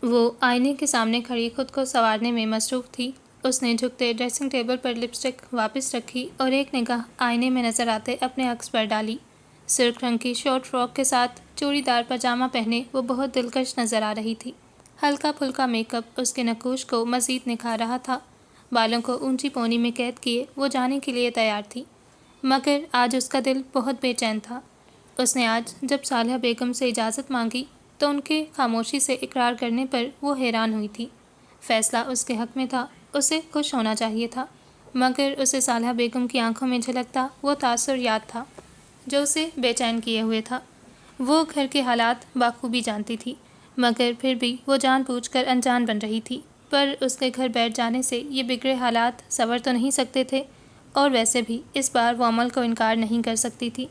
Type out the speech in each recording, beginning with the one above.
وہ آئینے کے سامنے کھڑی خود کو سنوارنے میں مصروف تھی۔ اس نے جھکتے ڈریسنگ ٹیبل پر لپسٹک واپس رکھی اور ایک نگاہ آئینے میں نظر آتے اپنے عکس پر ڈالی۔ سرخ رنگ کی شارٹ فراک کے ساتھ چوڑی دار پاجامہ پہنے وہ بہت دلکش نظر آ رہی تھی۔ ہلکا پھلکا میک اپ اس کے نقوش کو مزید نکھار رہا تھا۔ بالوں کو اونچی پونی میں قید کیے وہ جانے کے لیے تیار تھی، مگر آج اس کا دل بہت بے چین تھا۔ اس نے آج جب صالحہ بیگم سے اجازت مانگی تو ان کے خاموشی سے اقرار کرنے پر وہ حیران ہوئی تھی۔ فیصلہ اس کے حق میں تھا، اسے خوش ہونا چاہیے تھا، مگر اسے صالحہ بیگم کی آنکھوں میں جھلکتا وہ تاثر یاد تھا جو اسے بے چین کیے ہوئے تھا۔ وہ گھر کے حالات بخوبی جانتی تھی، مگر پھر بھی وہ جان بوجھ کر انجان بن رہی تھی۔ پر اس کے گھر بیٹھ جانے سے یہ بگڑے حالات سنور تو نہیں سکتے تھے، اور ویسے بھی اس بار وہ عمل کو انکار نہیں کر سکتی تھی۔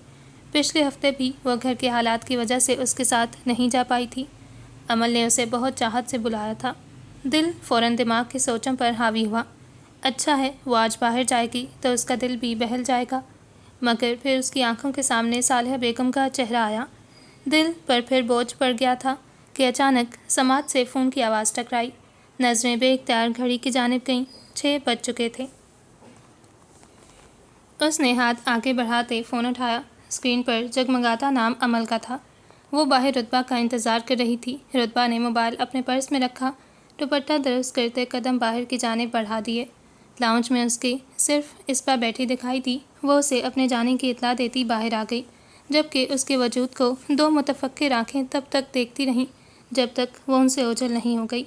پچھلے ہفتے بھی وہ گھر کے حالات کی وجہ سے اس کے ساتھ نہیں جا پائی تھی۔ عمل نے اسے بہت چاہت سے بلایا تھا۔ دل فوراً دماغ کی سوچوں پر حاوی ہوا۔ اچھا ہے وہ آج باہر جائے گی تو اس کا دل بھی بہل جائے گا، مگر پھر اس کی آنکھوں کے سامنے صالحہ بیگم کا چہرہ آیا۔ دل پر پھر بوجھ پڑ گیا تھا کہ اچانک سماعت سے فون کی آواز ٹکرائی۔ نظریں بے اختیار گھڑی کی جانب گئیں۔ 6 بج چکے تھے۔ اس نے ہاتھ آگے بڑھاتے فون اٹھایا۔ اسکرین پر جگمگاتا نام عمل کا تھا۔ وہ باہر رتبہ کا انتظار کر رہی تھی۔ رتبہ نے موبائل اپنے پرس میں رکھا، دوپٹہ درست کرتے قدم باہر کی جانب بڑھا دیے۔ لاؤنج میں اس کی صرف اسپا بیٹھی دکھائی دی۔ وہ اسے اپنے جانے کی اطلاع دیتی باہر آ گئی، جبکہ اس کے وجود کو 2 متفکر آنکھیں تب تک دیکھتی رہیں جب تک وہ ان سے اوجھل نہیں ہو گئی۔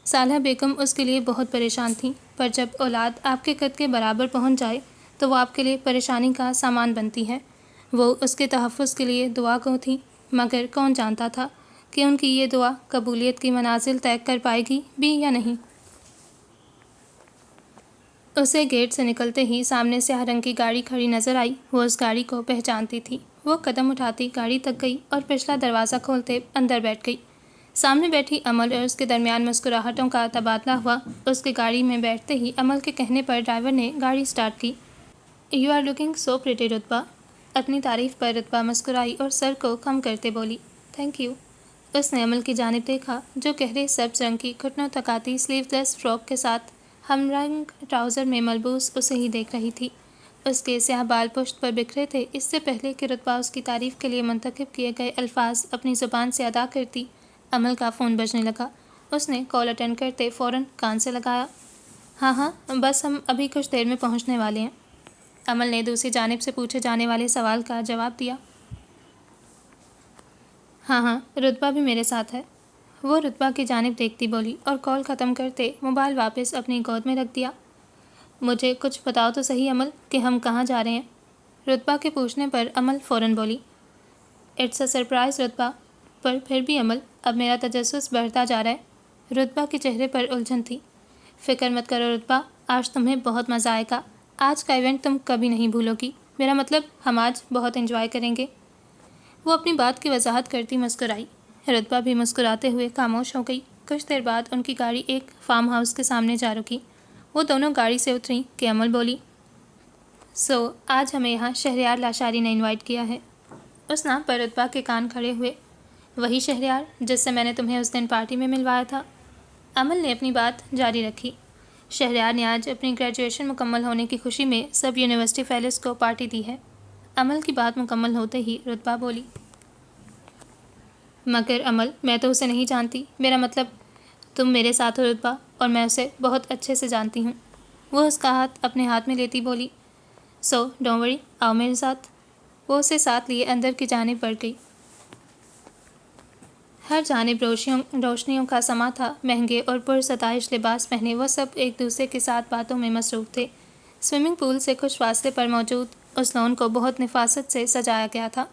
صالحہ بیگم اس کے لیے بہت پریشان تھیں، پر جب اولاد آپ کے قد کے برابر پہنچ جائے تو وہ آپ کے لیے پریشانی کا سامان بنتی ہے۔ وہ اس کے تحفظ کے لیے دعا گو تھیں، مگر کون جانتا تھا کہ ان کی یہ دعا قبولیت کی منازل طے کر پائے گی بھی یا نہیں۔ اسے گیٹ سے نکلتے ہی سامنے سیاہ رنگ کی گاڑی کھڑی نظر آئی۔ وہ اس گاڑی کو پہچانتی تھی۔ وہ قدم اٹھاتی گاڑی تک گئی اور پچھلا دروازہ کھولتے اندر بیٹھ گئی۔ سامنے بیٹھی عمل اور اس کے درمیان مسکراہٹوں کا تبادلہ ہوا۔ اس کی گاڑی میں بیٹھتے ہی عمل کے کہنے پر ڈرائیور نے گاڑی سٹارٹ کی۔ "You are looking so pretty رتبہ"۔ اپنی تعریف پر رتبہ مسکرائی اور سر کو خم کرتے بولی، "تھینک یو"۔ اس نے عمل کی جانب دیکھا جو گہرے سبز رنگ کی گھٹنوں تک آتی سلیو لیس فراک کے ساتھ ہم رنگ ٹراؤزر میں ملبوس اسے ہی دیکھ رہی تھی۔ اس کے سیاہ بال پشت پر بکھرے تھے۔ اس سے پہلے کہ رتبہ اس کی تعریف کے لیے منتخب کیے گئے الفاظ اپنی زبان سے ادا کرتی، عمل کا فون بجنے لگا۔ اس نے کال اٹینڈ کرتے فوراً کان سے لگایا۔ "ہاں ہاں، بس ہم ابھی کچھ دیر میں پہنچنے والے ہیں"۔ عمل نے دوسری جانب سے پوچھے جانے والے سوال کا جواب دیا۔ "ہاں ہاں، رتبہ بھی میرے ساتھ ہے"۔ وہ رتبہ کی جانب دیکھتی بولی اور کال ختم کرتے موبائل واپس اپنی گود میں رکھ دیا۔ "مجھے کچھ بتاؤ تو صحیح عمل کہ ہم کہاں جا رہے ہیں"۔ رتبہ کے پوچھنے پر عمل فوراً بولی، "اٹس اے سرپرائز رتبہ"۔ پر پھر بھی عمل، اب میرا تجسس بڑھتا جا رہا ہے۔ رتبہ کے چہرے پر الجھن تھی۔ "فکر مت کرو رتبہ، آج تمہیں بہت مزہ آئے گا۔ آج کا ایونٹ تم کبھی نہیں بھولو گی، میرا مطلب ہم آج بہت انجوائے کریں گے"۔ وہ اپنی بات کی وضاحت کرتی مسکرائی۔ رتبہ بھی مسکراتے ہوئے خاموش ہو گئی۔ کچھ دیر بعد ان کی گاڑی ایک فارم ہاؤس کے سامنے جا رکی۔ وہ دونوں گاڑی سے اتریں کہ عمل بولی، آج ہمیں یہاں شہریار لاشاری نے انوائٹ کیا ہے"۔ اس نام پر رتبہ کے کان کھڑے ہوئے۔ "وہی شہریار جس سے میں نے تمہیں اس دن پارٹی میں ملوایا تھا"۔ عمل نے اپنی بات جاری رکھی۔ "شہریار نے آج اپنی گریجویشن مکمل ہونے کی خوشی میں سب یونیورسٹی فیلوز کو پارٹی دی ہے"۔ عمل کی بات مکمل ہوتے ہی رتبہ بولی، "مگر عمل، میں تو اسے نہیں جانتی، میرا مطلب تم میرے ساتھ ہو رتبہ، اور میں اسے بہت اچھے سے جانتی ہوں"۔ وہ اس کا ہاتھ اپنے ہاتھ میں لیتی بولی، ڈونٹ وری، آؤ میرے ساتھ"۔ وہ اسے ساتھ لیے اندر کی جانب بڑھ گئی۔ ہر جانب روشنیوں کا سما تھا۔ مہنگے اور پرستائش لباس پہنے وہ سب ایک دوسرے کے ساتھ باتوں میں مصروف تھے۔ سوئمنگ پول سے کچھ فاصلے پر موجود اس لان کو بہت نفاست سے سجایا گیا تھا۔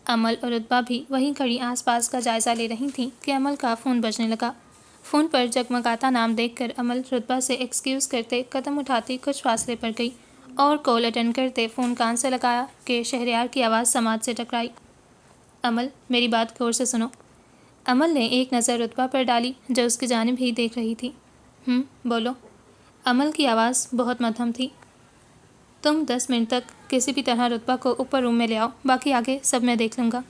عمل اور رتبہ بھی وہیں کھڑی آس پاس کا جائزہ لے رہی تھیں کہ عمل کا فون بجنے لگا۔ فون پر جگمگاتا نام دیکھ کر عمل رتبہ سے ایکسکیوز کرتے قدم اٹھاتی کچھ فاصلے پر گئی اور کال اٹینڈ کرتے فون کان سے لگایا کہ شہریار کی آواز سماعت سے ٹکرائی۔ "عمل، میری بات غور سے سنو"۔ عمل نے ایک نظر رتبہ پر ڈالی جو اس کی جانب ہی دیکھ رہی تھی۔ بولو"۔ عمل کی آواز بہت مدھم تھی۔ "تم 10 منٹ تک کسی بھی طرح رتبہ کو اوپر روم میں لے آؤ، باقی آگے سب میں دیکھ لوں گا"۔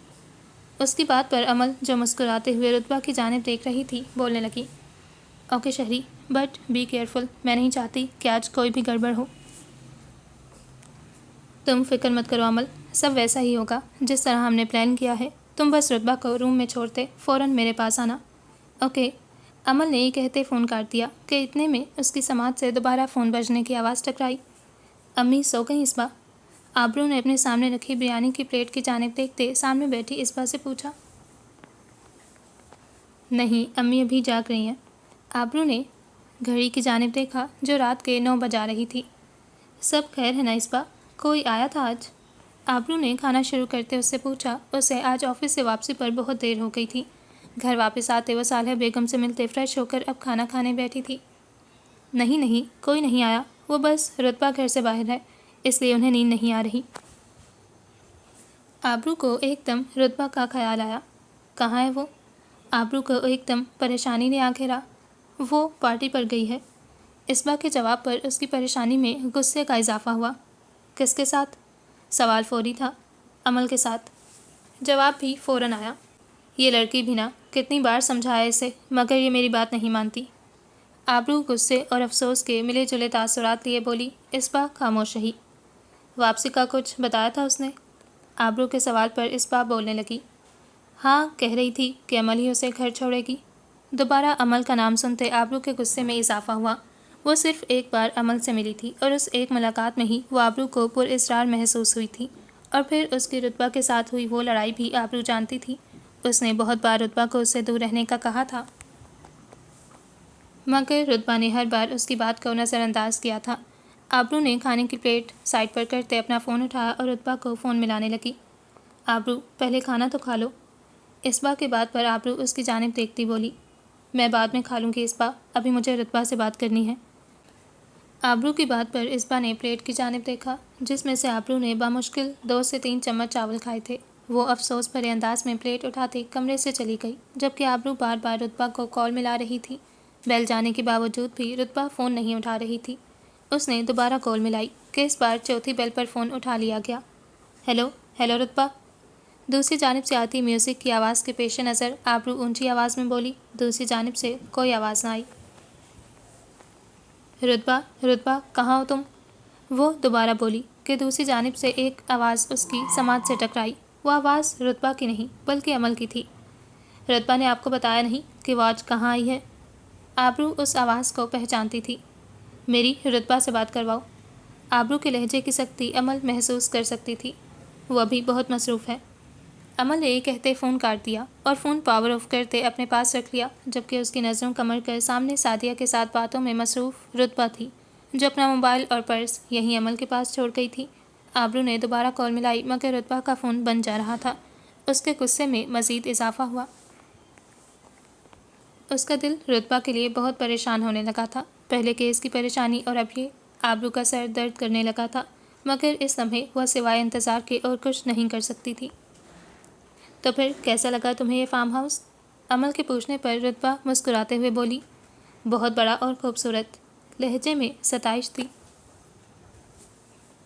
اس کی بات پر عمل جو مسکراتے ہوئے رتبہ کی جانب دیکھ رہی تھی بولنے لگی، اوکے شہری، بٹ بی کیئرفل، میں نہیں چاہتی کہ آج کوئی بھی گڑبڑ ہو۔ تم فکر مت کرو عمل، سب ویسا ہی ہوگا جس طرح ہم نے پلان کیا ہے۔ تم بس رتبہ کو روم میں چھوڑتے فوراً میرے پاس آنا۔ اوکے۔ عمل نے یہ کہتے فون کاٹ دیا کہ اتنے میں اس کی سماعت سے دوبارہ فون بجنے کی آواز ٹکرائی۔ امی سو گئی اسبا؟ آبرو نے اپنے سامنے رکھی بریانی کی پلیٹ کی جانب دیکھتے سامنے بیٹھی اسبا سے پوچھا۔ نہیں، امی ابھی جاگ رہی ہیں۔ آبرو نے گھڑی کی جانب دیکھا جو رات کے 9 بجا رہی تھی۔ سب خیر ہے نا اسبا؟ کوئی آیا تھا آج؟ آبرو نے کھانا شروع کرتے اس سے پوچھا۔ اسے آج آفس سے واپسی پر بہت دیر ہو گئی تھی۔ گھر واپس آتے وہ صالحہ بیگم سے ملتے فریش ہو کر اب کھانا کھانے بیٹھی تھی۔ نہیں، کوئی نہیں آیا، وہ بس رتبہ گھر سے باہر ہے، اس لیے انہیں نیند نہیں آ رہی۔ آبرو کو ایک دم رتبہ کا خیال آیا۔ کہاں ہے وہ؟ آبرو کو ایک دم پریشانی نے آ گھیرا۔ وہ پارٹی پر گئی ہے۔ اسبا کے جواب پر اس کی پریشانی میں غصے کا اضافہ ہوا۔ کس کے ساتھ؟ سوال فوری تھا۔ عمل کے ساتھ۔ جواب بھی فوراً آیا۔ یہ لڑکی بھی نہ، کتنی بار سمجھایا اسے، مگر یہ میری بات نہیں مانتی۔ آبرو غصے اور افسوس کے ملے جلے تاثرات لیے بولی۔ اسبا خاموش رہی۔ واپسی کا کچھ بتایا تھا اس نے؟ آبرو کے سوال پر اسبا بولنے لگی۔ ہاں، کہہ رہی تھی کہ عمل ہی اسے گھر چھوڑے گی۔ دوبارہ عمل کا نام سنتے آبرو کے غصے میں اضافہ ہوا۔ وہ صرف ایک بار عمل سے ملی تھی اور اس ایک ملاقات میں ہی وہ آبرو کو پر اسرار محسوس ہوئی تھی، اور پھر اس کی رتبہ کے ساتھ ہوئی وہ لڑائی بھی آبرو جانتی تھی۔ اس نے بہت بار رتبہ کو اس سے دور رہنے کا کہا تھا، مگر رتبہ نے ہر بار اس کی بات کو نظر انداز کیا تھا۔ آبرو نے کھانے کی پلیٹ سائڈ پر کرتے اپنا فون اٹھایا اور رتبہ کو فون ملانے لگی۔ آبرو، پہلے کھانا تو کھا لو۔ اسبا کی بات پر آبرو اس کی جانب دیکھتی بولی، میں بعد میں کھا لوں گی اسبا، ابھی مجھے رتبہ سے بات کرنی ہے۔ آبرو کی بات پر اسبا نے پلیٹ کی جانب دیکھا جس میں سے آبرو نے بامشکل 2 سے 3 چمچ چاول کھائے تھے۔ وہ افسوس بھرے انداز میں پلیٹ اٹھاتی کمرے سے چلی گئی، جبکہ آبرو بار بار رتبہ کو کال ملا رہی تھی۔ بیل جانے کے باوجود بھی رتبہ فون نہیں اٹھا رہی تھی۔ اس نے دوبارہ کال ملائی کہ اس بار چوتھی بیل پر فون اٹھا لیا گیا۔ ہیلو رتبہ؟ دوسری جانب سے آتی میوزک کی آواز کے پیش نظر آبرو اونچی آواز میں بولی۔ دوسری جانب سے کوئی آواز نہ آئی۔ رتبہ کہاں ہو تم؟ وہ دوبارہ بولی کہ دوسری جانب سے ایک آواز اس کی سماعت سے ٹکرائی۔ وہ آواز رتبہ کی نہیں بلکہ عمل کی تھی۔ رتبہ نے آپ کو بتایا نہیں کہ وہ آج کہاں آئی ہے؟ آبرو اس آواز کو پہچانتی تھی۔ میری رتبہ سے بات کرواؤ۔ آبرو کے لہجے کی سختی عمل محسوس کر سکتی تھی۔ وہ ابھی بہت مصروف ہے۔ عمل نے یہ کہتے فون کاٹ دیا اور فون پاور آف کرتے اپنے پاس رکھ لیا، جبکہ اس کی نظروں کمر کر سامنے سعدیہ کے ساتھ باتوں میں مصروف رتبہ تھی، جو اپنا موبائل اور پرس یہیں عمل کے پاس چھوڑ گئی تھی۔ آبرو نے دوبارہ کال ملائی مگر رتبہ کا فون بند جا رہا تھا۔ اس کے غصے میں مزید اضافہ ہوا۔ اس کا دل رتبہ کے لیے بہت پریشان ہونے لگا تھا۔ پہلے کیس کی پریشانی اور اب یہ۔ آبرو کا سر درد کرنے لگا تھا، مگر اس لمحے وہ سوائے انتظار کے اور کچھ نہیں کر سکتی تھی۔ تو پھر کیسا لگا تمہیں یہ فارم ہاؤس؟ عمل کے پوچھنے پر رتبہ مسکراتے ہوئے بولی، بہت بڑا اور خوبصورت۔ لہجے میں ستائش تھی۔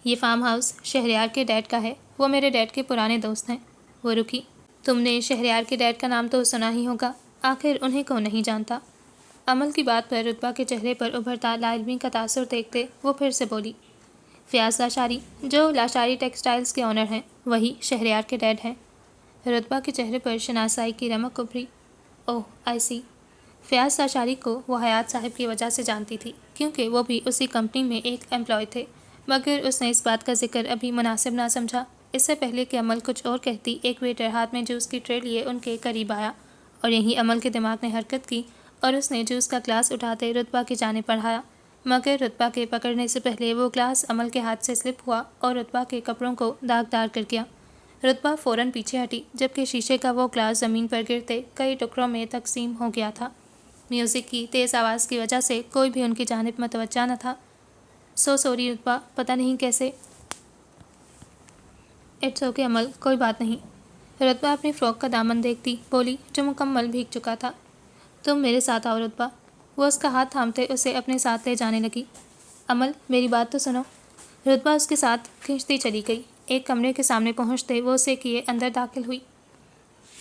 یہ فارم ہاؤس شہریار کے ڈیڈ کا ہے، وہ میرے ڈیڈ کے پرانے دوست ہیں۔ وہ رکی۔ تم نے شہریار کے ڈیڈ کا نام تو سنا ہی ہوگا، آخر انہیں کون نہیں جانتا؟ عمل کی بات پر رتبہ کے چہرے پر ابھرتا لاعلمی کا تاثر دیکھتے وہ پھر سے بولی، فیاض لاشاری، جو لاشاری ٹیکسٹائلز کے آنر ہیں، وہی شہریار کے ڈیڈ ہیں۔ رتبہ کے چہرے پر شناسائی کی رمق ابھری۔ اوہ آئی سی۔ فیاض لاشاری کو وہ حیات صاحب کی وجہ سے جانتی تھی، کیونکہ وہ بھی اسی کمپنی میں ایک ایمپلائی تھے، مگر اس نے اس بات کا ذکر ابھی مناسب نہ سمجھا۔ اس سے پہلے کہ عمل کچھ اور کہتی، ایک ویٹر ہاتھ میں جوس کی ٹرے لیے ان کے قریب آیا، اور یہیں عمل کے دماغ نے حرکت کی اور اس نے جوس کا گلاس اٹھاتے رتبہ کی جانب بڑھایا، مگر رتبہ کے پکڑنے سے پہلے وہ گلاس عمل کے ہاتھ سے سلپ ہوا اور رتبہ کے کپڑوں کو داغدار کر گیا۔ رتبہ فوراً پیچھے ہٹی، جبکہ شیشے کا وہ گلاس زمین پر گرتے کئی ٹکڑوں میں تقسیم ہو گیا تھا۔ میوزک کی تیز آواز کی وجہ سے کوئی بھی ان کی جانب متوجہ نہ تھا۔ سوری رتبہ، پتہ نہیں کیسے۔ اٹس اوکے عمل، کوئی بات نہیں۔ رتبہ اپنی فراک کا دامن دیکھتی بولی، جو مکمل بھیگ چکا تھا۔ تم میرے ساتھ آؤ رتبہ۔ وہ اس کا ہاتھ تھامتے اسے اپنے ساتھ لے جانے لگی۔ عمل، میری بات تو سنو۔ رتبہ اس کے ساتھ کھنچتی چلی گئی۔ ایک کمرے کے سامنے پہنچتے وہ اسے کیے اندر داخل ہوئی۔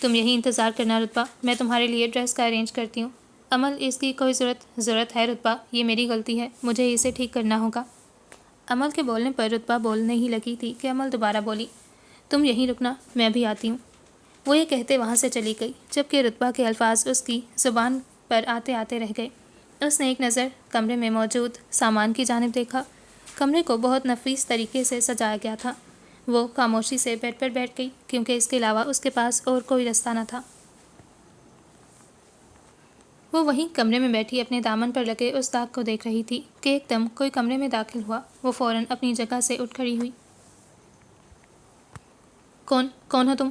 تم یہیں انتظار کرنا رتبہ، میں تمہارے لیے ڈریس کا ارینج کرتی ہوں۔ عمل، اس کی کوئی ضرورت ہے رتبہ، یہ میری غلطی ہے، مجھے اسے ٹھیک کرنا ہوگا۔ عمل کے بولنے پر رتبہ بولنے ہی لگی تھی کہ عمل دوبارہ بولی، تم یہیں رکنا، میں بھی آتی ہوں۔ وہ یہ کہتے وہاں سے چلی گئی، جبکہ رتبہ کے الفاظ اس کی زبان پر آتے آتے رہ گئے۔ اس نے ایک نظر کمرے میں موجود سامان کی جانب دیکھا۔ کمرے کو بہت نفیس طریقے سے سجایا گیا تھا۔ وہ خاموشی سے بیڈ پر بیٹھ گئی، کیونکہ اس کے علاوہ اس کے پاس اور کوئی رستہ نہ تھا۔ وہ وہیں کمرے میں بیٹھی اپنے دامن پر لگے اس داغ کو دیکھ رہی تھی کہ ایک دم کوئی کمرے میں داخل ہوا۔ وہ فوراً اپنی جگہ سے اٹھ کھڑی ہوئی۔ کون ہو تم؟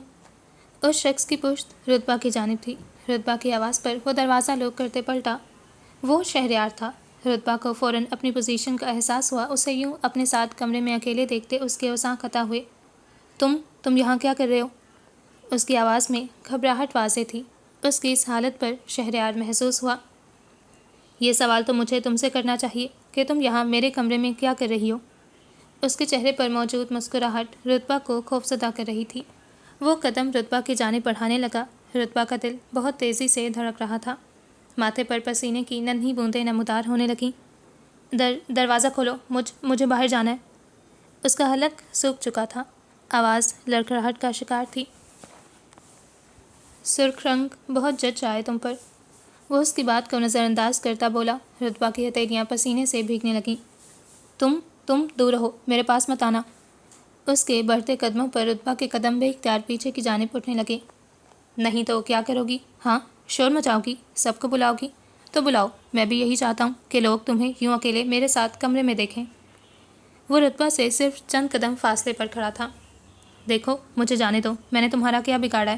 اس شخص کی پشت رتبہ کی جانب تھی۔ رتبہ کی آواز پر وہ دروازہ لوک کرتے پلٹا۔ وہ شہریار تھا۔ رتبہ کو فوراً اپنی پوزیشن کا احساس ہوا۔ اسے یوں اپنے ساتھ کمرے میں اکیلے دیکھتے اس کے اوساں خطا ہوئے۔ تم یہاں کیا کر رہے ہو؟ اس کی آواز میں گھبراہٹ واضح تھی۔ اس کی اس حالت پر شہریار محسوس ہوا۔ یہ سوال تو مجھے تم سے کرنا چاہیے کہ تم یہاں میرے کمرے میں کیا کر رہی ہو؟ اس کے چہرے پر موجود مسکراہٹ رتبہ کو خوفزدہ کر رہی تھی۔ وہ قدم رتبہ کی جانب بڑھانے لگا۔ رتبہ کا دل بہت تیزی سے دھڑک رہا تھا۔ ماتھے پر پسینے کی ننھی بوندیں نمودار ہونے لگیں۔ دروازہ کھولو، مجھے باہر جانا ہے۔ اس کا حلق سوکھ چکا تھا۔ آواز لڑکھڑاہٹ کا شکار تھی۔ سرخ رنگ بہت جچ آئے تم پر۔ وہ اس کی بات کو نظر انداز کرتا بولا۔ رتبہ کی ہتھیلیاں پسینے سے بھیگنے لگیں۔ تم دور رہو، میرے پاس مت آنا۔ اس کے بڑھتے قدموں پر رتبہ کے قدم بے اختیار پیچھے کی جانب اٹھنے لگے۔ نہیں تو کیا کرو گی؟ ہاں، شور مچاؤ گی، سب کو بلاؤ گی؟ تو بلاؤ، میں بھی یہی چاہتا ہوں کہ لوگ تمہیں یوں اکیلے میرے ساتھ کمرے میں دیکھیں۔ وہ رتبہ سے صرف چند قدم فاصلے پر کھڑا تھا۔ دیکھو، مجھے جانے دو، میں نے تمہارا کیا بگاڑا ہے؟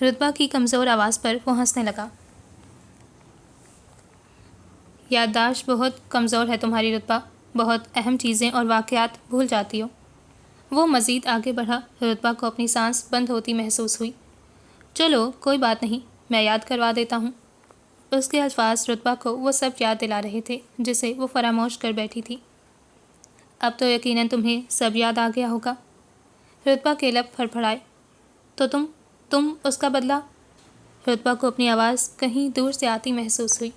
رتبہ کی کمزور آواز پر وہ ہنسنے لگا۔ یادداشت بہت کمزور ہے تمہاری رتبہ، بہت اہم چیزیں اور واقعات بھول جاتی ہو۔ وہ مزید آگے بڑھا۔ رتبہ کو اپنی سانس بند ہوتی محسوس ہوئی۔ چلو کوئی بات نہیں، میں یاد کروا دیتا ہوں۔ اس کے الفاظ رتبہ کو وہ سب یاد دلا رہے تھے جسے وہ فراموش کر بیٹھی تھی۔ اب تو یقیناً تمہیں سب یاد آ گیا ہوگا۔ رتبہ کے لب پھڑپھڑائے۔ تو تم اس کا بدلہ؟ رتبہ کو اپنی آواز کہیں دور سے آتی محسوس ہوئی۔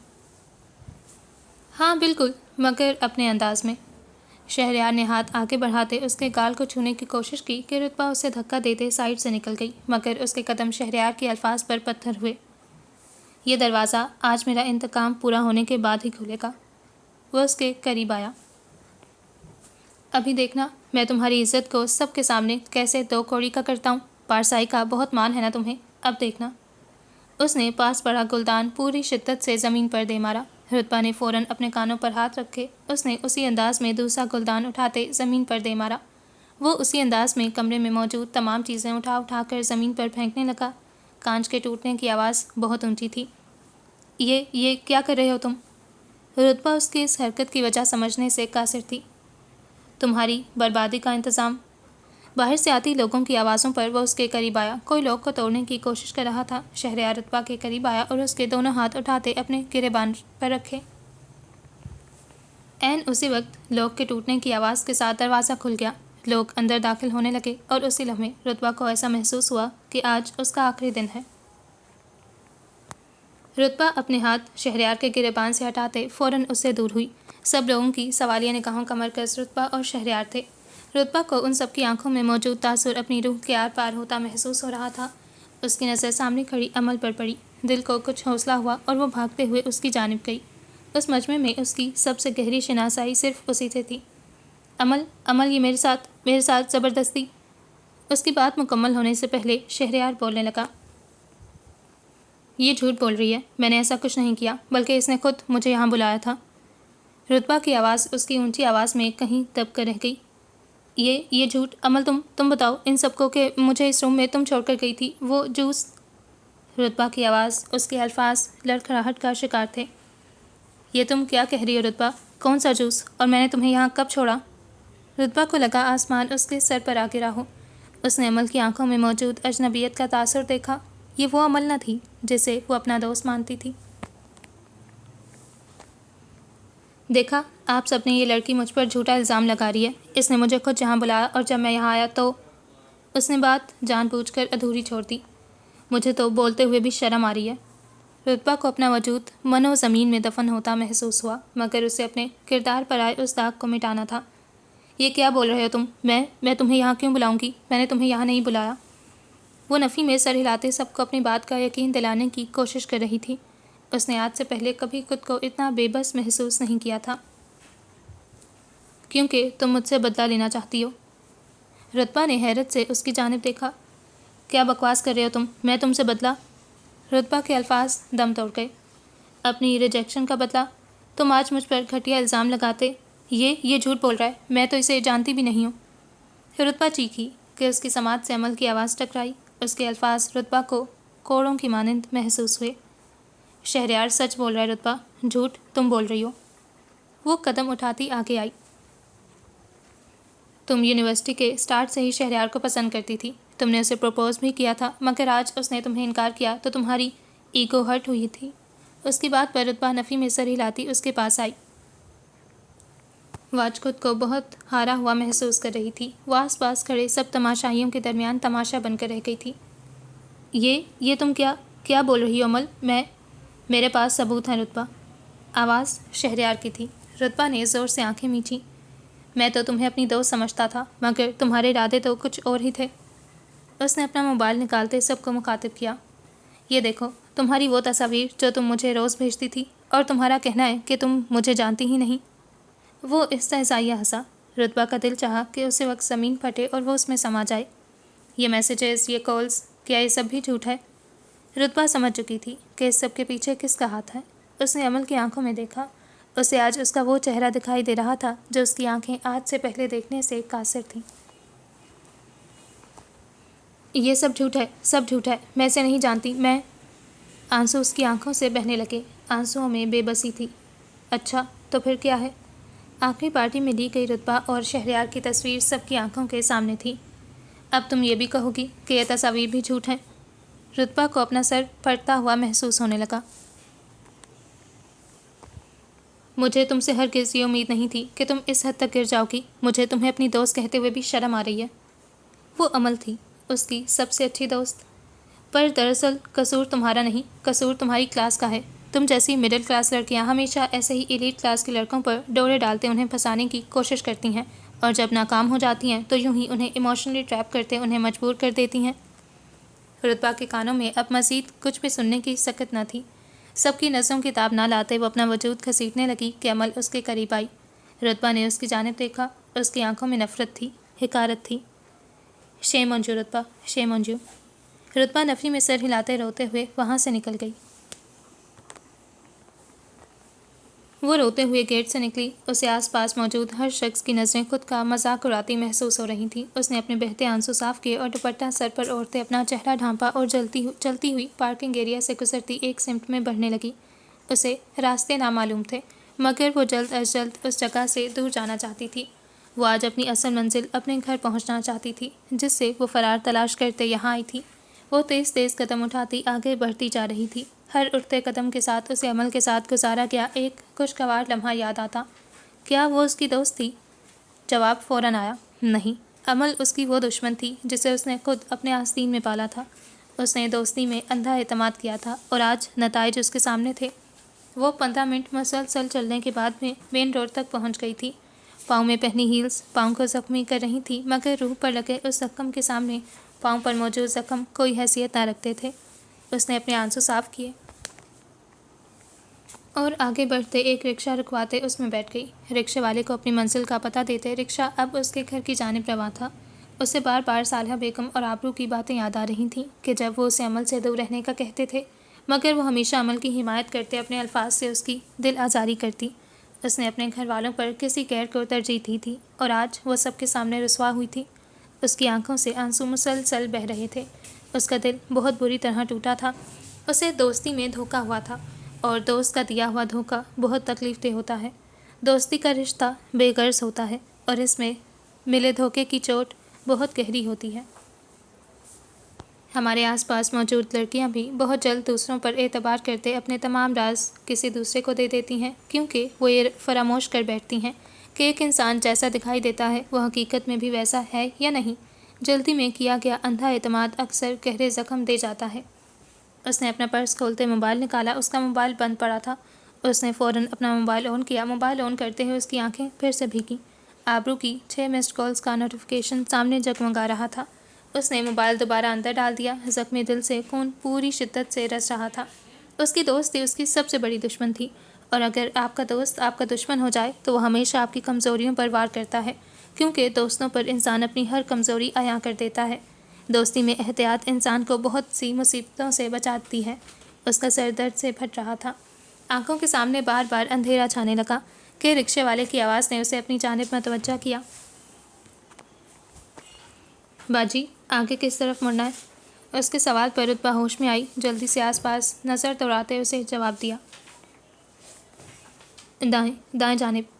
ہاں بالکل، مگر اپنے انداز میں۔ شہریار نے ہاتھ آگے بڑھاتے اس کے گال کو چھونے کی کوشش کی کہ رتبہ اسے دھکا دیتے سائڈ سے نکل گئی، مگر اس کے قدم شہریار کے الفاظ پر پتھر ہوئے۔ یہ دروازہ آج میرا انتقام پورا ہونے کے بعد ہی کھلے گا۔ وہ اس کے قریب آیا۔ ابھی دیکھنا میں تمہاری عزت کو سب کے سامنے کیسے دو کوڑی کا کرتا ہوں۔ پارسائی کا بہت مان ہے نا تمہیں، اب دیکھنا۔ اس نے پاس پڑا گلدان پوری شدت سے زمین پر دے مارا۔ رتبہ نے فوراً اپنے کانوں پر ہاتھ رکھے۔ اس نے اسی انداز میں دوسرا گلدان اٹھاتے زمین پر دے مارا۔ وہ اسی انداز میں کمرے میں موجود تمام چیزیں اٹھا کر زمین پر پھینکنے لگا۔ کانچ کے ٹوٹنے کی آواز بہت اونچی تھی۔ یہ کیا کر رہے ہو تم؟ رتبہ اس کی اس حرکت کی وجہ سمجھنے سے قاصر تھی۔ تمہاری بربادی کا انتظام۔ باہر سے آتی لوگوں کی آوازوں پر وہ اس کے قریب آیا۔ کوئی لوگ کو توڑنے کی کوشش کر رہا تھا۔ شہریار رتبہ کے قریب آیا اور اس کے دونوں ہاتھ اٹھاتے اپنے گریبان پر رکھے۔ عین اسی وقت لوگ کے ٹوٹنے کی آواز کے ساتھ دروازہ کھل گیا۔ لوگ اندر داخل ہونے لگے اور اسی لمحے رتبہ کو ایسا محسوس ہوا کہ آج اس کا آخری دن ہے۔ رتبہ اپنے ہاتھ شہریار کے گریبان سے ہٹاتے فوراً اس سے دور ہوئی۔ سب لوگوں کی سوالیہ نگاہوں کا مرکز رتبہ اور شہریار تھے۔ رتبہ کو ان سب کی آنکھوں میں موجود تاثر اپنی روح کے آر پار ہوتا محسوس ہو رہا تھا۔ اس کی نظر سامنے کھڑی عمل پر پڑی۔ دل کو کچھ حوصلہ ہوا اور وہ بھاگتے ہوئے اس کی جانب گئی۔ اس مجمع میں اس کی سب سے گہری شناسائی صرف اسی سے تھی۔ عمل یہ میرے ساتھ زبردستی۔ اس کی بات مکمل ہونے سے پہلے شہریار بولنے لگا۔ یہ جھوٹ بول رہی ہے، میں نے ایسا کچھ نہیں کیا، بلکہ اس نے خود مجھے یہاں بلایا تھا۔ رتبہ کی آواز اس کی اونچی آواز میں کہیں دب کر رہ گئی۔ یہ جھوٹ، عمل تم بتاؤ ان سب کو کہ مجھے اس روم میں تم چھوڑ کر گئی تھی، وہ جوس۔ رتبہ کی آواز، اس کے الفاظ لڑکھڑاہٹ کا شکار تھے۔ یہ تم کیا کہہ رہی ہو رتبہ؟ کون سا جوس؟ اور میں نے تمہیں یہاں کب چھوڑا؟ رتبہ کو لگا آسمان اس کے سر پر آ گرا ہو۔ اس نے عمل کی آنکھوں میں موجود اجنبیت کا تاثر دیکھا۔ یہ وہ عمل نہ تھی جسے وہ اپنا دوست مانتی تھی۔ دیکھا، آپ سب نے یہ لڑکی مجھ پر جھوٹا الزام لگا رہی ہے۔ اس نے مجھے خود یہاں بلایا اور جب میں یہاں آیا تو… اس نے بات جان بوجھ کر ادھوری چھوڑ دی۔ مجھے تو بولتے ہوئے بھی شرم آ رہی ہے۔ رتبہ کو اپنا وجود منو زمین میں دفن ہوتا محسوس ہوا، مگر اسے اپنے کردار پر آئے اس داغ کو مٹانا تھا۔ یہ کیا بول رہے ہو تم؟ میں تمہیں یہاں کیوں بلاؤں گی؟ میں نے تمہیں یہاں نہیں بلایا۔ وہ نفی میں سر ہلاتے سب کو اپنی بات کا یقین دلانے کی کوشش کر رہی تھی۔ اس نے آج سے پہلے کبھی خود کو اتنا بے بس محسوس نہیں کیا تھا۔ کیونکہ تم مجھ سے بدلہ لینا چاہتی ہو؟ رتبہ نے حیرت سے اس کی جانب دیکھا۔ کیا بکواس کر رہے ہو تم؟ میں تم سے بدلہ؟ رتبہ کے الفاظ دم توڑ گئے۔ اپنی ریجیکشن کا بدلہ؟ تم آج مجھ پر گھٹیا الزام لگاتے۔ یہ جھوٹ بول رہا ہے، میں تو اسے جانتی بھی نہیں ہوں۔ رتبہ چیخی کہ اس کی سماعت سے عمل کی آواز ٹکرائی۔ اس کے الفاظ رتبہ کو کوڑوں کی مانند محسوس ہوئے۔ شہریار سچ بول رہا ہے رتبہ، جھوٹ تم بول رہی ہو۔ وہ قدم اٹھاتی آگے آئی۔ تم یونیورسٹی کے اسٹارٹ سے ہی شہریار کو پسند کرتی تھی، تم نے اسے پروپوز بھی کیا تھا، مگر آج اس نے تمہیں انکار کیا تو تمہاری ایگو ہرٹ ہوئی تھی۔ اس کی بات پر رتبہ نفی میں سر ہلاتی اس کے پاس آئی۔ وہ آج خود کو بہت ہارا ہوا محسوس کر رہی تھی۔ وہ آس پاس کھڑے سب تماشائیوں کے درمیان تماشا بن کر رہ گئی تھی۔ یہ تم کیا بول رہی ہو عمل؟ میرے پاس ثبوت ہیں رتبہ۔ آواز شہریار کی تھی۔ رتبہ نے زور سے آنکھیں میچھی۔ میں تو تمہیں اپنی دوست سمجھتا تھا، مگر تمہارے ارادے تو کچھ اور ہی تھے۔ اس نے اپنا موبائل نکالتے سب کو مخاطب کیا۔ یہ دیکھو تمہاری وہ تصاویر جو تم مجھے روز بھیجتی تھی، اور تمہارا کہنا ہے کہ تم مجھے جانتی ہی نہیں۔ وہ استہزائیہ ہنسا۔ رتبہ کا دل چاہا کہ اسی وقت زمین پھٹے اور وہ اس میں سما جائے۔ یہ میسیجز، یہ کالز، کیا یہ سب بھی جھوٹ ہے؟ رتبہ سمجھ چکی تھی کہ اس سب کے پیچھے کس کا ہاتھ ہے۔ اس نے عمل کی آنکھوں میں دیکھا۔ اسے آج اس کا وہ چہرہ دکھائی دے رہا تھا جو اس کی آنکھیں آج سے پہلے دیکھنے سے قاصر تھیں۔ یہ سب جھوٹ ہے، سب جھوٹ ہے، میں اسے نہیں جانتی، میں… آنسو اس کی آنکھوں سے بہنے لگے۔ آنسوؤں میں بے بسی تھی۔ اچھا تو پھر کیا ہے؟ آخری پارٹی میں لی گئی رتبہ اور شہریار کی تصویر سب کی آنکھوں کے سامنے تھی۔ اب تم یہ بھی کہو گی کہ یہ تصاویر بھی جھوٹ ہیں؟ رتبہ کو اپنا سر پھٹتا ہوا محسوس ہونے لگا۔ مجھے تم سے ہرگز یہ امید نہیں تھی کہ تم اس حد تک گر جاؤ گی۔ مجھے تمہیں اپنی دوست کہتے ہوئے بھی شرم آ رہی ہے۔ وہ عمل تھی، اس کی سب سے اچھی دوست۔ پر دراصل قصور تمہارا نہیں، قصور تمہاری کلاس کا ہے۔ تم جیسی مڈل کلاس لڑکیاں ہمیشہ ایسے ہی ایلیٹ کلاس کے لڑکوں پر ڈورے ڈالتے انہیں پھنسانے کی کوشش کرتی ہیں، اور جب ناکام ہو جاتی ہیں تو یوں ہی انہیں ایموشنلی ٹریپ کرتے انہیں مجبور کر دیتی ہیں۔ رتبہ کے کانوں میں اب مزید کچھ بھی سننے کی سکت نہ تھی۔ سب کی نظروں کی تاب نہ لاتے وہ اپنا وجود گھسیٹنے لگی کہ عمل اس کے قریب آئی۔ رتبہ نے اس کی جانب دیکھا۔ اس کی آنکھوں میں نفرت تھی، حقارت تھی۔ شیم آن یو رتبہ، شیم آن یو۔ رتبہ نفی میں سر ہلاتے روتے ہوئے وہاں سے نکل گئی۔ وہ روتے ہوئے گیٹ سے نکلی۔ اسے آس پاس موجود ہر شخص کی نظریں خود کا مذاق اڑاتی محسوس ہو رہی تھیں۔ اس نے اپنے بہتے آنسو صاف کیے اور دوپٹہ سر پر اوڑھتے اپنا چہرہ ڈھانپا اور چلتی ہوئی پارکنگ ایریا سے گزرتی ایک سمت میں بڑھنے لگی۔ اسے راستے نامعلوم تھے، مگر وہ جلد از جلد اس جگہ سے دور جانا چاہتی تھی۔ وہ آج اپنی اصل منزل، اپنے گھر پہنچنا چاہتی تھی، جس سے وہ فرار تلاش کرتے یہاں آئی تھی۔ وہ تیز تیز قدم اٹھاتی آگے بڑھتی جا رہی تھی۔ ہر اٹھتے قدم کے ساتھ اسے عمل کے ساتھ گزارا گیا ایک خوشگوار لمحہ یاد آتا۔ کیا وہ اس کی دوست تھی؟ جواب فوراً آیا، نہیں۔ عمل اس کی وہ دشمن تھی جسے اس نے خود اپنے آستین میں پالا تھا۔ اس نے دوستی میں اندھا اعتماد کیا تھا اور آج نتائج اس کے سامنے تھے۔ وہ 15 منٹ مسلسل چلنے کے بعد میں مین روڈ تک پہنچ گئی تھی۔ پاؤں میں پہنی ہیلز پاؤں کو زخمی کر رہی تھی، مگر روح پر لگے اس زخم کے سامنے پاؤں پر موجود زخم کوئی حیثیت نہ رکھتے تھے۔ اس نے اپنے آنسو صاف کیے اور آگے بڑھتے ایک رکشہ رکواتے اس میں بیٹھ گئی۔ رکشے والے کو اپنی منزل کا پتہ دیتے رکشہ اب اس کے گھر کی جانب رواں تھا۔ اسے بار بار صالحہ بیگم اور آبرو کی باتیں یاد آ رہی تھیں کہ جب وہ اسے عمل سے دور رہنے کا کہتے تھے، مگر وہ ہمیشہ عمل کی حمایت کرتے اپنے الفاظ سے اس کی دل آزاری کرتی۔ اس نے اپنے گھر والوں پر کسی غیر کو ترجیح دی تھی اور آج وہ سب کے سامنے رسوا ہوئی تھی۔ اس کی آنکھوں سے آنسو مسلسل بہہ رہے تھے۔ اس کا دل بہت بری طرح ٹوٹا تھا۔ اسے دوستی میں دھوکا ہوا تھا، اور دوست کا دیا ہوا دھوکا بہت تکلیف دہ ہوتا ہے۔ دوستی کا رشتہ بے غرض ہوتا ہے اور اس میں ملے دھوکے کی چوٹ بہت گہری ہوتی ہے۔ ہمارے آس پاس موجود لڑکیاں بھی بہت جلد دوسروں پر اعتبار کرتے اپنے تمام راز کسی دوسرے کو دے دیتی ہیں، کیونکہ وہ یہ فراموش کر بیٹھتی ہیں کہ ایک انسان جیسا دکھائی دیتا ہے وہ حقیقت میں بھی ویسا ہے یا نہیں۔ جلدی میں کیا گیا اندھا اعتماد اکثر گہرے زخم دے جاتا ہے۔ اس نے اپنا پرس کھولتے موبائل نکالا، اس کا موبائل بند پڑا تھا۔ اس نے فوراً اپنا موبائل آن کیا۔ موبائل آن کرتے ہوئے اس کی آنکھیں پھر سے بھیگیں۔ آبرو کی 6 مسڈ کالز کا نوٹیفیکیشن سامنے جگمگا رہا تھا۔ اس نے موبائل دوبارہ اندر ڈال دیا۔ زخمی دل سے خون پوری شدت سے رس رہا تھا۔ اس کی دوستی اس کی سب سے بڑی دشمن تھی، اور اگر آپ کا دوست آپ کا دشمن ہو جائے تو وہ ہمیشہ آپ کی کمزوریوں پر وار کرتا ہے، کیونکہ دوستوں پر انسان اپنی ہر کمزوری عیاں کر دیتا ہے۔ دوستی میں احتیاط انسان کو بہت سی مصیبتوں سے بچاتی ہے۔ اس کا سر درد سے پھٹ رہا تھا۔ آنکھوں کے سامنے بار بار اندھیرا چھانے لگا کہ رکشے والے کی آواز نے اسے اپنی جانب متوجہ کیا۔ باجی، آگے کس طرف مڑنا ہے؟ اس کے سوال پر رتبہ ہوش میں آئی۔ جلدی سے آس پاس نظر دوڑاتے اسے جواب دیا، دائیں، دائیں جانب۔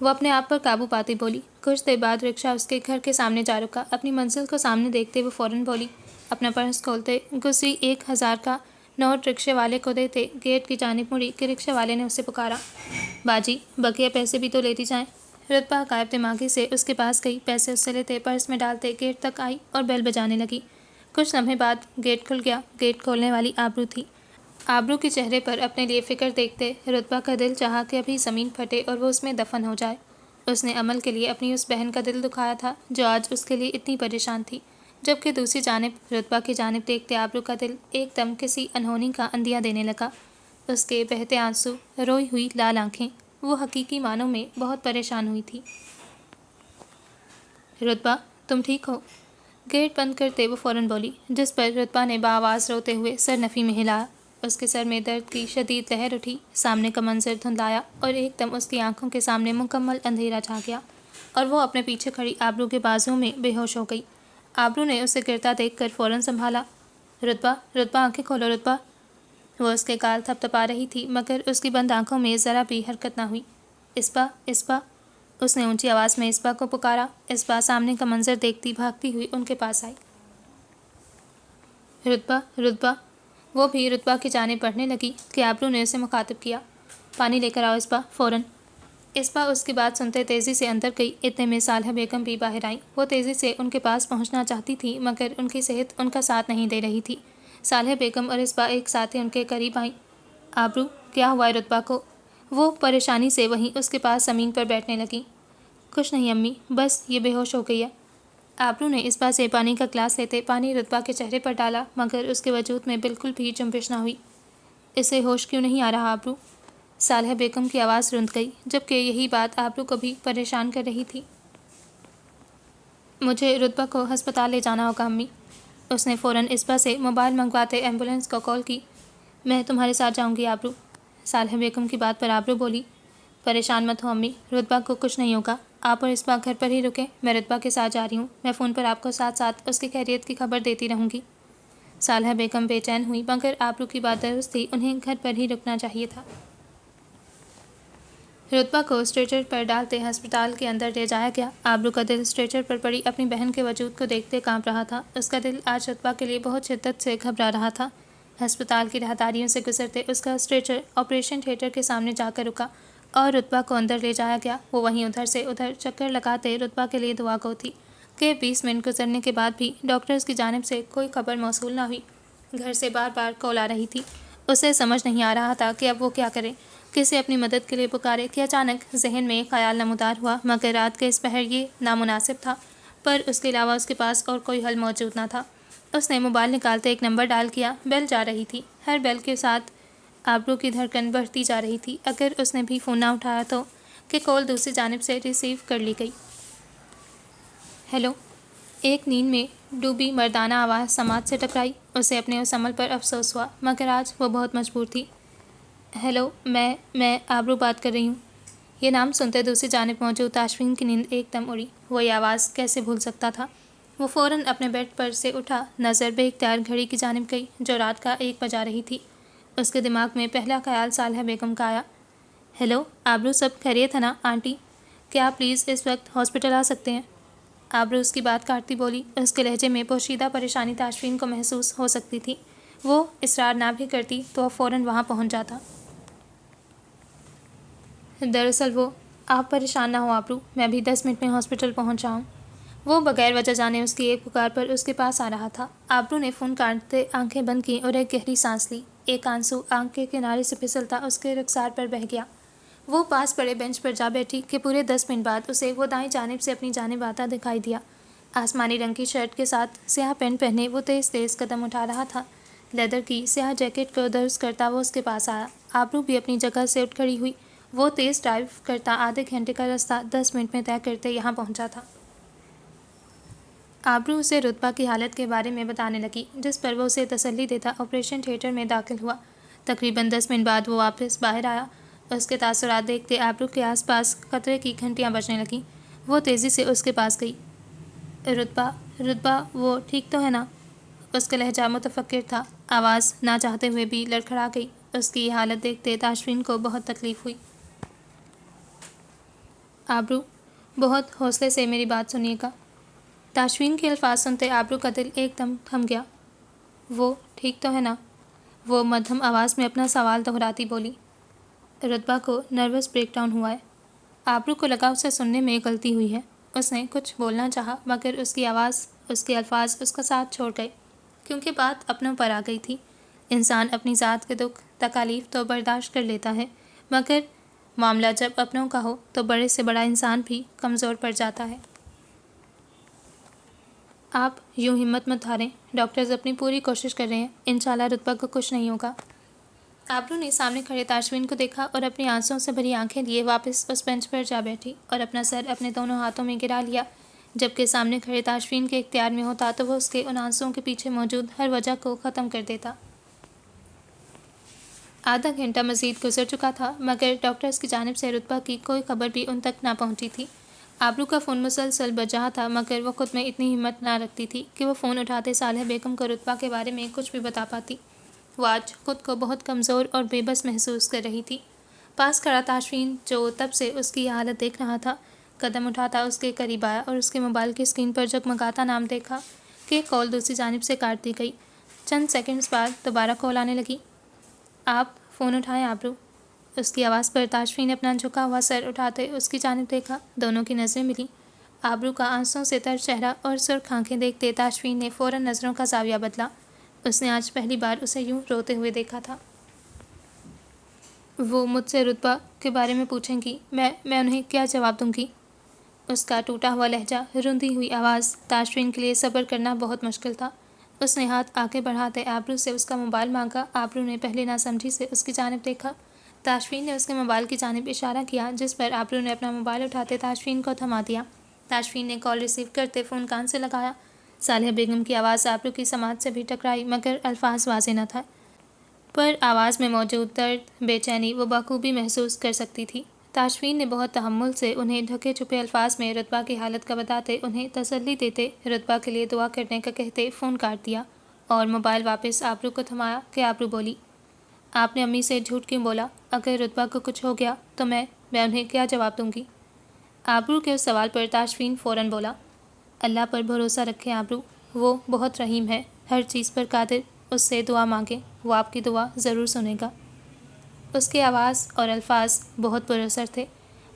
وہ اپنے آپ پر قابو پاتی بولی۔ کچھ دیر بعد رکشہ اس کے گھر کے سامنے جا رکا۔ اپنی منزل کو سامنے دیکھتے وہ فوراً بولی۔ اپنا پرس کھولتے گزری 1000 کا نوٹ رکشے والے کو دیتے گیٹ کی جانب مڑی کہ رکشے والے نے اسے پکارا، باجی، بقیہ پیسے بھی تو لیتی جائیں۔ رتبہ غائب دماغی سے اس کے پاس گئی، پیسے اس سے لیتے پرس میں ڈالتے گیٹ تک آئی اور بیل بجانے لگی۔ کچھ لمحے بعد گیٹ کھل گیا۔ گیٹ کھولنے والی آبرو تھی۔ آبرو کے چہرے پر اپنے لیے فکر دیکھتے رتبہ کا دل چاہا کہ ابھی زمین پھٹے اور وہ اس میں دفن ہو جائے۔ اس نے عمل کے لیے اپنی اس بہن کا دل دکھایا تھا جو آج اس کے لیے اتنی پریشان تھی، جبکہ دوسری جانب رتبہ کی جانب دیکھتے آبرو کا دل ایک دم کسی انہونی کا اندیہ دینے لگا۔ اس کے بہتے آنسو، روئی ہوئی لال آنکھیں، وہ حقیقی معنوں میں بہت پریشان ہوئی تھی۔ رتبہ، تم ٹھیک ہو؟ گیٹ بند کرتے وہ فوراً بولی، جس پر رتبہ نے بآواز روتے ہوئے سر نفی میں ہلایا۔ اس کے سر میں درد کی شدید لہر اٹھی، سامنے کا منظر دھندلایا اور ایک دم اس کی آنکھوں کے سامنے مکمل اندھیرا چھا گیا اور وہ اپنے پیچھے کھڑی آبرو کے بازوؤں میں بے ہوش ہو گئی۔ آبرو نے اسے گرتا دیکھ کر فوراً سنبھالا۔ رتبہ، رتبہ، آنکھیں کھولو رتبہ۔ وہ اس کے گال تھپ تھپا رہی تھی مگر اس کی بند آنکھوں میں ذرا بھی حرکت نہ ہوئی۔ اسبا، اسبا، اس نے اونچی آواز میں اسبا کو پکارا۔ اسبا سامنے کا منظر دیکھتی بھاگتی ہوئی ان کے پاس آئی۔ رتبہ، رتبہ، وہ بھی رتبہ کی جانب بڑھنے لگی کہ آبرو نے اسے مخاطب کیا، پانی لے کر آؤ اسبا، فوراً۔ اسبا اس کی بات سنتے تیزی سے اندر گئی۔ اتنے میں صالحہ بیگم بھی باہر آئیں۔ وہ تیزی سے ان کے پاس پہنچنا چاہتی تھی مگر ان کی صحت ان کا ساتھ نہیں دے رہی تھی۔ صالحہ بیگم اور اسبا ایک ساتھ ہی ان کے قریب آئیں۔ آبرو، کیا ہوا ہے رتبہ کو؟ وہ پریشانی سے وہیں اس کے پاس زمین پر بیٹھنے لگیں۔ کچھ نہیں امی، بس یہ بے ہوش ہو گئی ہے۔ آبرو نے اسبا سے پانی کا گلاس لیتے پانی رتبہ کے چہرے پر ڈالا مگر اس کے وجود میں بالکل بھی جنبش نہ ہوئی۔ اسے ہوش کیوں نہیں آ رہا آبرو؟ صالحہ بیگم کی آواز رند گئی، جبکہ یہی بات آبرو کو بھی پریشان کر رہی تھی۔ مجھے رتبہ کو ہسپتال لے جانا ہوگا امی۔ اس نے فوراً اسبا سے موبائل منگواتے ایمبولینس کو کال کی۔ میں تمہارے ساتھ جاؤں گی آبرو۔ صالحہ بیگم کی بات پر آبرو بولی، پریشان مت ہو امی، رتبہ کو کچھ نہیں ہوگا، آپ اور اسبا گھر پر ہی رکیں، میں رتبہ کے ساتھ جا رہی ہوں، میں فون پر آپ کو ساتھ ساتھ اس کی خیریت کی خبر دیتی رہوں گی۔ صالحہ بیگم بے چین ہوئی مگر آبرو کی بات درست تھی، انہیں گھر پر ہی رکنا چاہیے تھا۔ رتبہ کو اسٹریچر پر ڈالتے ہسپتال کے اندر لے جایا گیا۔ آبرو کا دل اسٹریچر پر پڑی اپنی بہن کے وجود کو دیکھتے کانپ رہا تھا۔ اس کا دل آج رتبہ کے لیے بہت شدت سے گھبرا رہا تھا۔ ہسپتال کی راہداریوں سے گزرتے اس کا اسٹریچر آپریشن تھیٹر کے سامنے جا کر رکا اور رتبہ کو اندر لے جایا گیا۔ وہ وہیں ادھر سے ادھر چکر لگاتے رتبہ کے لیے دعا گو تھی کہ 20 منٹ گزرنے کے بعد بھی ڈاکٹرز کی جانب سے کوئی خبر موصول نہ ہوئی۔ گھر سے بار بار کال آ رہی تھی۔ اسے سمجھ نہیں آ رہا تھا کہ اب وہ کیا کرے، کسے اپنی مدد کے لیے پکارے کہ اچانک ذہن میں ایک خیال نمودار ہوا مگر رات کے اس پہر یہ نامناسب تھا، پر اس کے علاوہ اس کے پاس اور کوئی حل موجود نہ تھا۔ اس نے موبائل نکالتے ایک نمبر ڈائل کیا۔ بیل جا رہی تھی۔ ہر بیل کے ساتھ آبرو کی دھڑکن بڑھتی جا رہی تھی۔ اگر اس نے بھی فون نہ اٹھایا تو کہ کال دوسری جانب سے ریسیو کر لی گئی۔ ہیلو، ایک نیند میں ڈوبی مردانہ آواز سماعت سے ٹکرائی۔ اسے اپنے اس عمل پر افسوس ہوا مگر آج وہ بہت مجبور تھی۔ ہیلو، میں آبرو بات کر رہی ہوں۔ یہ نام سنتے دوسری جانب موجود تاشفین کی نیند ایک دم اڑی۔ وہ یہ آواز کیسے بھول سکتا تھا؟ وہ فوراً اپنے بیڈ پر سے اٹھا، نظر بے اختیار گھڑی کی جانب گئی جو رات کا 1 بجا رہی تھی۔ اس کے دماغ میں پہلا خیال صالحہ بیگم کا آیا۔ ہیلو آبرو، سب خیریت ہے نا آنٹی؟ کیا آپ پلیز اس وقت ہاسپٹل آ سکتے ہیں؟ آبرو اس کی بات کاٹتی بولی۔ اس کے لہجے میں پوشیدہ پریشانی تاشفین کو محسوس ہو سکتی تھی۔ وہ اصرار نہ بھی کرتی تو وہ فوراً وہاں پہنچ جاتا۔ دراصل وہ، آپ پریشان نہ ہو آبرو، میں ابھی 10 منٹ میں ہاسپٹل پہنچ جاؤں۔ وہ بغیر وجہ جانے اس کی ایک پکار پر اس کے پاس آ رہا تھا۔ آبرو نے فون کاٹتے آنکھیں بند کیں اور ایک گہری سانس لی۔ ایک آنسو آنکھ کے کنارے سے پھسلتا اس کے رخسار پر بہہ گیا۔ وہ پاس پڑے بینچ پر جا بیٹھی کہ پورے 10 منٹ بعد اسے وہ دائیں جانب سے اپنی جانب آتا دکھائی دیا۔ آسمانی رنگ کی شرٹ کے ساتھ سیاہ پینٹ پہنے وہ تیز تیز قدم اٹھا رہا تھا۔ لیدر کی سیاہ جیکٹ کو درز کرتا وہ اس کے پاس آیا۔ آبرو بھی اپنی جگہ سے اٹھ کھڑی ہوئی۔ وہ تیز ڈرائیو کرتا آدھے گھنٹے کا راستہ 10 منٹ میں طے کرتے یہاں پہنچا تھا۔ آبرو اسے رتبہ کی حالت کے بارے میں بتانے لگی، جس پر وہ اسے تسلی دیتا آپریشن تھیٹر میں داخل ہوا۔ تقریباً 10 منٹ بعد وہ واپس باہر آیا۔ اس کے تاثرات دیکھتے آبرو کے آس پاس خطرے کی گھنٹیاں بجنے لگیں۔ وہ تیزی سے اس کے پاس گئی۔ رتبہ وہ ٹھیک تو ہے نا؟ اس کا لہجہ متفکر تھا۔ آواز نہ چاہتے ہوئے بھی لڑکھڑا گئی۔ اس کی یہ حالت دیکھتے تاشفین کو بہت تکلیف ہوئی۔ آبرو، بہت حوصلے سے میری بات سنیے گا۔ تاشفین کے الفاظ سنتے آبرو کا دل ایک دم تھم گیا۔ وہ ٹھیک تو ہے نا؟ وہ مدھم آواز میں اپنا سوال دہراتی بولی۔ رتبہ کو نروس بریک ڈاؤن ہوا ہے۔ آبرو کو لگا اسے سننے میں غلطی ہوئی ہے۔ اس نے کچھ بولنا چاہا مگر اس کی آواز، اس کے الفاظ اس کا ساتھ چھوڑ گئے، کیونکہ بات اپنوں پر آ گئی تھی۔ انسان اپنی ذات کے دکھ تکالیف تو برداشت کر لیتا ہے، مگر معاملہ جب اپنوں کا ہو تو بڑے سے بڑا انسان بھی کمزور پڑ جاتا ہے۔ آپ یوں ہمت مت ہاریں، ڈاکٹرز اپنی پوری کوشش کر رہے ہیں، انشاءاللہ رتبہ کو کچھ نہیں ہوگا۔ آبرو نے سامنے کھڑے تاشفین کو دیکھا اور اپنی آنسوؤں سے بھری آنکھیں لیے واپس اس بینچ پر جا بیٹھی اور اپنا سر اپنے دونوں ہاتھوں میں گرا لیا۔ جبکہ سامنے کھڑے تاشفین کے اختیار میں ہوتا تو وہ اس کے ان آنسوؤں کے پیچھے موجود ہر وجہ کو ختم کر دیتا۔ آدھا گھنٹہ مزید گزر چکا تھا مگر ڈاکٹرز کی جانب سے رتبہ کی کوئی خبر بھی ان تک نہ پہنچی تھی۔ آبرو کا فون مسلسل بج رہا تھا مگر وہ خود میں اتنی ہمت نہ رکھتی تھی کہ وہ فون اٹھاتے صالحہ بیگم کو رتبہ کے بارے میں کچھ بھی بتا پاتی۔ وہ آج خود کو بہت کمزور اور بے بس محسوس کر رہی تھی۔ پاس کھڑا تاشفین جو تب سے اس کی یہ حالت دیکھ رہا تھا، قدم اٹھاتا اس کے قریب آیا اور اس کے موبائل کی اسکرین پر جگمگاتا نام دیکھا کہ کال دوسری جانب سے کاٹ دی گئی۔ چند سیکنڈز بعد دوبارہ کال آنے لگی۔ آپ فون اٹھائیں آبرو۔ اس کی آواز پر تاشفین نے اپنا جھکا ہوا سر اٹھاتے اس کی جانب دیکھا۔ دونوں کی نظریں ملیں۔ آبرو کا آنسوؤں سے تر چہرہ اور سرخ آنکھیں دیکھتے تاشفین نے فوراً نظروں کا زاویہ بدلا۔ اس نے آج پہلی بار اسے یوں روتے ہوئے دیکھا تھا۔ وہ مجھ سے رتبہ کے بارے میں پوچھیں گی، میں انہیں کیا جواب دوں گی؟ اس کا ٹوٹا ہوا لہجہ، روندھی ہوئی آواز، تاشفین کے لیے صبر کرنا بہت مشکل تھا۔ اس نے ہاتھ آگے بڑھاتے آبرو سے اس کا موبائل مانگا۔ آبرو نے پہلے نہ سمجھی سے اس کی جانب دیکھا۔ تاشفین نے اس کے موبائل کی جانب اشارہ کیا، جس پر آبرو نے اپنا موبائل اٹھاتے تاشفین کو تھما دیا۔ تاشفین نے کال ریسیو کرتے فون کان سے لگایا۔ صالحہ بیگم کی آواز آبرو کی سماعت سے بھی ٹکرائی مگر الفاظ واضح نہ تھا، پر آواز میں موجود درد، بے چینی وہ بخوبی محسوس کر سکتی تھی۔ تاشفین نے بہت تحمل سے انہیں ڈھکے چھپے الفاظ میں رتبہ کی حالت کا بتاتے، انہیں تسلی دیتے، رتبہ کے لیے دعا کرنے کا کہتے فون کاٹ دیا اور موبائل واپس آبرو کو تھمایا کہ آبرو بولی، آپ نے امی سے جھوٹ کیوں بولا؟ اگر رتبہ کو کچھ ہو گیا تو میں انہیں کیا جواب دوں گی؟ آبرو کے اس سوال پر تاشفین فوراً بولا، اللہ پر بھروسہ رکھیں آبرو، وہ بہت رحیم ہے، ہر چیز پر قادر، اس سے دعا مانگیں، وہ آپ کی دعا ضرور سنے گا۔ اس کی آواز اور الفاظ بہت پر اثر تھے۔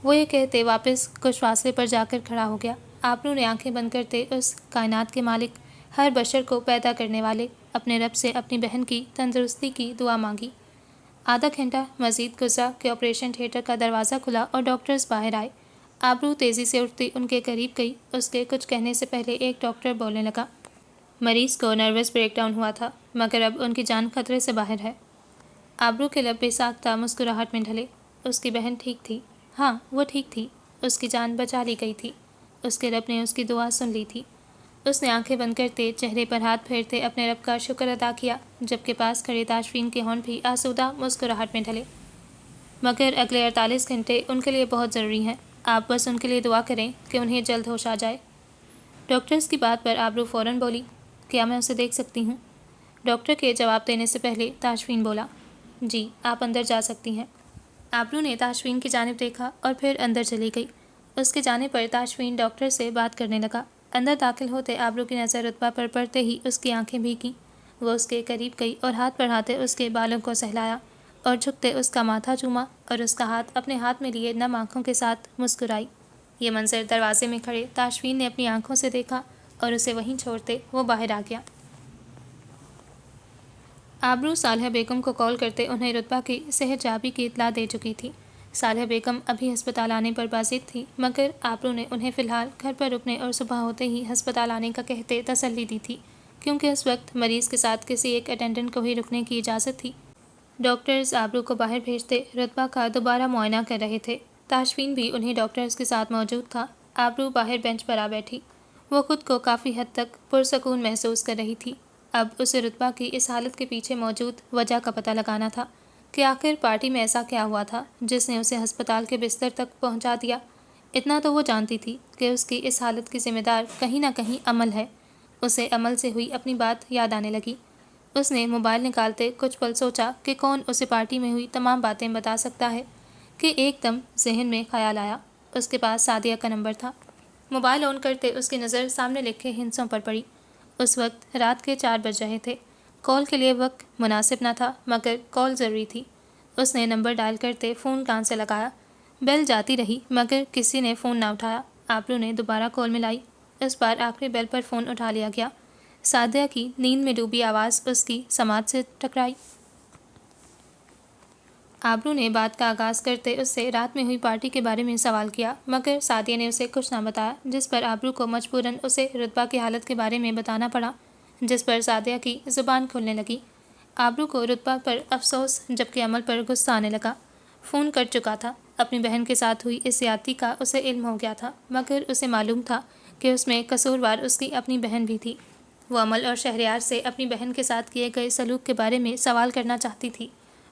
وہ یہ کہتے واپس کچھ فاصلے پر جا کر کھڑا ہو گیا۔ آبرو نے آنکھیں بند کرتے اس کائنات کے مالک، ہر بشر کو پیدا کرنے والے اپنے رب سے اپنی بہن کی تندرستی کی دعا مانگی۔ آدھا گھنٹہ مزید گزرا کہ آپریشن تھیٹر کا دروازہ کھلا اور ڈاکٹرز باہر آئے۔ آبرو تیزی سے اٹھتی ان کے قریب گئی۔ اس کے کچھ کہنے سے پہلے ایک ڈاکٹر بولنے لگا، مریض کو نروس بریک ڈاؤن ہوا تھا مگر اب ان کی جان خطرے سے باہر ہے۔ آبرو کے لب بے ساختہ مسکراہٹ میں ڈھلے۔ اس کی بہن ٹھیک تھی؟ ہاں، وہ ٹھیک تھی، اس کی جان بچا لی گئی تھی، اس کے رب نے اس کی دعا سن لی تھی۔ اس نے آنکھیں بند کرتے چہرے پر ہاتھ پھیرتے اپنے رب کا شکر ادا کیا، جبکہ پاس کھڑے تاشفین کے ہونٹ بھی آسودہ مسکراہٹ میں ڈھلے۔ مگر اگلے 48 گھنٹے ان کے لیے بہت ضروری ہیں، آپ بس ان کے لیے دعا کریں کہ انہیں جلد ہوش آ جائے۔ ڈاکٹرز کی بات پر آبرو فوراً بولی، کیا میں اسے دیکھ سکتی ہوں؟ ڈاکٹر کے جواب دینے سے پہلے تاشفین بولا، جی آپ اندر جا سکتی ہیں۔ آبرو نے تاشفین کی جانب دیکھا اور پھر اندر چلی گئی۔ اس کے جانے پر تاشفین ڈاکٹر سے بات کرنے لگا۔ اندر داخل ہوتے آبرو کی نظر رتبہ پر پڑتے ہی اس کی آنکھیں بھیگیں۔ وہ اس کے قریب گئی اور ہاتھ بڑھاتے اس کے بالوں کو سہلایا اور جھکتے اس کا ماتھا چوما اور اس کا ہاتھ اپنے ہاتھ میں لیے نم آنکھوں کے ساتھ مسکرائی۔ یہ منظر دروازے میں کھڑے تاشفین نے اپنی آنکھوں سے دیکھا اور اسے وہیں چھوڑتے وہ باہر آ گیا۔ آبرو صالحہ بیگم کو کال کرتے انہیں رتبہ کی صحت یابی کی اطلاع دے چکی تھی۔ صالحہ بیگم ابھی ہسپتال آنے پر بازد تھی، مگر آبرو نے انہیں فی الحال گھر پر رکنے اور صبح ہوتے ہی ہسپتال آنے کا کہتے تسلی دی تھی، کیونکہ اس وقت مریض کے ساتھ کسی ایک اٹینڈنٹ کو ہی رکنے کی اجازت تھی۔ ڈاکٹرز آبرو کو باہر بھیجتے رتبہ کا دوبارہ معائنہ کر رہے تھے۔ تاشفین بھی انہیں ڈاکٹرز کے ساتھ موجود تھا۔ آبرو باہر بینچ پر آ بیٹھی۔ وہ خود کو کافی حد تک پرسکون محسوس کر رہی تھی۔ اب اسے رتبہ کی اس حالت کے پیچھے موجود وجہ کا پتہ لگانا تھا کہ آخر پارٹی میں ایسا کیا ہوا تھا جس نے اسے ہسپتال کے بستر تک پہنچا دیا۔ اتنا تو وہ جانتی تھی کہ اس کی اس حالت کی ذمہ دار کہیں نہ کہیں عمل ہے۔ اسے عمل سے ہوئی اپنی بات یاد آنے لگی۔ اس نے موبائل نکالتے کچھ پل سوچا کہ کون اسے پارٹی میں ہوئی تمام باتیں بتا سکتا ہے، کہ ایک دم ذہن میں خیال آیا۔ اس کے پاس سعدیہ کا نمبر تھا۔ موبائل آن کرتے اس کی نظر سامنے لکھے ہندسوں پر پڑی۔ اس وقت رات کے 4 بج رہے تھے۔ کال کے لیے وقت مناسب نہ تھا، مگر کال ضروری تھی۔ اس نے نمبر ڈائل کرتے فون کان سے لگایا۔ بیل جاتی رہی مگر کسی نے فون نہ اٹھایا۔ آبرو نے دوبارہ کال ملائی۔ اس بار آخری بیل پر فون اٹھا لیا گیا۔ سعدیہ کی نیند میں ڈوبی آواز اس کی سماعت سے ٹکرائی۔ آبرو نے بات کا آغاز کرتے اس سے رات میں ہوئی پارٹی کے بارے میں سوال کیا، مگر سعدیہ نے اسے کچھ نہ بتایا، جس پر آبرو کو مجبوراً اسے رتبہ کی حالت کے بارے میں بتانا پڑا، جس پر سعدیہ کی زبان کھلنے لگی۔ آبرو کو رتبہ پر افسوس جبکہ عمل پر غصہ آنے لگا۔ فون کر چکا تھا۔ اپنی بہن کے ساتھ ہوئی اس زیادتی کا اسے علم ہو گیا تھا، مگر اسے معلوم تھا کہ اس میں قصوروار اس کی اپنی بہن بھی تھی۔ وہ عمل اور شہریار سے اپنی بہن کے ساتھ کیے گئے سلوک کے بارے میں سوال کرنا چاہتی تھی،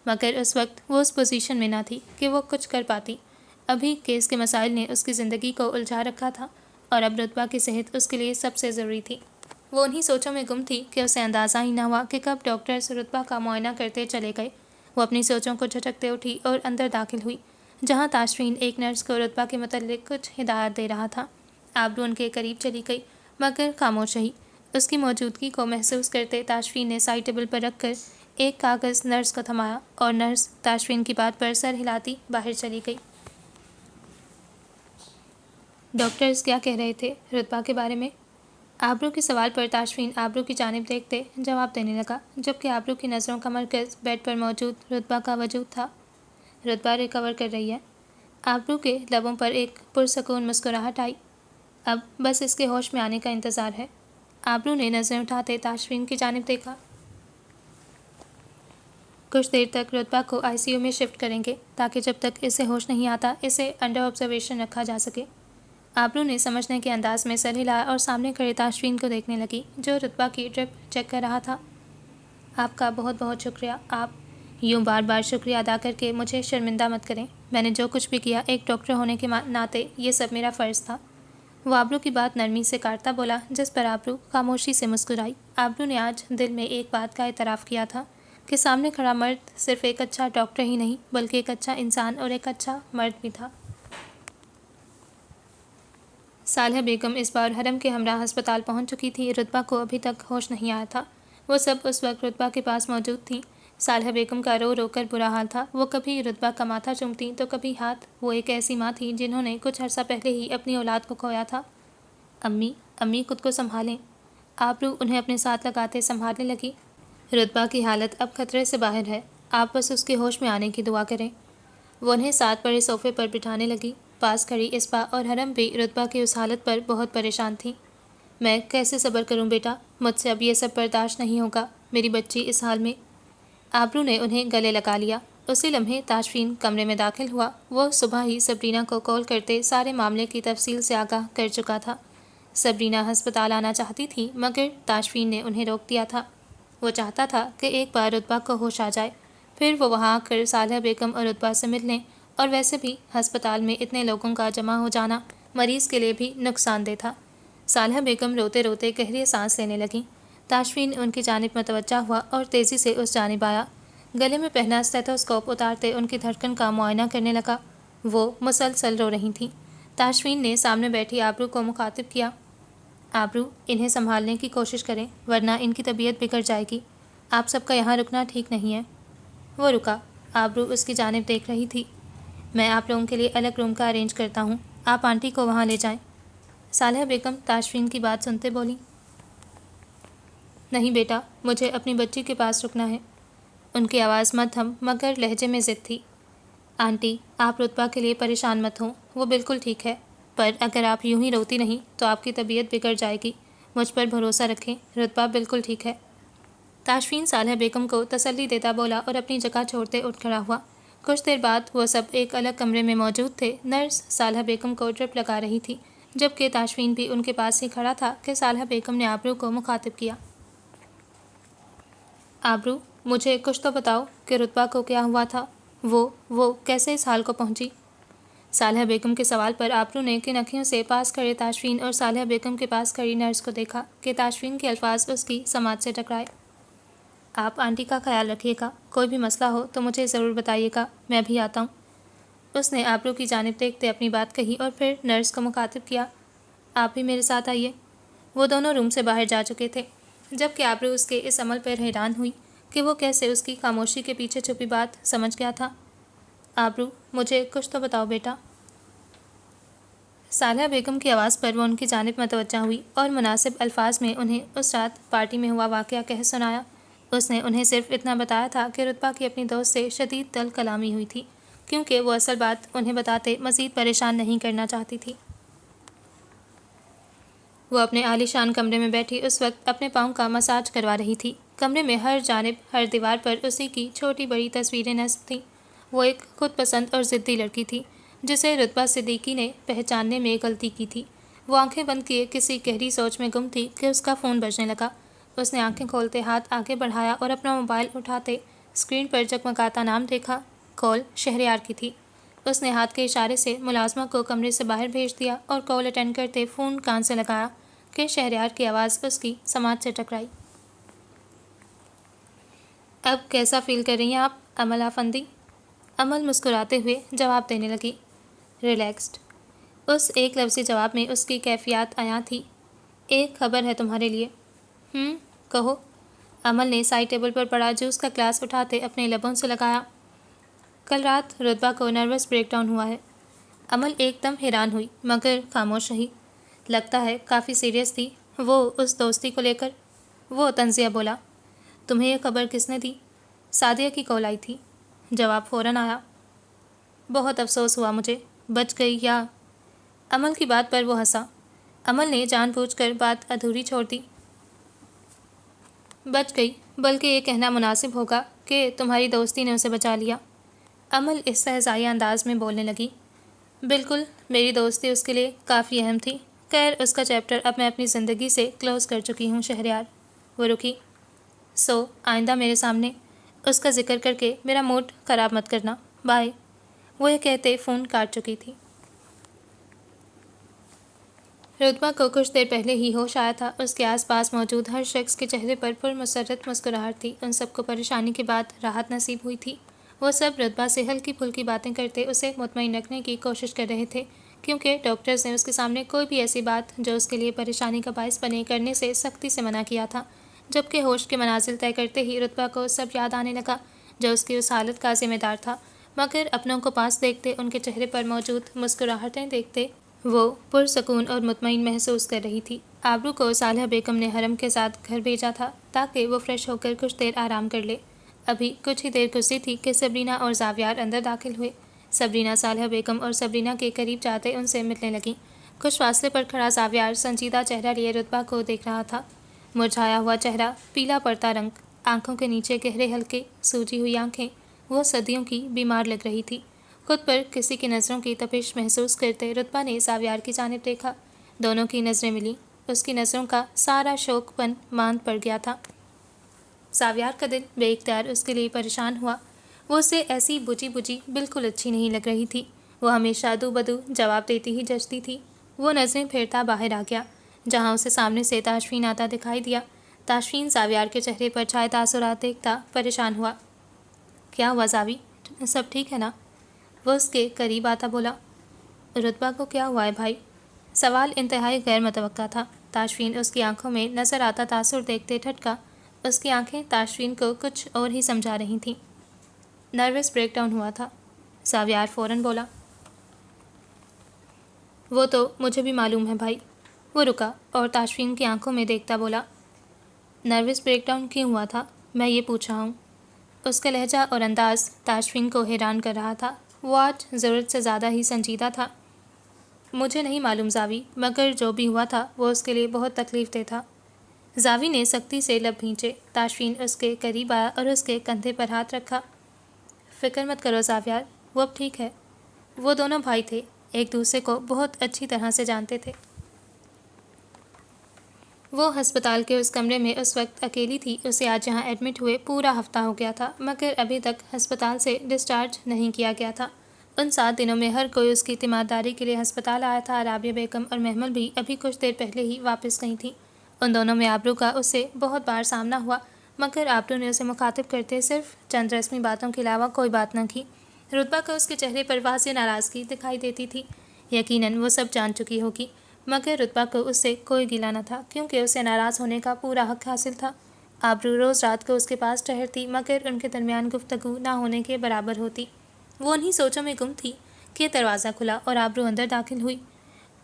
مگر اس وقت وہ اس پوزیشن میں نہ تھی کہ وہ کچھ کر پاتی۔ ابھی کیس کے مسائل نے اس کی زندگی کو الجھا رکھا تھا اور اب رتبہ کی صحت اس کے لیے سب سے ضروری تھی۔ وہ انہی سوچوں میں گم تھی کہ اسے اندازہ ہی نہ ہوا کہ کب ڈاکٹرز رتبہ کا معائنہ کرتے چلے گئے۔ وہ اپنی سوچوں کو جھٹکتے اٹھی اور اندر داخل ہوئی، جہاں تاشفین ایک نرس کو رتبہ کے متعلق کچھ ہدایات دے رہا تھا۔ آبرو ان کے قریب چلی گئی، مگر خاموش رہی۔ اس کی موجودگی کو محسوس کرتے تاشفین نے سائڈ ٹیبل پر رکھ کر ایک کاغذ نرس کو تھمایا اور نرس تاشفین کی بات پر سر ہلاتی باہر چلی گئی۔ ڈاکٹرز کیا کہہ رہے تھے رتبہ کے بارے میں؟ آبرو کے سوال پر تاشفین آبرو کی جانب دیکھتے جواب دینے لگا، جبکہ آبرو کی نظروں کا مرکز بیڈ پر موجود رتبہ کا وجود تھا۔ رتبہ ریکور کر رہی ہے۔ آبرو کے لبوں پر ایک پرسکون مسکراہٹ آئی۔ اب بس اس کے ہوش میں آنے کا انتظار ہے۔ آبرو نے نظریں اٹھاتے تاشفین کی جانب دیکھا۔ کچھ دیر تک رتبہ کو ICU میں شفٹ کریں گے، تاکہ جب تک اسے ہوش نہیں آتا اسے انڈر آبزرویشن رکھا جا سکے۔ آبرو نے سمجھنے کے انداز میں سر ہلایا اور سامنے کھڑے تاشفین کو دیکھنے لگی، جو رتبہ کی ڈرپ چیک کر رہا تھا۔ آپ کا بہت بہت شکریہ۔ آپ یوں بار بار شکریہ ادا کر کے مجھے شرمندہ مت کریں۔ میں نے جو کچھ بھی کیا ایک ڈاکٹر ہونے کے ناطے یہ سب میرا فرض تھا۔ وہ آبرو کی بات نرمی سے کاٹتا بولا، جس پر آبرو خاموشی سے مسکرائی۔ آبرو نے آج دل میں ایک بات کا اعتراف کیا تھا کہ سامنے کھڑا مرد صرف ایک اچھا ڈاکٹر ہی نہیں بلکہ ایک اچھا انسان اور ایک اچھا مرد بھی تھا۔ صالحہ بیگم اس بار حرم کے ہمراہ ہسپتال پہنچ چکی تھی۔ رتبہ کو ابھی تک ہوش نہیں آیا تھا۔ وہ سب اس وقت رتبہ کے پاس موجود تھیں۔ صالحہ بیگم کا رو رو کر برا حال تھا۔ وہ کبھی رتبہ کا ماتھا چومتی تو کبھی ہاتھ۔ وہ ایک ایسی ماں تھی جنہوں نے کچھ عرصہ پہلے ہی اپنی اولاد کو کھویا تھا۔ امی امی خود کو سنبھالیں۔ آبرو انہیں اپنے ساتھ لگاتے سنبھالنے لگی۔ رتبہ کی حالت اب خطرے سے باہر ہے، آپ بس اس کے ہوش میں آنے کی دعا کریں۔ وہ انہیں ساتھ پڑے صوفے پر بٹھانے لگی۔ پاس کھڑی اسبا اور حرم بھی رتبہ کی اس حالت پر بہت پریشان تھیں۔ میں کیسے صبر کروں بیٹا؟ مجھ سے اب یہ سب برداشت نہیں ہوگا، میری بچی اس حال میں۔ آبرو نے انہیں گلے لگا لیا۔ اسی لمحے تاشفین کمرے میں داخل ہوا۔ وہ صبح ہی سبرینا کو کال کرتے سارے معاملے کی تفصیل سے آگاہ کر چکا تھا۔ سبرینا ہسپتال آنا چاہتی تھی، مگر تاشفین نے انہیں روک دیا تھا۔ وہ چاہتا تھا کہ ایک بار رتبہ کو ہوش آ جائے، پھر وہ وہاں آ کر صالحہ بیگم اور رتبہ سے مل لیں، اور ویسے بھی ہسپتال میں اتنے لوگوں کا جمع ہو جانا مریض کے لیے بھی نقصان دہ تھا۔ صالحہ بیگم روتے روتے گہری سانس لینے لگیں۔ تاشفین ان کی جانب متوجہ ہوا اور تیزی سے اس جانب آیا۔ گلے میں پہنا اسٹیتھوسکوپ اتارتے ان کی دھڑکن کا معائنہ کرنے لگا۔ وہ مسلسل رو رہی تھیں۔ تاشفین نے سامنے بیٹھی آبرو کو مخاطب کیا، آبرو انہیں سنبھالنے کی کوشش کریں ورنہ ان کی طبیعت بگڑ جائے گی۔ آپ سب کا یہاں رکنا ٹھیک نہیں ہے۔ وہ رکا۔ آبرو اس کی جانب دیکھ رہی تھی۔ میں آپ لوگوں کے لیے الگ روم کا ارینج کرتا ہوں۔ آپ آنٹی کو وہاں لے جائیں۔ صالحہ بیگم تاشفین کی بات سنتے بولی، نہیں بیٹا، مجھے اپنی بچی کے پاس رکنا ہے۔ ان کی آواز مدھم مگر لہجے میں ضد تھی۔ آنٹی، آپ رتبہ کے لیے پریشان مت ہوں، وہ بالکل ٹھیک ہے، پر اگر آپ یوں ہی روتی نہیں تو آپ کی طبیعت بگڑ جائے گی۔ مجھ پر بھروسہ رکھیں، رتبہ بالکل ٹھیک ہے۔ تاشفین صالحہ بیگم کو تسلی دیتا بولا اور اپنی جگہ چھوڑتے اٹھ کھڑا ہوا۔ کچھ دیر بعد وہ سب ایک الگ کمرے میں موجود تھے۔ نرس صالحہ بیگم کو ڈرپ لگا رہی تھی، جبکہ تاشفین بھی ان کے پاس ہی کھڑا تھا کہ صالحہ بیگم نے آبرو کو مخاطب کیا۔ آبرو، مجھے کچھ تو بتاؤ کہ رتبہ کو کیا ہوا تھا، وہ کیسے اس حال کو پہنچی؟ صالحہ بیگم کے سوال پر آبرو نے کن اکھیوں سے پاس کھڑے تاشفین اور صالحہ بیگم کے پاس کھڑی نرس کو دیکھا کہ تاشفین کے الفاظ اس کی سماعت سے ٹکرائے۔ آپ آنٹی کا خیال رکھیے گا، کوئی بھی مسئلہ ہو تو مجھے ضرور بتائیے گا، میں بھی آتا ہوں۔ اس نے آبرو کی جانب دیکھتے اپنی بات کہی اور پھر نرس کو مخاطب کیا، آپ بھی میرے ساتھ آئیے۔ وہ دونوں روم سے باہر جا چکے تھے، جبکہ آبرو اس کے اس عمل پر حیران ہوئی کہ وہ کیسے اس کی خاموشی کے پیچھے چھپی بات سمجھ گیا تھا۔ آبرو، مجھے کچھ تو بتاؤ بیٹا۔ صالحہ بیگم کی آواز پر وہ ان کی جانب متوجہ ہوئی اور مناسب الفاظ میں انہیں اس رات پارٹی میں ہوا واقعہ کہہ سنایا۔ اس نے انہیں صرف اتنا بتایا تھا کہ رتبہ کی اپنی دوست سے شدید دل کلامی ہوئی تھی، کیونکہ وہ اصل بات انہیں بتاتے مزید پریشان نہیں کرنا چاہتی تھی۔ وہ اپنے عالی شان کمرے میں بیٹھی اس وقت اپنے پاؤں کا مساج کروا رہی تھی۔ کمرے میں ہر جانب، ہر دیوار پر اسی کی چھوٹی بڑی تصویریں نصب تھیں۔ وہ ایک خود پسند اور ضدی لڑکی تھی جسے رتبہ صدیقی نے پہچاننے میں غلطی کی تھی۔ وہ آنکھیں بند کیے کسی گہری سوچ میں گم تھی کہ اس کا فون بجنے لگا۔ اس نے آنکھیں کھولتے ہاتھ آگے بڑھایا اور اپنا موبائل اٹھاتے اسکرین پر جگمگاتا نام دیکھا۔ کال شہریار کی تھی۔ اس نے ہاتھ کے اشارے سے ملازمہ کو کمرے سے باہر بھیج دیا اور کال اٹینڈ کرتے فون کان سے لگایا کہ شہریار کی آواز اس کی سماعت سے ٹکرائی۔ اب کیسا فیل کر رہی ہیں آپ امل افندی؟ امل مسکراتے ہوئے جواب دینے لگی، ریلیکسڈ۔ اس ایک لفظی جواب میں اس کی کیفیات عیاں تھی۔ ایک خبر ہے تمہارے لیے۔ کہو۔ امل نے سائڈ ٹیبل پر پڑا جوس کا گلاس اٹھاتے اپنے لبوں سے لگایا، کل رات رتبہ کو نروس بریک ڈاؤن ہوا ہے۔ امل ایک دم حیران ہوئی مگر خاموش رہی۔ لگتا ہے کافی سیریس تھی وہ اس دوستی کو لے کر۔ وہ طنزیہ بولا، تمہیں یہ خبر کس نے دی؟ سعدیہ کی کال آئی تھی۔ جواب فوراً آیا، بہت افسوس ہوا مجھے، بچ گئی یا؟ امل کی بات پر وہ ہنسا۔ امل نے جان بوجھ کر بات ادھوری چھوڑ دی، بچ گئی، بلکہ یہ کہنا مناسب ہوگا کہ تمہاری دوستی نے اسے بچا لیا۔ امل استہزائیہ انداز میں بولنے لگی، بالکل، میری دوستی اس کے لیے کافی اہم تھی۔ خیر، اس کا چیپٹر اب میں اپنی زندگی سے کلوز کر چکی ہوں شہریار۔ وہ رکی۔ آئندہ میرے سامنے اس کا ذکر کر کے میرا موڈ خراب مت کرنا، بائے۔ وہ یہ کہتے فون کاٹ چکی تھی۔ رتبہ کو کچھ دیر پہلے ہی ہوش آیا تھا۔ اس کے آس پاس موجود ہر شخص کے چہرے پر پرمسرت مسکراہٹ تھی۔ ان سب کو پریشانی کے بعد راحت نصیب ہوئی تھی۔ وہ سب رتبہ سے ہلکی پھلکی باتیں کرتے اسے مطمئن رکھنے کی کوشش کر رہے تھے، کیونکہ ڈاکٹرز نے اس کے سامنے کوئی بھی ایسی بات جو اس کے لیے پریشانی کا باعث بنے کرنے سے سختی سے منع کیا تھا۔ جبکہ ہوش کے منازل طے کرتے ہی رتبہ کو سب یاد آنے لگا جو اس کی اس حالت کا ذمہ دار تھا، مگر اپنوں کو پاس دیکھتے، ان کے چہرے پر موجود مسکراہٹیں دیکھتے وہ پرسکون اور مطمئن محسوس کر رہی تھی۔ آبرو کو صالحہ بیگم نے حرم کے ساتھ گھر بھیجا تھا تاکہ وہ فریش ہو کر کچھ دیر آرام کر لے۔ ابھی کچھ ہی دیر گزری تھی کہ صبرینہ اور زاویار اندر داخل ہوئے۔ صبرینہ صالحہ بیگم اور صبرینہ کے قریب جاتے ان سے ملنے لگیں۔ کچھ فاصلے پر کھڑا زاویار سنجیدہ چہرہ لیے رتبہ کو دیکھ رہا تھا۔ مرجھایا ہوا چہرہ، پیلا پڑتا رنگ، آنکھوں کے نیچے گہرے ہلکے سوجی ہوئی آنکھیں، وہ صدیوں کی بیمار لگ رہی تھی۔ خود پر کسی کی نظروں کی تپش محسوس کرتے رتبہ نے زاویار کی جانب دیکھا۔ دونوں کی نظریں ملیں۔ اس کی نظروں کا سارا شوق پن ماند پڑ گیا تھا۔ زاویار کا دل بے اختیار اس کے لیے پریشان ہوا۔ وہ اسے ایسی بجھی بجھی بالکل اچھی نہیں لگ رہی تھی۔ وہ ہمیشہ دو بدو جواب دیتی ہی جچتی تھی۔ وہ نظریں پھیرتا باہر آ گیا، جہاں اسے سامنے سے تاشفین آتا دکھائی دیا۔ تاشفین زاویار کے چہرے پر چھائے تاثرات دیکھتا پریشان ہوا۔ کیا ہوا زاوی، سب ٹھیک ہے نا؟ وہ اس کے قریب آتا بولا۔ رتبہ کو کیا ہوا ہے بھائی؟ سوال انتہائی غیر متوقع تھا۔ تاشفین اس کی آنکھوں میں نظر آتا تاثر دیکھتے ٹھٹکا۔ اس کی آنکھیں تاشفین کو کچھ اور ہی سمجھا رہی تھیں۔ نروس بریک ڈاؤن ہوا تھا، زاویار فوراً بولا۔ وہ تو مجھے بھی معلوم ہے بھائی۔ وہ رکا اور تاشفین کی آنکھوں میں دیکھتا بولا، نروس بریک ڈاؤن کیوں ہوا تھا؟ میں یہ پوچھ رہا ہوں۔ اس کا لہجہ اور انداز تاشفین کو حیران کر رہا تھا۔ وہ آج ضرورت سے زیادہ ہی سنجیدہ تھا۔ مجھے نہیں معلوم زاوی، مگر جو بھی ہوا تھا وہ اس کے لیے بہت تکلیف دہ تھا۔ زاوی نے سختی سے لب بھینچے۔ تاشفین اس کے قریب آیا اور اس کے کندھے پر ہاتھ رکھا۔ فکر مت کرو زاویار، وہ اب ٹھیک ہے۔ وہ دونوں بھائی تھے، ایک دوسرے کو بہت اچھی طرح سے جانتے تھے۔ وہ ہسپتال کے اس کمرے میں اس وقت اکیلی تھی۔ اسے آج یہاں ایڈمٹ ہوئے پورا ہفتہ ہو گیا تھا، مگر ابھی تک ہسپتال سے ڈسچارج نہیں کیا گیا تھا۔ ان 7 دنوں میں ہر کوئی اس کی تیمارداری کے لیے ہسپتال آیا تھا۔ رابعہ بیگم اور محمل بھی ابھی کچھ دیر پہلے ہی واپس گئی تھیں۔ ان دونوں میں آبرو کا اس سے بہت بار سامنا ہوا، مگر آبرو نے اسے مخاطب کرتے صرف چند رسمی باتوں کے علاوہ کوئی بات نہ کی۔ رتبہ کا اس کے چہرے پر واضح ناراضگی دکھائی دیتی تھی۔ یقیناً وہ سب جان چکی ہوگی، مگر رتبہ کو اس سے کوئی گلہ نہ تھا، کیونکہ اسے ناراض ہونے کا پورا حق حاصل تھا۔ آبرو روز رات کو اس کے پاس ٹھہرتی، مگر ان کے درمیان گفتگو نہ ہونے کے برابر ہوتی۔ وہ انہی سوچوں میں گم تھی کہ دروازہ کھلا اور آبرو اندر داخل ہوئی۔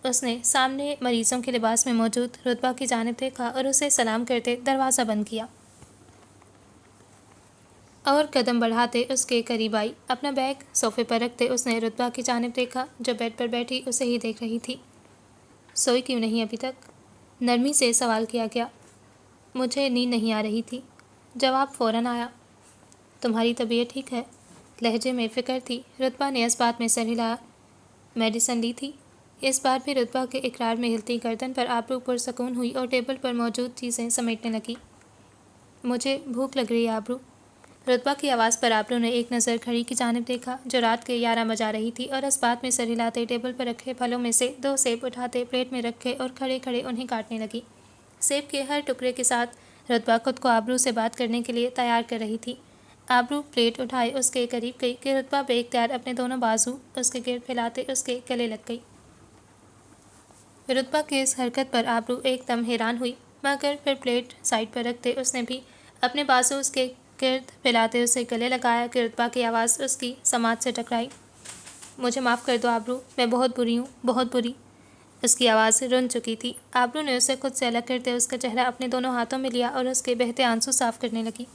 اس نے سامنے مریضوں کے لباس میں موجود رتبہ کی جانب دیکھا اور اسے سلام کرتے دروازہ بند کیا اور قدم بڑھاتے اس کے قریب آئی۔ اپنا بیگ صوفے پر رکھتے اس نے رتبہ کی جانب دیکھا، جو بیڈ پر بیٹھی اسے ہی دیکھ رہی تھی۔ سوئی کیوں نہیں ابھی تک؟ نرمی سے سوال کیا گیا۔ مجھے نیند نہیں آ رہی تھی، جواب فوراً آیا۔ تمہاری طبیعت ٹھیک ہے؟ لہجے میں فکر تھی۔ رتبہ نے اس بات میں سر ہلایا۔ میڈیسن لی تھی؟ اس بار بھی رتبہ کے اقرار میں ہلتی گردن پر آبرو پرسکون ہوئی اور ٹیبل پر موجود چیزیں سمیٹنے لگی۔ مجھے بھوک لگ رہی ہے آبرو۔ رتبہ کی آواز پر آبرو نے ایک نظر گھڑی کی جانب دیکھا، جو رات کے 11 بجا رہی تھی، اور اس بات میں سر ہلاتے ٹیبل پر رکھے پھلوں میں سے 2 سیب اٹھاتے پلیٹ میں رکھے اور کھڑے کھڑے انہیں کاٹنے لگی۔ سیب کے ہر ٹکڑے کے ساتھ رتبہ خود کو آبرو سے بات کرنے کے لیے تیار کر رہی تھی۔ آبرو پلیٹ اٹھائے اس کے قریب گئی کہ رتبہ بے اختیار اپنے دونوں بازو اس کے گرد پھیلاتے اس کے گلے لگ گئی۔ رتبہ کی اس حرکت پر آبرو ایک دم حیران ہوئی، مگر پھر پلیٹ سائڈ پر رکھتے اس نے بھی اپنے بازو اس کے گرد پھیلاتے اسے گلے لگایا کہ رتبہ کی آواز اس کی سماعت سے ٹکرائی۔ مجھے معاف کر دو آبرو، میں بہت بری ہوں، بہت بری۔ اس کی آواز رن چکی تھی۔ آبرو نے اسے خود سے الگ کرتے اس کا چہرہ اپنے دونوں ہاتھوں میں لیا اور اس کے بہتے آنسو صاف کرنے لگی۔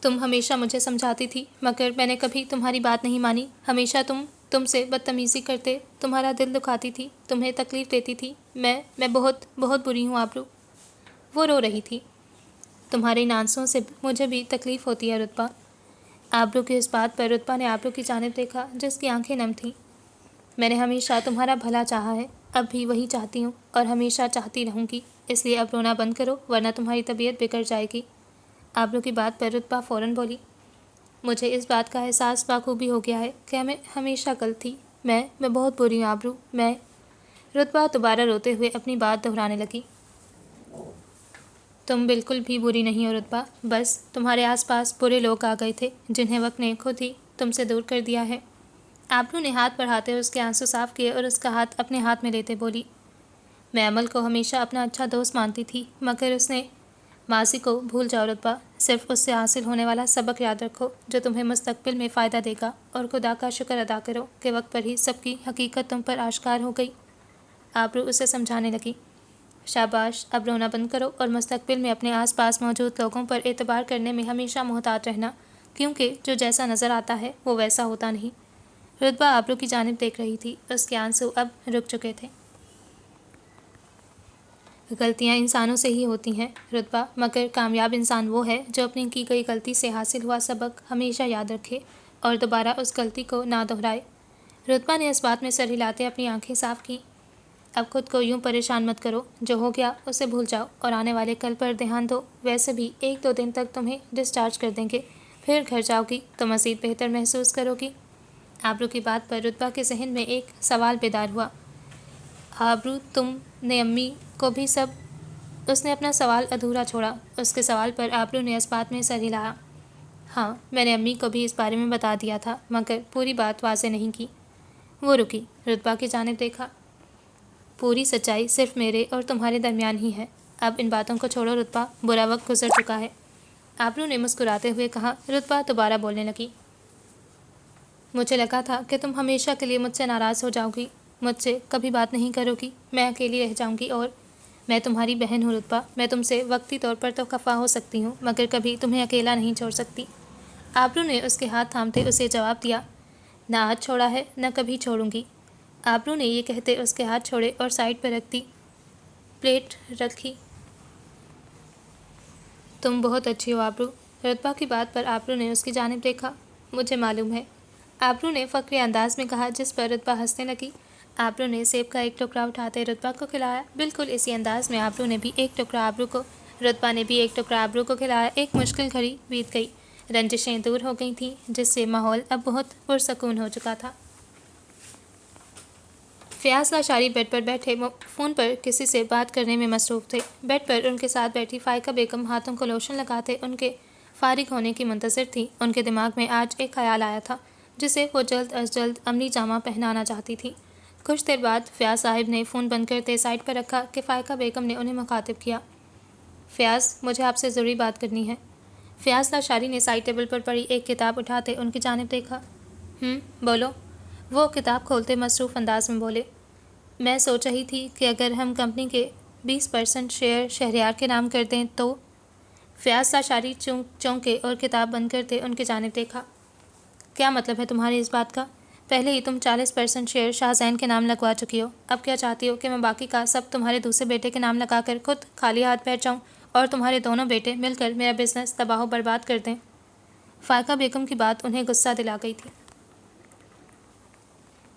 تم ہمیشہ مجھے سمجھاتی تھی، مگر میں نے کبھی تمہاری بات نہیں مانی۔ ہمیشہ تم سے بدتمیزی کرتے، تمہارا دل دکھاتی تھی، تمہیں تکلیف دیتی تھی۔ میں بہت بہت بری ہوں آبرو۔ وہ رو رہی تھی۔ تمہارے ان آنسوؤں سے مجھے بھی تکلیف ہوتی ہے رتبہ۔ آبرو کی اس بات پر رتبہ نے آبرو کی جانب دیکھا، جس کی آنکھیں نم تھیں۔ میں نے ہمیشہ تمہارا بھلا چاہا ہے، اب بھی وہی چاہتی ہوں اور ہمیشہ چاہتی رہوں گی، اس لیے اب رونا بند کرو ورنہ تمہاری طبیعت بگڑ جائے گی۔ آبرو کی بات پر رتبہ فوراً بولی، مجھے اس بات کا احساس بخوبی ہو گیا ہے کہ ہمیں ہمیشہ غلط تھی۔ میں بہت بری ہوں آبرو، میں۔ رتبہ دوبارہ روتے ہوئے اپنی بات دہرانے لگی۔ تم بالکل بھی بری نہیں ہو رتبہ، بس تمہارے آس پاس برے لوگ آ گئے تھے، جنہیں وقت نے خود ہی تم سے دور کر دیا ہے۔ آبرو نے ہاتھ بڑھاتے اس کے آنسو صاف کیے اور اس کا ہاتھ اپنے ہاتھ میں لیتے بولی، میں عمل کو ہمیشہ اپنا اچھا دوست مانتی تھی، مگر اس نے ماضی کو بھول جاؤ رتبہ، صرف اس سے حاصل ہونے والا سبق یاد رکھو جو تمہیں مستقبل میں فائدہ دے گا، اور خدا کا شکر ادا کرو کہ وقت پر ہی سب کی حقیقت تم پر آشکار ہو گئی۔ آبرو اسے سمجھانے لگی، شاباش، اب رونا بند کرو اور مستقبل میں اپنے آس پاس موجود لوگوں پر اعتبار کرنے میں ہمیشہ محتاط رہنا، کیونکہ جو جیسا نظر آتا ہے وہ ویسا ہوتا نہیں۔ رتبہ آبرو کی جانب دیکھ رہی تھی، اس کے آنسو اب رک چکے تھے۔ غلطیاں انسانوں سے ہی ہوتی ہیں رتبہ، مگر کامیاب انسان وہ ہے جو اپنی کی گئی غلطی سے حاصل ہوا سبق ہمیشہ یاد رکھے اور دوبارہ اس غلطی کو نہ دہرائے۔ رتبہ نے اس بات میں سر ہلاتے اپنی آنکھیں صاف کیں۔ اب خود کو یوں پریشان مت کرو، جو ہو گیا اسے بھول جاؤ اور آنے والے کل پر دھیان دو۔ ویسے بھی 1-2 دن تک تمہیں ڈسچارج کر دیں گے، پھر گھر جاؤ گی تو مزید بہتر محسوس کرو گی۔ آبرو کی بات پر رتبہ کے ذہن میں ایک سوال بیدار ہوا، آبرو تم نے امی کو بھی سب؟ اس نے اپنا سوال ادھورا چھوڑا۔ اس کے سوال پر آبرو نے اس بات میں سر ہلایا، ہاں میں نے امی کو بھی اس بارے میں بتا دیا تھا، مگر پوری بات واضح نہیں کی۔ وہ رکی، رتبہ کی جانب دیکھا، پوری سچائی صرف میرے اور تمہارے درمیان ہی ہے۔ اب ان باتوں کو چھوڑو رتبہ، برا وقت گزر چکا ہے۔ وہ تو مجھے بھی معلوم ہے بھائی۔ مجھے لگا تھا کہ تم ہمیشہ کے لیے مجھ سے ناراض ہو جاؤ گی، مجھ سے کبھی بات نہیں کرو گی، میں اکیلی رہ جاؤں گی، اور میں تمہاری بہن ہوں رتبہ، میں تم سے وقتی طور پر تو خفا ہو سکتی ہوں مگر کبھی تمہیں اکیلا نہیں چھوڑ سکتی۔ آبرو نے اس کے ہاتھ تھامتے اسے جواب دیا، نہ آج چھوڑا ہے نہ کبھی چھوڑوں گی۔ آبرو نے یہ کہتے اس کے ہاتھ چھوڑے اور سائڈ پر رکھتی پلیٹ رکھی۔ تم بہت اچھی ہو آبرو۔ رتبہ کی بات پر آبرو نے اس کی جانب دیکھا۔ مجھے معلوم ہے، آبرو نے فخری انداز میں کہا، جس پر رتبہ ہنسنے لگی۔ آبرو نے سیب کا ایک ٹکڑا اٹھاتے رتبہ کو کھلایا۔ بالکل اسی انداز میں آبرو نے بھی ایک ٹکڑا آبرو کو، رتبہ نے بھی ایک ٹکڑا آبرو کو کھلایا۔ ایک مشکل گھڑی بیت گئی، رنجشیں دور ہو گئی تھیں، جس سے ماحول اب بہت پرسکون ہو چکا تھا۔ فیاض لاشاری بیڈ پر بیٹھے فون پر کسی سے بات کرنے میں مصروف تھے۔ بیڈ پر ان کے ساتھ بیٹھی فائقہ بیگم ہاتھوں کو لوشن لگاتے ان کے فارغ ہونے کی منتظر تھی۔ ان کے دماغ میں آج ایک خیال آیا تھا جسے وہ جلد از جلد عملی جامہ پہنانا چاہتی تھی۔ کچھ دیر بعد فیاض صاحب نے فون بند کرتے سائڈ پر رکھا کہ فائقہ بیگم نے انہیں مخاطب کیا، فیاض مجھے آپ سے ضروری بات کرنی ہے۔ فیاض لاشاری نے سائڈ ٹیبل پر پڑی ایک کتاب اٹھاتے ان کی جانب دیکھا۔ بولو۔ وہ کتاب کھولتے مصروف انداز میں بولے، میں سوچ رہی تھی کہ اگر ہم کمپنی کے 20% شیئر شہریار کے نام کر دیں تو۔ فیاض لاشاری چونکے اور کتاب بند کرتے ان کی جانب دیکھا۔ کیا مطلب ہے تمہاری اس بات کا؟ پہلے ہی تم 40% شیئر شاہ زین کے نام لگوا چکی ہو، اب کیا چاہتی ہو کہ میں باقی کا سب تمہارے دوسرے بیٹے کے نام لگا کر خود خالی ہاتھ بیٹھ جاؤں اور تمہارے دونوں بیٹے مل کر میرا بزنس تباہ و برباد کر دیں؟ فائقہ بیگم کی بات انہیں غصہ دلا گئی تھی۔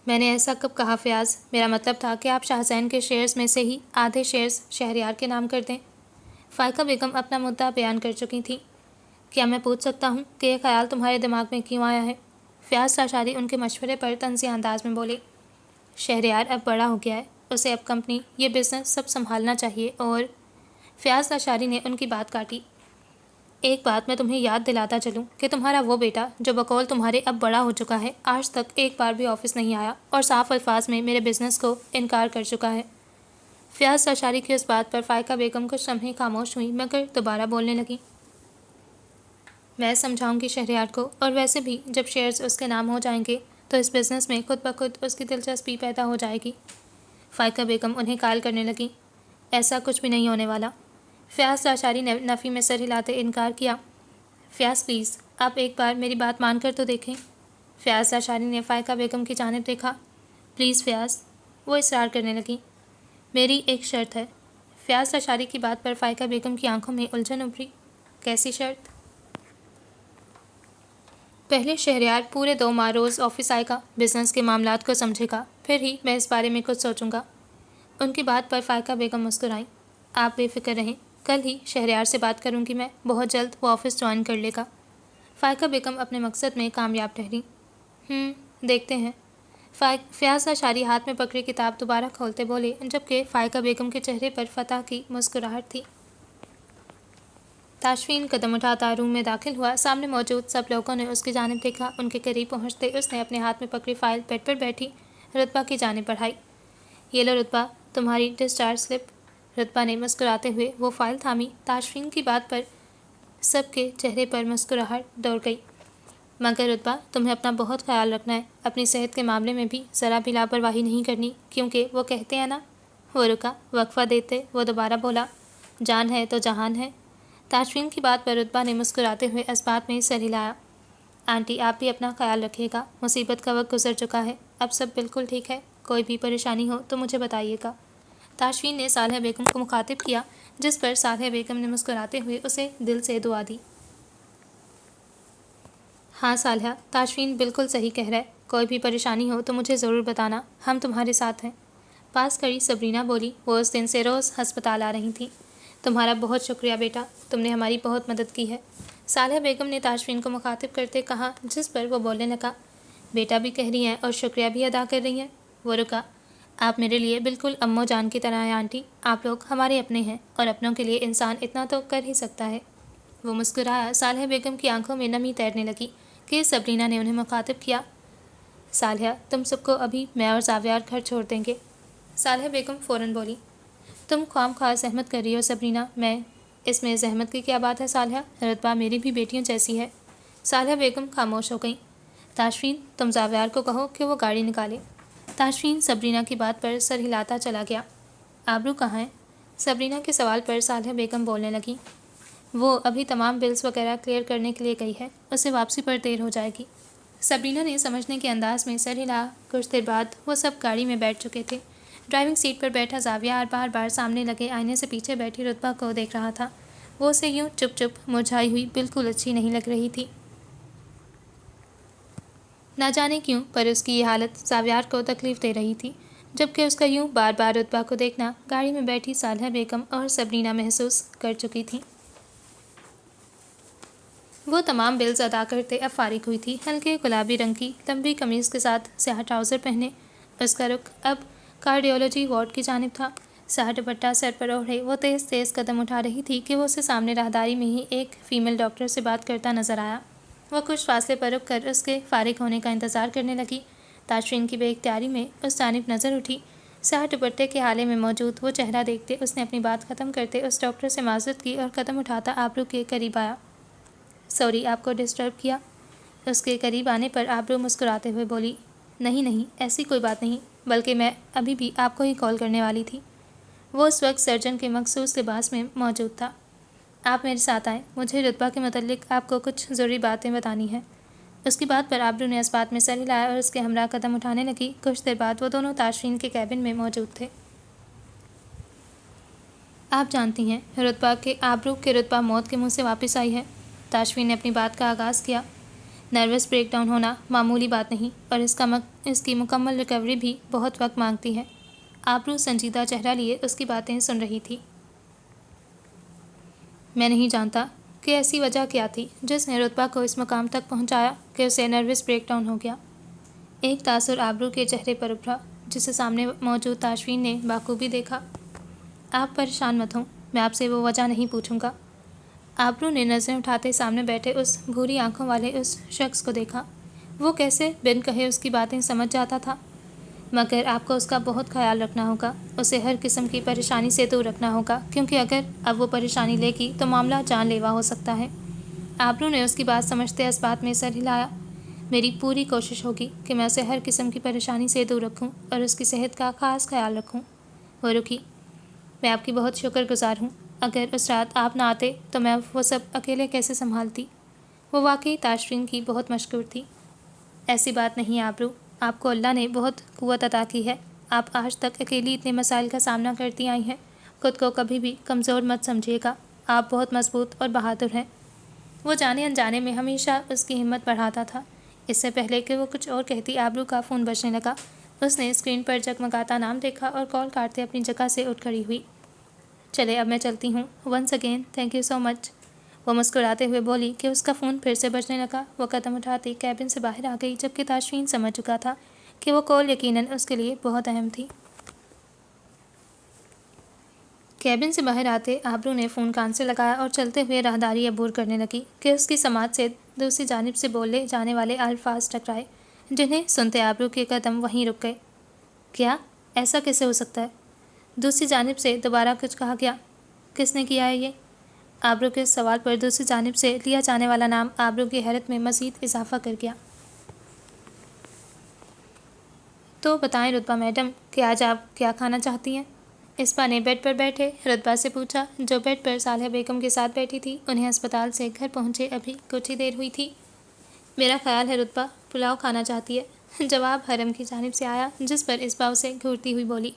میں نے ایسا کب کہا فیاض؟ میرا مطلب تھا کہ آپ شاہ زین کے شیئرز میں سے ہی آدھے شیئرز شہریار کے نام کر دیں۔ فائقہ بیگم اپنا مدعا بیان کر چکی تھیں۔ کیا میں پوچھ سکتا ہوں کہ یہ خیال تمہارے دماغ میں کیوں آیا ہے؟ فیاض لاشاری ان کے مشورے پر طنزیہ انداز میں بولے، شہریار اب بڑا ہو گیا ہے، اسے اب کمپنی یہ بزنس سب سنبھالنا چاہیے، اور فیاض لاشاری نے ان کی بات کاٹی، ایک بات میں تمہیں یاد دلاتا چلوں کہ تمہارا وہ بیٹا جو بقول تمہارے اب بڑا ہو چکا ہے آج تک ایک بار بھی آفس نہیں آیا اور صاف الفاظ میں میرے بزنس کو انکار کر چکا ہے۔ فیاض لاشاری کی اس بات پر فائقہ بیگم کچھ لمحے خاموش ہوئی مگر دوبارہ بولنے لگی، میں سمجھاؤں گی شہریار کو، اور ویسے بھی جب شیئرز اس کے نام ہو جائیں گے تو اس بزنس میں خود بخود اس کی دلچسپی پیدا ہو جائے گی۔ فائقہ بیگم انہیں قائل کرنے لگی، ایسا کچھ بھی نہیں ہونے والا۔ فیاض لاشاری نے نفی میں سر ہلاتے انکار کیا، فیاض پلیز آپ ایک بار میری بات مان کر تو دیکھیں۔ فیاض لاشاری نے فائقہ بیگم کی جانب دیکھا، پلیز فیاض، وہ اصرار کرنے لگی، میری ایک شرط ہے۔ فیاض لاشاری کی بات پر فائقہ بیگم کی آنکھوں میں الجھن ابھری، کیسی شرط؟ پہلے شہریار پورے 2 ماہ روز آفس آئے گا، بزنس کے معاملات کو سمجھے گا، پھر ہی میں اس بارے میں کچھ سوچوں گا۔ ان کی بات پر فائقہ بیگم مسکرائیں، آپ بے فکر رہیں، کل ہی شہریار سے بات کروں گی میں، بہت جلد وہ آفس جوائن کر لے گا۔ فائقہ بیگم اپنے مقصد میں کامیاب ٹھہری۔ دیکھتے ہیں۔ فیاض لاشاری ہاتھ میں پکڑی کتاب دوبارہ کھولتے بولے، جبکہ فائقہ بیگم کے چہرے پر فتح کی مسکراہٹ تھی۔ تاشفین قدم اٹھاتا روم میں داخل ہوا۔ سامنے موجود سب لوگوں نے اس کی جانب دیکھا۔ ان کے قریب پہنچتے اس نے اپنے ہاتھ میں پکڑی فائل بیڈ پر بیٹھی رتبہ کی جانب بڑھائی، یہ لو رتبہ، تمہاری ڈسچارج سلپ۔ رتبہ نے مسکراتے ہوئے وہ فائل تھامی۔ تاشفین کی بات پر سب کے چہرے پر مسکراہٹ دوڑ گئی، مگر رتبہ تمہیں اپنا بہت خیال رکھنا ہے، اپنی صحت کے معاملے میں بھی ذرا بھی لاپرواہی نہیں کرنی، کیونکہ وہ کہتے ہیں نا۔ وہ رکا، وقفہ دیتے وہ دوبارہ بولا، جان ہے تو جہان ہے۔ تاشفین کی بات پر رتبہ نے مسکراتے ہوئے اس بات میں سر ہلایا، آنٹی آپ بھی اپنا خیال رکھیے گا، مصیبت کا وقت گزر چکا ہے، اب سب بالکل ٹھیک ہے، کوئی بھی پریشانی ہو تو مجھے بتائیے گا۔ تاشفین نے صالحہ بیگم کو مخاطب کیا، جس پر صالحہ بیگم نے مسکراتے ہوئے اسے دل سے دعا دی۔ ہاں صالحہ، تاشفین بالکل صحیح کہہ رہا ہے، کوئی بھی پریشانی ہو تو مجھے ضرور بتانا، ہم تمہارے ساتھ ہیں۔ پاس کھڑی صبرینہ بولی، وہ اس دن سے روز ہسپتال آ رہی تھیں۔ تمہارا بہت شکریہ بیٹا، تم نے ہماری بہت مدد کی ہے، صالحہ بیگم نے تاشفین کو مخاطب کرتے کہا، جس پر وہ بولنے لگا، بیٹا بھی کہہ رہی ہیں اور شکریہ بھی ادا کر رہی ہیں۔ وہ رکا، آپ میرے لیے بالکل امّو جان کی طرح ہیں آنٹی، آپ لوگ ہمارے اپنے ہیں اور اپنوں کے لیے انسان اتنا تو کر ہی سکتا ہے۔ وہ مسکرایا۔ صالحہ بیگم کی آنکھوں میں نمی تیرنے لگی کہ صبرینہ نے انہیں مخاطب کیا، صالحہ تم سب کو ابھی میں اور زاویار گھر چھوڑ دیں گے۔ صالحہ بیگم فوراً بولی، تم خواہ مخواہ زحمت کر رہی ہو صبرینہ، میں اس میں زحمت کی کیا بات ہے صالحہ، رتبہ میری بھی بیٹیوں جیسی ہے۔ صالحہ بیگم خاموش ہو گئیں۔ تاشفین تم زاویار کو کہو کہ وہ گاڑی نکالے۔ تاشفین صبرینا کی بات پر سر ہلاتا چلا گیا۔ آبرو کہاں ہے؟ صبرینا کے سوال پر صالحہ بیگم بولنے لگی۔ وہ ابھی تمام بلز وغیرہ کلیئر کرنے کے لیے گئی ہے، اسے واپسی پر دیر ہو جائے گی۔ صبرینا نے سمجھنے کے انداز میں سر ہلا۔ کچھ دیر بعد وہ سب گاڑی میں بیٹھ چکے تھے۔ ڈرائیونگ سیٹ پر بیٹھا زاویار بار بار سامنے لگے آئینے سے پیچھے بیٹھی رتبہ کو دیکھ رہا تھا۔ وہ اسے یوں چپ چپ مرجھائی ہوئی بالکل اچھی نہیں لگ رہی تھی۔ نہ جانے کیوں پر اس کی یہ حالت زاویار کو تکلیف دے رہی تھی، جبکہ اس کا یوں بار بار رتبہ کو دیکھنا گاڑی میں بیٹھی صالحہ بیگم اور صبرینا محسوس کر چکی تھی۔ وہ تمام بلز ادا کرتے اب فارغ ہوئی تھی۔ ہلکے گلابی رنگ کی لمبی قمیض کے ساتھ سیاہ ٹراؤزر پہنے اس کا رخ اب کارڈیولوجی وارڈ کی جانب تھا۔ سیاہ دوپٹہ سر پر اوڑھے وہ تیز تیز قدم اٹھا رہی تھی کہ وہ اسے سامنے راہداری میں ہی ایک فیمیل ڈاکٹر سے بات کرتا نظر آیا۔ وہ کچھ فاصلے پر رک کر اس کے فارغ ہونے کا انتظار کرنے لگی۔ تاشفین کی بے اختیاری میں اس جانب نظر اٹھی۔ سیاہ دوپٹے کے حالے میں موجود وہ چہرہ دیکھتے اس نے اپنی بات ختم کرتے اس ڈاکٹر سے معذرت کی اور قدم اٹھاتا آبرو کے قریب آیا۔ سوری آپ کو ڈسٹرب کیا؟ اس کے قریب آنے پر آبرو مسکراتے ہوئے بولی، نہیں ایسی کوئی بات نہیں، بلکہ میں ابھی بھی آپ کو ہی کال کرنے والی تھی۔ وہ اس وقت سرجن کے مخصوص لباس میں موجود تھا۔ آپ میرے ساتھ آئیں، مجھے رتبہ کے متعلق آپ کو کچھ ضروری باتیں بتانی ہیں۔ اس کی بات پر آبرو نے اس بات میں سر ہلایا اور اس کے ہمراہ قدم اٹھانے لگی۔ کچھ دیر بعد وہ دونوں تاشفین کے کیبن میں موجود تھے۔ آپ جانتی ہیں رتبہ کے آبرو کے رتبہ موت کے منہ سے واپس آئی ہے۔ تاشفین نے اپنی بات کا آغاز کیا۔ نروس بریک ڈاؤن ہونا معمولی بات نہیں اور اس کی مکمل ریکوری بھی بہت وقت مانگتی ہے۔ آبرو سنجیدہ چہرہ لیے اس کی باتیں سن رہی تھی۔ میں نہیں جانتا کہ ایسی وجہ کیا تھی جس نے رتبہ کو اس مقام تک پہنچایا کہ اسے نروس بریک ڈاؤن ہو گیا۔ ایک تاثر آبرو کے چہرے پر ابھرا جسے سامنے موجود تاشفین نے بخوبی دیکھا۔ آپ پریشان مت ہوں، میں آپ سے وہ وجہ نہیں پوچھوں گا۔ آبرو نے نظریں اٹھاتے سامنے بیٹھے اس بھوری آنکھوں والے اس شخص کو دیکھا۔ وہ کیسے بن کہے اس کی باتیں سمجھ جاتا تھا، مگر آپ کو اس کا بہت خیال رکھنا ہوگا، اسے ہر قسم کی پریشانی سے دور رکھنا ہوگا، کیونکہ اگر اب وہ پریشانی لے گی تو معاملہ جان لیوا ہو سکتا ہے۔ آبرو نے اس کی بات سمجھتے اس بات میں سر ہلایا۔ میری پوری کوشش ہوگی کہ میں اسے ہر قسم کی پریشانی سے دور رکھوں اور اس کی صحت کا خاص خیال رکھوں۔ وہ رکی۔ میں آپ کی بہت شکر گزار ہوں، اگر اس رات آپ نہ آتے تو میں وہ سب اکیلے کیسے سنبھالتی۔ وہ واقعی تاشفین کی بہت مشکور تھی۔ ایسی بات نہیں آبرو، آپ کو اللہ نے بہت قوت عطا کی ہے۔ آپ آج تک اکیلی اتنے مسائل کا سامنا کرتی آئی ہیں۔ خود کو کبھی بھی کمزور مت سمجھیے گا، آپ بہت مضبوط اور بہادر ہیں۔ وہ جانے انجانے میں ہمیشہ اس کی ہمت بڑھاتا تھا۔ اس سے پہلے کہ وہ کچھ اور کہتی آبرو کا فون بجنے لگا۔ اس نے اسکرین پر جگمگاتا نام دیکھا اور کال کاٹتے اپنی جگہ سے اٹھ کھڑی ہوئی۔ چلے اب میں چلتی ہوں، once again thank you so much. وہ مسکراتے ہوئے بولی کہ اس کا فون پھر سے بجنے لگا۔ وہ قدم اٹھاتی کیبن سے باہر آ گئی، جبکہ تاشفین سمجھ چکا تھا کہ وہ کال یقیناً اس کے لیے بہت اہم تھی۔ کیبن سے باہر آتے آبرو نے فون کان سے لگایا اور چلتے ہوئے راہداری عبور کرنے لگی کہ اس کی سماعت سے دوسری جانب سے بولے جانے والے الفاظ ٹکرائے، جنہیں سنتے آبرو کے قدم وہیں رک گئے۔ کیا؟ ایسا کیسے ہو سکتا ہے؟ دوسری جانب سے دوبارہ کچھ کہا گیا۔ کس نے کیا ہے یہ؟ آبرو کے سوال پر دوسری جانب سے لیا جانے والا نام آبرو کی حیرت میں مزید اضافہ کر گیا۔ تو بتائیں رتبہ میڈم کہ آج آپ کیا کھانا چاہتی ہیں؟ اسپا نے بیڈ پر بیٹھے رتبہ سے پوچھا، جو بیڈ پر صالحہ بیگم کے ساتھ بیٹھی تھی۔ انہیں ہسپتال سے گھر پہنچے ابھی کچھ ہی دیر ہوئی تھی۔ میرا خیال ہے رتبہ پلاؤ کھانا چاہتی ہے، جواب حرم کی جانب سے آیا، جس پر اسپا اسے گھورتی ہوئی بولی،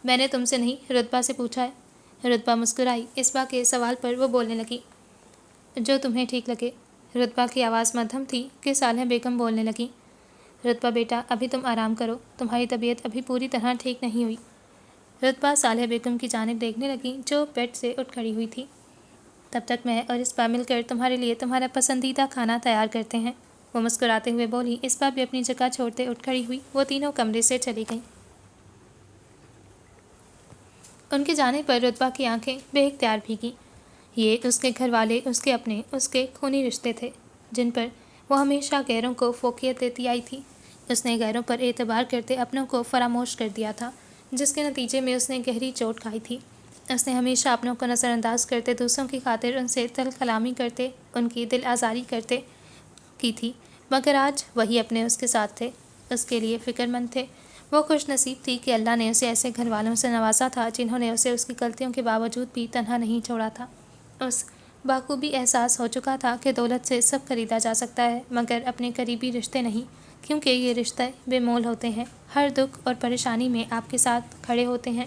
میں نے تم سے نہیں رتبہ سے پوچھا ہے۔ رتبہ مسکرائی۔ اسپا کے سوال پر وہ بولنے لگی، جو تمہیں ٹھیک لگے۔ رتبہ کی آواز مدھم تھی کہ صالحہ بیگم بولنے لگی، رتبہ بیٹا ابھی تم آرام کرو، تمہاری طبیعت ابھی پوری طرح ٹھیک نہیں ہوئی۔ رتبہ صالحہ بیگم کی جانب دیکھنے لگی جو بیڈ سے اٹھ کھڑی ہوئی تھی۔ تب تک میں اور اسپا مل کر تمہارے لیے تمہارا پسندیدہ کھانا تیار کرتے ہیں، وہ مسکراتے ہوئے بولی۔ اسپا بھی اپنی جگہ چھوڑتے اٹھ کھڑی ہوئی۔ وہ تینوں کمرے سے چلی گئیں۔ ان کے جانے پر رتبہ کی آنکھیں بے اختیار بھیگیں۔ یہ اس کے گھر والے، اس کے اپنے، اس کے خونی رشتے تھے جن پر وہ ہمیشہ غیروں کو فوقیت دیتی آئی تھی۔ اس نے غیروں پر اعتبار کرتے اپنوں کو فراموش کر دیا تھا، جس کے نتیجے میں اس نے گہری چوٹ کھائی تھی۔ اس نے ہمیشہ اپنوں کو نظر انداز کرتے دوسروں کی خاطر ان سے تلخ کلامی کرتے ان کی دل آزاری کرتے کی تھی، مگر آج وہی اپنے اس کے ساتھ تھے، اس کے لیے فکر مند تھے۔ وہ خوش نصیب تھی کہ اللہ نے اسے ایسے گھر والوں سے نوازا تھا جنہوں نے اسے اس کی غلطیوں کے باوجود بھی تنہا نہیں چھوڑا تھا۔ اس بخوبی احساس ہو چکا تھا کہ دولت سے سب خریدا جا سکتا ہے مگر اپنے قریبی رشتے نہیں، کیونکہ یہ رشتے بے مول ہوتے ہیں، ہر دکھ اور پریشانی میں آپ کے ساتھ کھڑے ہوتے ہیں۔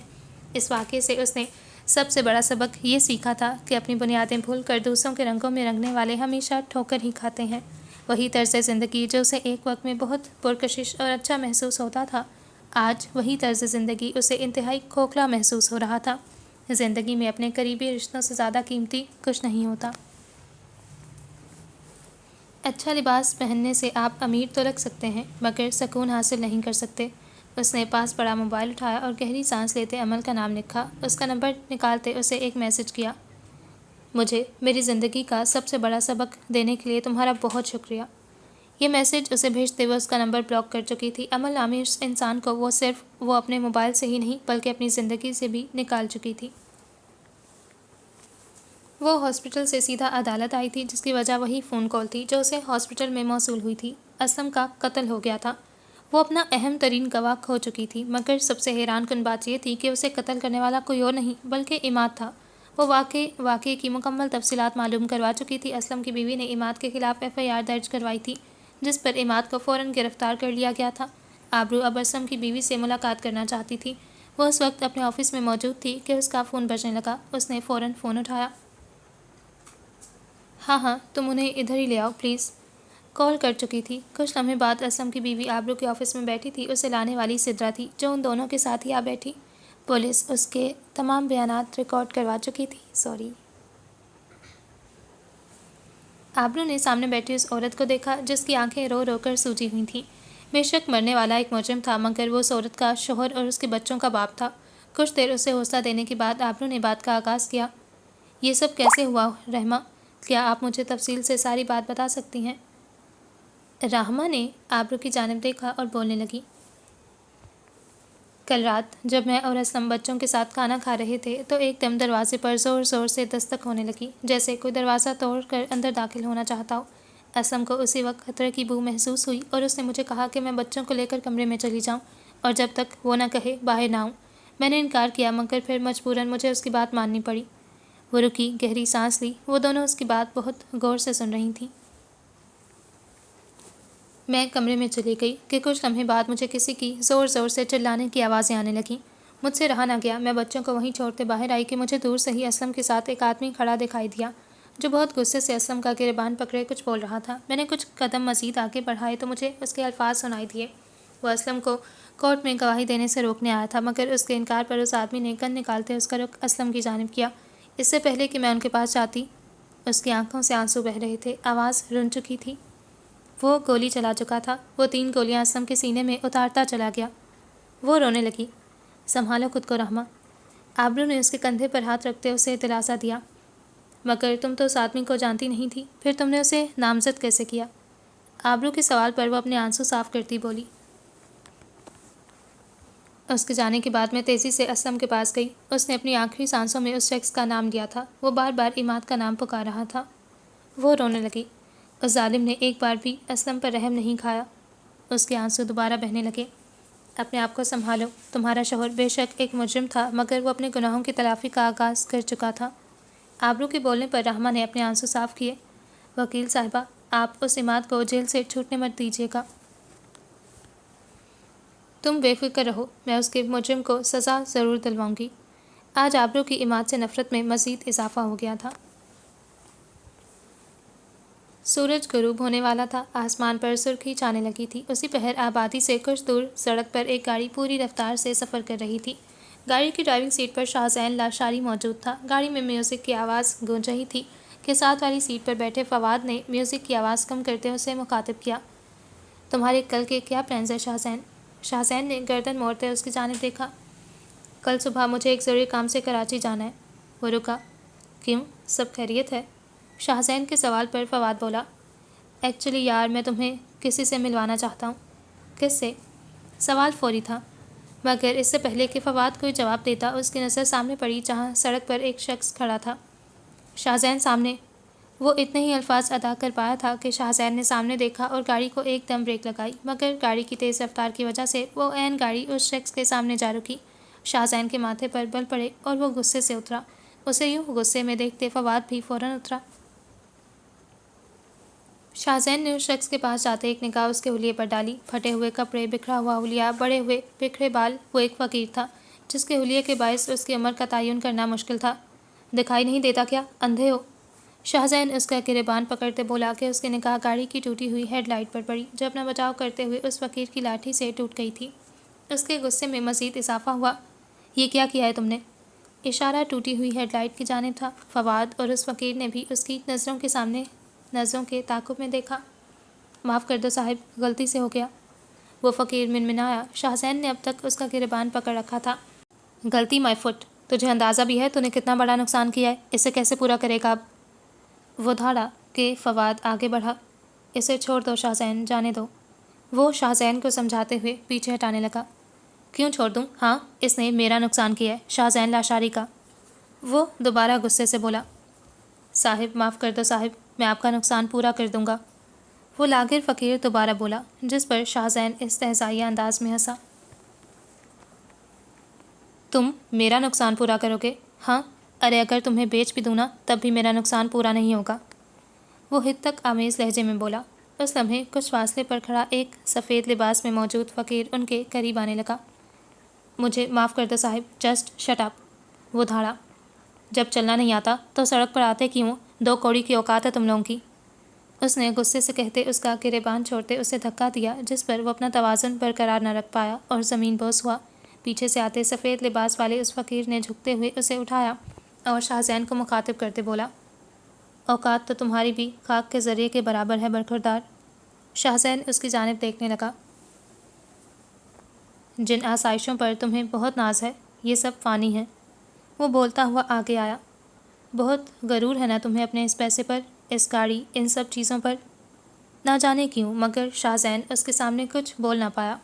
اس واقعے سے اس نے سب سے بڑا سبق یہ سیکھا تھا کہ اپنی بنیادیں بھول کر دوسروں کے رنگوں میں رنگنے والے ہمیشہ ٹھوکر ہی کھاتے ہیں۔ وہی طرز زندگی جو اسے ایک وقت میں بہت پرکشش اور اچھا محسوس ہوتا تھا، آج وہی طرز زندگی اسے انتہائی کھوکھلا محسوس ہو رہا تھا۔ زندگی میں اپنے قریبی رشتوں سے زیادہ قیمتی کچھ نہیں ہوتا۔ اچھا لباس پہننے سے آپ امیر تو لگ سکتے ہیں مگر سکون حاصل نہیں کر سکتے۔ اس نے پاس پڑا موبائل اٹھایا اور گہری سانس لیتے امل کا نام لکھا۔ اس کا نمبر نکالتے اسے ایک میسج کیا: مجھے میری زندگی کا سب سے بڑا سبق دینے کے لیے تمہارا بہت شکریہ۔ یہ میسج اسے بھیجتے ہوئے اس کا نمبر بلاک کر چکی تھی۔ امل نامی اس انسان کو وہ اپنے موبائل سے ہی نہیں بلکہ اپنی زندگی سے بھی نکال چکی تھی۔ وہ ہاسپٹل سے سیدھا عدالت آئی تھی، جس کی وجہ وہی فون کال تھی جو اسے ہاسپٹل میں موصول ہوئی تھی۔ اسلم کا قتل ہو گیا تھا۔ وہ اپنا اہم ترین گواہ کھو چکی تھی، مگر سب سے حیران کن بات یہ تھی کہ اسے قتل کرنے والا کوئی اور نہیں بلکہ عماد تھا۔ وہ واقعے کی مکمل تفصیلات معلوم کروا چکی تھی۔ اسلم کی بیوی نے عماد کے خلاف FIR درج کروائی تھی، جس پر عماد کو فوراً گرفتار کر لیا گیا تھا۔ آبرو اب اسلم کی بیوی سے ملاقات کرنا چاہتی تھی۔ وہ اس وقت اپنے آفس میں موجود تھی کہ اس کا فون بجنے لگا۔ اس نے فوراً فون اٹھایا۔ ہاں، تم انہیں ادھر ہی لے آؤ پلیز۔ کال کر چکی تھی۔ کچھ لمحے بعد اسلم کی بیوی آبرو کے آفس میں بیٹھی تھی۔ اسے لانے والی سدرا تھی جو ان دونوں کے ساتھ ہی آ بیٹھی۔ پولیس اس کے تمام بیانات ریکارڈ کروا چکی تھی۔ آبرو نے سامنے بیٹھی اس عورت کو دیکھا جس کی آنکھیں رو رو کر سوجی ہوئی تھیں۔ بے شک مرنے والا ایک مجرم تھا مگر وہ اس عورت کا شوہر اور اس کے بچوں کا باپ تھا۔ کچھ دیر اسے حوصلہ دینے کے بعد آبرو نے بات کا آغاز کیا: یہ سب کیسے ہوا رحمہ؟ کیا آپ مجھے تفصیل سے ساری بات بتا سکتی ہیں؟ رحمہ نے آبرو کی جانب دیکھا اور بولنے لگی: کل رات جب میں اور اسلم بچوں کے ساتھ کھانا کھا رہے تھے تو ایک دم دروازے پر زور زور سے دستک ہونے لگی، جیسے کوئی دروازہ توڑ کر اندر داخل ہونا چاہتا ہو۔ اسلم کو اسی وقت خطرے کی بو محسوس ہوئی اور اس نے مجھے کہا کہ میں بچوں کو لے کر کمرے میں چلی جاؤں اور جب تک وہ نہ کہے باہر نہ آؤں۔ میں نے انکار کیا مگر پھر مجبوراً مجھے اس کی بات ماننی پڑی۔ وہ رکی، گہری سانس لی۔ وہ دونوں اس کی بات بہت غور سے سن رہی تھیں۔ میں کمرے میں چلی گئی کہ کچھ لمحے بعد مجھے کسی کی زور زور سے چلانے کی آوازیں آنے لگیں۔ مجھ سے رہا نہ گیا۔ میں بچوں کو وہیں چھوڑتے باہر آئی کہ مجھے دور سے ہی اسلم کے ساتھ ایک آدمی کھڑا دکھائی دیا جو بہت غصے سے اسلم کا گریبان پکڑے کچھ بول رہا تھا۔ میں نے کچھ قدم مزید آگے بڑھائے تو مجھے اس کے الفاظ سنائی دیے۔ وہ اسلم کو کورٹ میں گواہی دینے سے روکنے آیا تھا مگر اس کے انکار پر اس آدمی نے گن نکالتے اس کا رخ اسلم کی جانب کیا۔ اس سے پہلے کہ میں ان کے پاس جاتی اس کی آنکھوں سے آنسو بہہ رہے تھے، آواز رن چکی تھی۔ وہ گولی چلا چکا تھا۔ وہ 3 گولیاں اسلم کے سینے میں اتارتا چلا گیا۔ وہ رونے لگی۔ سنبھالو خود کو رحمہ۔ آبرو نے اس کے کندھے پر ہاتھ رکھتے اسے دلاسا دیا۔ مگر تم تو اس آدمی کو جانتی نہیں تھی، پھر تم نے اسے نامزد کیسے کیا؟ آبرو کے سوال پر وہ اپنے آنسو صاف کرتی بولی۔ اس کے جانے کے بعد میں تیزی سے اسلم کے پاس گئی۔ اس نے اپنی آخری سانسوں میں اس شخص کا نام لیا تھا۔ وہ بار بار عماد کا نام پکار رہا تھا۔ وہ رونے لگی۔ اس ظالم نے ایک بار بھی اسلم پر رحم نہیں کھایا۔ اس کے آنسو دوبارہ بہنے لگے۔ اپنے آپ کو سنبھالو۔ تمہارا شوہر بے شک ایک مجرم تھا مگر وہ اپنے گناہوں کی تلافی کا آغاز کر چکا تھا۔ آبرو کے بولنے پر رحمہ نے اپنے آنسو صاف کیے۔ وکیل صاحبہ، آپ اس عماد کو جیل سے چھوٹنے مت دیجیے گا۔ تم بے فکر رہو، میں اس کے مجرم کو سزا ضرور دلواؤں گی۔ آج آبرو کی عماد سے نفرت میں مزید اضافہ ہو گیا تھا۔ سورج غروب ہونے والا تھا۔ آسمان پر سرخی چھانے لگی تھی۔ اسی پہر آبادی سے کچھ دور سڑک پر ایک گاڑی پوری رفتار سے سفر کر رہی تھی۔ گاڑی کی ڈرائیونگ سیٹ پر شاہزین لاشاری موجود تھا۔ گاڑی میں میوزک کی آواز گونج رہی تھی کہ ساتھ والی سیٹ پر بیٹھے فواد نے میوزک کی آواز کم کرتے اسے مخاطب کیا: تمہارے کل کے کیا پلانز ہیں شاہزین؟ شاہزین نے گردن موڑتے اس کی جانب دیکھا۔ کل صبح مجھے ایک ضروری کام سے کراچی جانا ہے۔ وہ رکا۔ کیوں، سب خیریت ہے؟ شاہزین کے سوال پر فواد بولا: ایکچولی یار، میں تمہیں کسی سے ملوانا چاہتا ہوں۔ کس سے؟ سوال فوری تھا مگر اس سے پہلے کہ فواد کوئی جواب دیتا اس کی نظر سامنے پڑی جہاں سڑک پر ایک شخص کھڑا تھا۔ شاہزین سامنے۔ وہ اتنے ہی الفاظ ادا کر پایا تھا کہ شاہزین نے سامنے دیکھا اور گاڑی کو ایک دم بریک لگائی، مگر گاڑی کی تیز رفتار کی وجہ سے وہ عین گاڑی اس شخص کے سامنے جا رکی۔ شاہزین کے ماتھے پر بل پڑے اور وہ غصے سے اترا۔ اسے یوں غصے میں دیکھتے فواد بھی فوراً اترا۔ شاہزین نے اس شخص کے پاس جاتے ایک نگاہ اس کے حلیے پر ڈالی۔ پھٹے ہوئے کپڑے، بکھرا ہوا حلیہ، بڑے ہوئے بکھرے بال، وہ ایک فقیر تھا جس کے حلیے کے باعث اس کی عمر کا تعین کرنا مشکل تھا۔ دکھائی نہیں دیتا کیا؟ اندھے ہو؟ شاہزین اس کا گریبان پکڑتے بولا کہ اس کی نگاہ گاڑی کی ٹوٹی ہوئی ہیڈ لائٹ پر پڑی جو اپنا بچاؤ کرتے ہوئے اس فقیر کی لاٹھی سے ٹوٹ گئی تھی۔ اس کے غصے میں مزید اضافہ ہوا۔ یہ کیا کیا ہے تم نے؟ اشارہ ٹوٹی ہوئی ہیڈ لائٹ کی جانب تھا۔ فواد اور اس فقیر نے بھی اس کی نظروں کے سامنے نظروں کے تعاقب میں دیکھا۔ معاف کر دو صاحب، غلطی سے ہو گیا، وہ فقیر منمنایا۔ شاہزین نے اب تک اس کا گریبان پکڑ رکھا تھا۔ غلطی مائی فٹ، تجھے اندازہ بھی ہے تو نے کتنا بڑا نقصان کیا ہے؟ اسے کیسے پورا کرے گا اب؟ وہ دھاڑا کہ فواد آگے بڑھا۔ اسے چھوڑ دو شاہزین، جانے دو۔ وہ شاہزین کو سمجھاتے ہوئے پیچھے ہٹانے لگا۔ کیوں چھوڑ دوں؟ ہاں، اس نے میرا نقصان کیا ہے، شاہزین لاشاری کا۔ وہ دوبارہ غصے سے بولا۔ صاحب معاف کر دو صاحب، میں آپ کا نقصان پورا کر دوں گا، وہ لاغر فقیر دوبارہ بولا، جس پر شاہزین استہزائیہ انداز میں ہنسا۔ تم میرا نقصان پورا کرو گے؟ ہاں، ارے اگر تمہیں بیچ بھی دوں نا تب بھی میرا نقصان پورا نہیں ہوگا، وہ حدت آمیز لہجے میں بولا۔ اس لمحے کچھ فاصلے پر کھڑا ایک سفید لباس میں موجود فقیر ان کے قریب آنے لگا۔ مجھے معاف کر دو صاحب، جسٹ شٹ اپ، وہ دھاڑا۔ جب چلنا نہیں آتا تو سڑک پر آتے کیوں؟ 2 کوڑی کی اوقات ہے تم لوگوں کی، اس نے غصے سے کہتے اس کا گریبان چھوڑتے اسے دھکا دیا، جس پر وہ اپنا توازن برقرار نہ رکھ پایا اور زمین بوس ہوا۔ پیچھے سے آتے سفید لباس والے اس فقیر نے جھکتے ہوئے اسے اٹھایا اور شاہزین کو مخاطب کرتے بولا، اوقات تو تمہاری بھی خاک کے ذریعے کے برابر ہے برخوردار۔ شاہزین اس کی جانب دیکھنے لگا۔ جن آسائشوں پر تمہیں بہت ناز ہے یہ سب فانی ہیں، وہ بولتا ہوا آگے آیا۔ بہت غرور ہے نا تمہیں اپنے اس پیسے پر، اس گاڑی، ان سب چیزوں پر؟ نہ جانے کیوں مگر شاہزین اس کے سامنے کچھ بول نہ پایا۔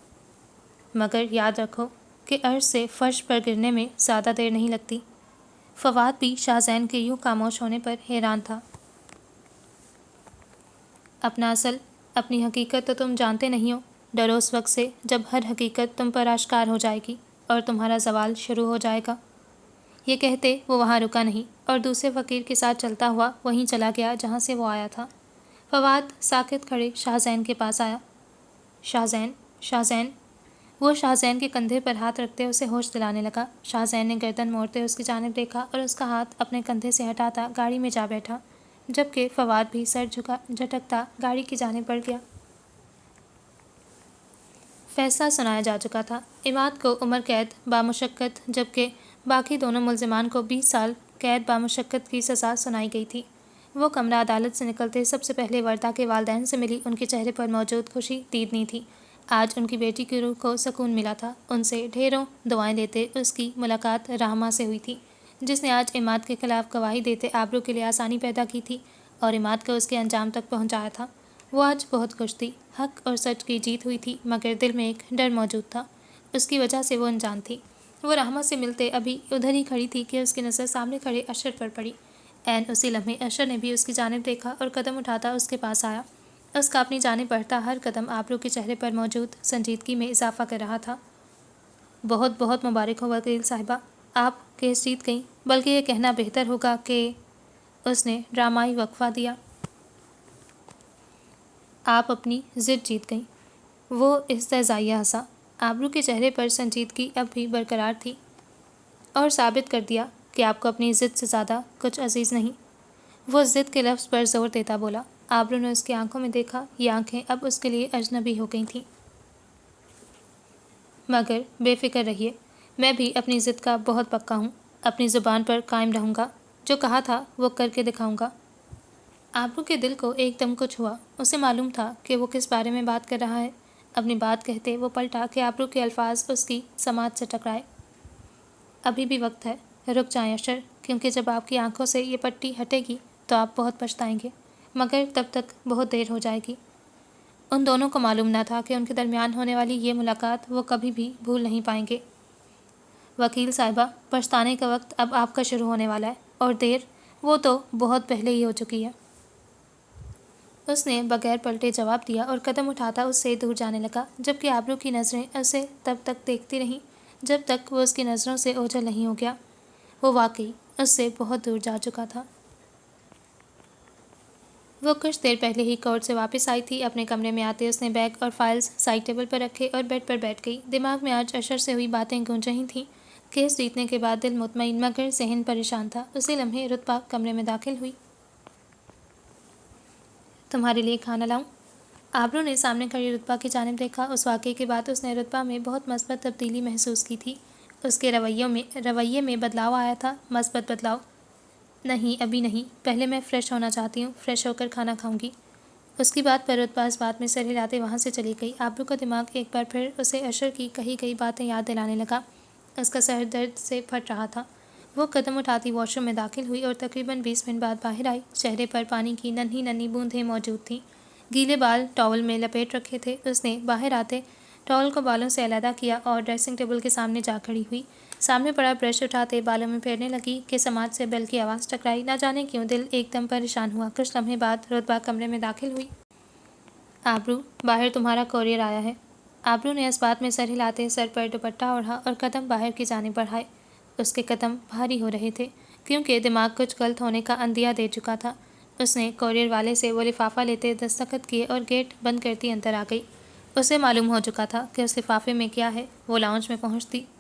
مگر یاد رکھو کہ عرش سے فرش پر گرنے میں زیادہ دیر نہیں لگتی۔ فواد بھی شاہزین کے یوں خاموش ہونے پر حیران تھا۔ اپنا اصل، اپنی حقیقت تو تم جانتے نہیں ہو، ڈرو اس وقت سے جب ہر حقیقت تم پر آشکار ہو جائے گی اور تمہارا زوال شروع ہو جائے گا۔ یہ کہتے وہ وہاں رکا نہیں اور دوسرے فقیر کے ساتھ چلتا ہوا وہیں چلا گیا جہاں سے وہ آیا تھا۔ فواد ساکت کھڑے شاہزین کے پاس آیا۔ شاہزین، شاہزین، وہ شاہزین کے کندھے پر ہاتھ رکھتے اسے ہوش دلانے لگا۔ شاہزین نے گردن موڑتے اس کی جانب دیکھا اور اس کا ہاتھ اپنے کندھے سے ہٹاتا گاڑی میں جا بیٹھا، جبکہ فواد بھی سر جھٹکتا گاڑی کی جانب بڑھ گیا۔ فیصلہ سنایا جا چکا تھا۔ عماد کو عمر قید بامشقت جبکہ باقی دونوں ملزمان کو 20 سال قید بامشقت کی سزا سنائی گئی تھی۔ وہ کمرہ عدالت سے نکلتے سب سے پہلے وردہ کے والدین سے ملی۔ ان کے چہرے پر موجود خوشی دیدنی تھی۔ آج ان کی بیٹی کی روح کو سکون ملا تھا۔ ان سے ڈھیروں دعائیں لیتے اس کی ملاقات رحمہ سے ہوئی تھی، جس نے آج عماد کے خلاف گواہی دیتے آبرو کے لیے آسانی پیدا کی تھی اور عماد کو اس کے انجام تک پہنچایا تھا۔ وہ آج بہت خوش تھی۔ حق اور سچ کی جیت ہوئی تھی، مگر دل میں ایک ڈر موجود تھا۔ اس کی وجہ سے وہ انجان تھی۔ وہ رحمہ سے ملتے ابھی ادھر ہی کھڑی تھی کہ اس کی نظر سامنے کھڑے اشر پر پڑی۔ عین اسی لمحے اشر نے بھی اس کی جانب دیکھا اور قدم اٹھاتا اس کے پاس آیا۔ اس کا اپنی جانب بڑھتا ہر قدم آبرو کے چہرے پر موجود سنجیدگی میں اضافہ کر رہا تھا۔ بہت بہت مبارک ہو وکیل صاحبہ، آپ کیس جیت گئیں، بلکہ یہ کہنا بہتر ہوگا کہ اس نے ڈرامائی وقفہ دیا۔ آپ اپنی ضد جیت گئیں، وہ استہزائیہ ہنسا۔ آبرو کے چہرے پر سنجیدگی اب بھی برقرار تھی۔ اور ثابت کر دیا کہ آپ کو اپنی ضد سے زیادہ کچھ عزیز نہیں، وہ ضد کے لفظ پر زور دیتا بولا۔ آبرو نے اس کی آنکھوں میں دیکھا، یہ آنکھیں اب اس کے لیے اجنبی ہو گئی تھیں۔ مگر بے فکر رہیے، میں بھی اپنی ضد کا بہت پکا ہوں، اپنی زبان پر قائم رہوں گا، جو کہا تھا وہ کر کے دکھاؤں گا۔ آبرو کے دل کو ایک دم کچھ ہوا۔ اسے معلوم تھا کہ وہ کس بارے میں بات کر رہا ہے۔ اپنی بات کہتے وہ پلٹا کہ آبرو کے الفاظ اس کی سماعت سے ٹکرائے۔ ابھی بھی وقت ہے، رک جائیں اشر، کیونکہ جب آپ کی آنکھوں سے یہ پٹی ہٹے گی تو آپ بہت پچھتائیں گے، مگر تب تک بہت دیر ہو جائے گی۔ ان دونوں کو معلوم نہ تھا کہ ان کے درمیان ہونے والی یہ ملاقات وہ کبھی بھی بھول نہیں پائیں گے۔ وکیل صاحبہ، پچھتانے کا وقت اب آپ کا شروع ہونے والا ہے، اور دیر وہ تو بہت پہلے ہی ہو چکی ہے۔ اس نے بغیر پلٹے جواب دیا اور قدم اٹھاتا اس سے دور جانے لگا، جبکہ آبرو کی نظریں اسے تب تک دیکھتی رہیں جب تک وہ اس کی نظروں سے اوجھل نہیں ہو گیا۔ وہ واقعی اس سے بہت دور جا چکا تھا۔ وہ کچھ دیر پہلے ہی کورٹ سے واپس آئی تھی۔ اپنے کمرے میں آتے اس نے بیگ اور فائلز سائڈ ٹیبل پر رکھے اور بیڈ پر بیٹھ گئی۔ دماغ میں آج اشر سے ہوئی باتیں گونج رہی تھیں۔ کیس جیتنے کے بعد دل مطمئن مگر ذہن پریشان تھا۔ اسی لمحے رتبہ کمرے میں داخل ہوئی۔ تمہارے لیے کھانا لاؤں؟ آبرو نے سامنے کھڑی رتبہ کی جانب دیکھا۔ اس واقعے کے بعد اس نے رتبہ میں بہت مثبت تبدیلی محسوس کی تھی۔ اس کے رویے میں بدلاؤ آیا تھا۔ مثبت بدلاؤ؟ نہیں، ابھی نہیں، پہلے میں فریش ہونا چاہتی ہوں، فریش ہو کر کھانا کھاؤں گی۔ اس کی بات پر رتبہ اس بات میں سر ہلاتے وہاں سے چلی گئی۔ آبرو کا دماغ ایک بار پھر اسے اشر کی کہی گئی باتیں یاد دلانے لگا۔ اس کا سر درد سے پھٹ رہا تھا۔ وہ قدم اٹھاتی واش روم میں داخل ہوئی اور تقریباً 20 منٹ بعد باہر آئی۔ چہرے پر پانی کی ننھی ننھی بوندیں موجود تھیں۔ گیلے بال ٹاول میں لپیٹ رکھے تھے۔ اس نے باہر آتے ٹاول کو بالوں سے علیحدہ کیا اور ڈریسنگ ٹیبل کے سامنے جا کھڑی ہوئی۔ سامنے پڑا برش اٹھاتے بالوں میں پھیرنے لگی کہ سماعت سے بیل کی آواز ٹکرائی۔ نہ جانے کیوں دل ایک دم پریشان ہوا۔ کچھ لمحے بعد رتبہ کمرے میں داخل ہوئی۔ آبرو، باہر تمہارا کوریئر آیا ہے۔ آبرو نے اس بات میں سر ہلاتے سر پر دوپٹہ اوڑھا اور قدم باہر کی جانب بڑھائے۔ اس کے قدم بھاری ہو رہے تھے کیونکہ دماغ کچھ غلط ہونے کا عندیہ دے چکا تھا۔ اس نے کوریئر والے سے وہ لفافہ لیتے دستخط کیے اور گیٹ بند کرتی اندر آ گئی۔ اسے معلوم ہو چکا تھا کہ اس لفافے میں کیا ہے۔ وہ لاؤنج میں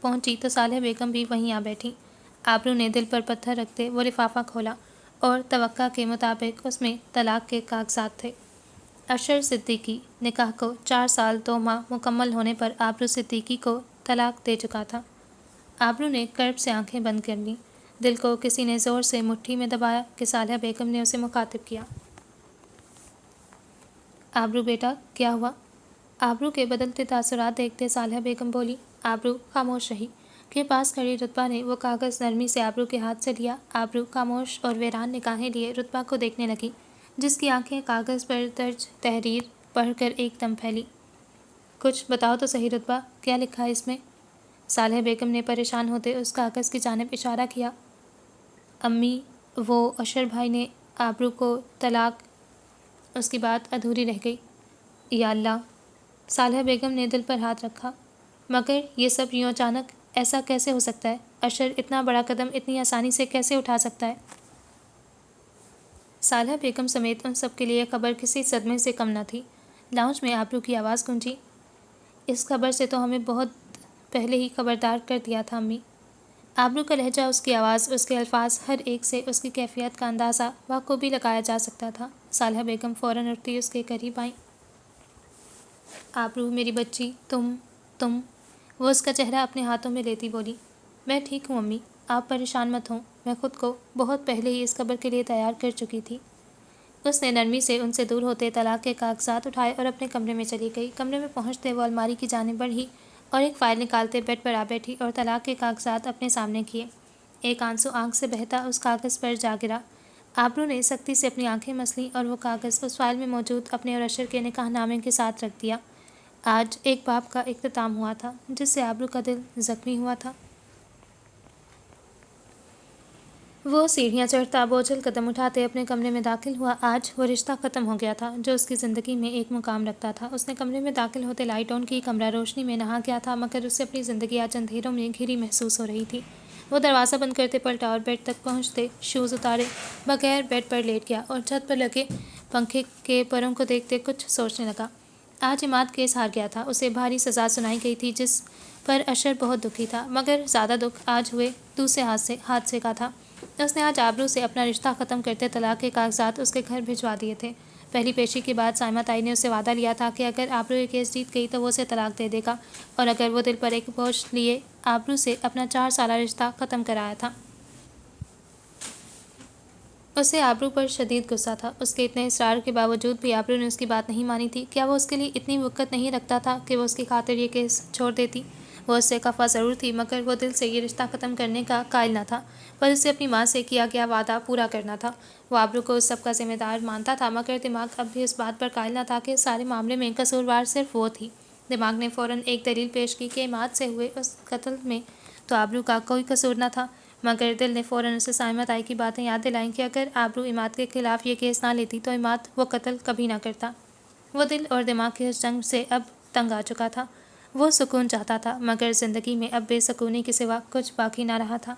پہنچی تو صالحہ بیگم بھی وہیں آ بیٹھی۔ آبرو نے دل پر پتھر رکھتے وہ لفافہ کھولا اور توقع کے مطابق اس میں طلاق کے کاغذات تھے۔ اشر صدیقی نکاح کو 4 سال 2 ماہ مکمل ہونے پر آبرو صدیقی کو طلاق دے چکا تھا۔ آبرو نے کرب سے آنکھیں بند کر لیں۔ دل کو کسی نے زور سے مٹھی میں دبایا کہ صالحہ بیگم نے اسے مخاطب کیا۔ آبرو بیٹا، کیا ہوا؟ آبرو کے بدلتے تاثرات دیکھتے صالحہ بیگم بولی۔ آبرو خاموش رہی کہ پاس کھڑی رتبہ نے وہ کاغذ نرمی سے آبرو کے ہاتھ سے لیا۔ آبرو خاموش اور ویران نگاہیں لیے رتبہ کو دیکھنے لگی، جس کی آنکھیں کاغذ پر درج تحریر پڑھ کر ایک دم پھیلی۔ کچھ بتاؤ تو صحیح رتبہ، کیا لکھا ہے اس میں؟ صالحہ بیگم نے پریشان ہوتے اس کاغذ کی جانب اشارہ کیا۔ امی، وہ اشر بھائی نے آبرو کو طلاق۔ اس کی بات ادھوری رہ گئی۔ یا اللہ! صالحہ بیگم نے دل پر ہاتھ رکھا۔ مگر یہ سب یوں اچانک، ایسا کیسے ہو سکتا ہے؟ اشر اتنا بڑا قدم اتنی آسانی سے کیسے اٹھا سکتا ہے؟ صالحہ بیگم سمیت ان سب کے لیے خبر کسی صدمے سے کم نہ تھی۔ لاؤنج میں آبرو کی آواز گونجی۔ اس خبر سے تو ہمیں بہت پہلے ہی خبردار کر دیا تھا امی۔ آبرو کا لہجہ، اس کی آواز، اس کے الفاظ، ہر ایک سے اس کی کیفیت کا اندازہ بخوبی لگایا جا سکتا تھا۔ صالحہ بیگم فوراً اٹھتی اس کے قریب آئیں۔ آبرو میری بچی، تم وہ اس کا چہرہ اپنے ہاتھوں میں لیتی بولی۔ میں ٹھیک ہوں امی، آپ پریشان مت ہوں، میں خود کو بہت پہلے ہی اس خبر کے لیے تیار کر چکی تھی۔ اس نے نرمی سے ان سے دور ہوتے طلاق کے کاغذات اٹھائے اور اپنے کمرے میں چلی گئی۔ کمرے میں پہنچتے وہ الماری کی جانب بڑھی اور ایک فائل نکالتے بیڈ پر آ بیٹھی اور طلاق کے کاغذات اپنے سامنے کیے۔ ایک آنسو آنکھ سے بہتا اس کاغذ پر جا گرا۔ آبرو نے سختی سے اپنی آنکھیں مسلیں اور وہ کاغذ اس فائل میں موجود اپنے اور اشر کے نکاح نامے کے ساتھ رکھ دیا۔ آج ایک باب کا اختتام ہوا تھا جس سے آبرو کا دل زخمی ہوا تھا۔ وہ سیڑھیاں چڑھتا بوجھل قدم اٹھاتے اپنے کمرے میں داخل ہوا۔ آج وہ رشتہ ختم ہو گیا تھا جو اس کی زندگی میں ایک مقام رکھتا تھا۔ اس نے کمرے میں داخل ہوتے لائٹ آن کی۔ کمرہ روشنی میں نہا گیا تھا مگر اسے اپنی زندگی آج اندھیروں میں گھری محسوس ہو رہی تھی۔ وہ دروازہ بند کرتے پلٹا اور بیڈ تک پہنچتے شوز اتارے بغیر بیڈ پر لیٹ گیا اور چھت پر لگے پنکھے کے پروں کو دیکھتے کچھ سوچنے لگا۔ آج عماد کیس ہار گیا تھا۔ اسے بھاری سزا سنائی گئی تھی جس پر اشر بہت دکھی تھا، مگر زیادہ دکھ آج ہوئے دوسرے حادثے کا تھا۔ اس نے آج آبرو سے اپنا رشتہ ختم کرتے طلاق کے کاغذات اس کے گھر بھجوا دیے تھے۔ پہلی پیشی کے بعد سائمہ تائی نے اسے وعدہ لیا تھا کہ اگر آبرو یہ کیس جیت گئی تو وہ اسے طلاق دے دے گا، اور اگر وہ دل پر ایک بوجھ لیے آبرو سے اپنا 4 سالہ رشتہ ختم کرایا تھا۔ اسے آبرو پر شدید غصہ تھا۔ اس کے اتنے اصرار کے باوجود بھی آبرو نے اس کی بات نہیں مانی تھی۔ کیا وہ اس کے لیے اتنی وقت نہیں رکھتا تھا کہ وہ اس کی خاطر یہ کیس چھوڑ دیتی؟ وہ اس سے خفا ضرور تھی مگر وہ دل سے یہ رشتہ ختم کرنے کا قائل نہ تھا، پر اسے اپنی ماں سے کیا گیا وعدہ پورا کرنا تھا۔ وہ آبرو کو اس سب کا ذمہ دار مانتا تھا مگر دماغ اب بھی اس بات پر قائل نہ تھا کہ سارے معاملے میں قصوروار صرف وہ تھی۔ دماغ نے فوراً ایک دلیل پیش کی کہ عماد سے ہوئے اس قتل میں تو آبرو کا کوئی قصور نہ تھا۔ مگر دل نے فوراً اسے سائمہ تائی کی باتیں یاد دلائیں کہ اگر آبرو عماد کے خلاف یہ کیس نہ لیتی تو عماد وہ قتل کبھی نہ کرتا۔ وہ دل اور دماغ کے اس جنگ سے اب تنگ آ چکا تھا۔ وہ سکون چاہتا تھا، مگر زندگی میں اب بے سکونی کے سوا کچھ باقی نہ رہا تھا۔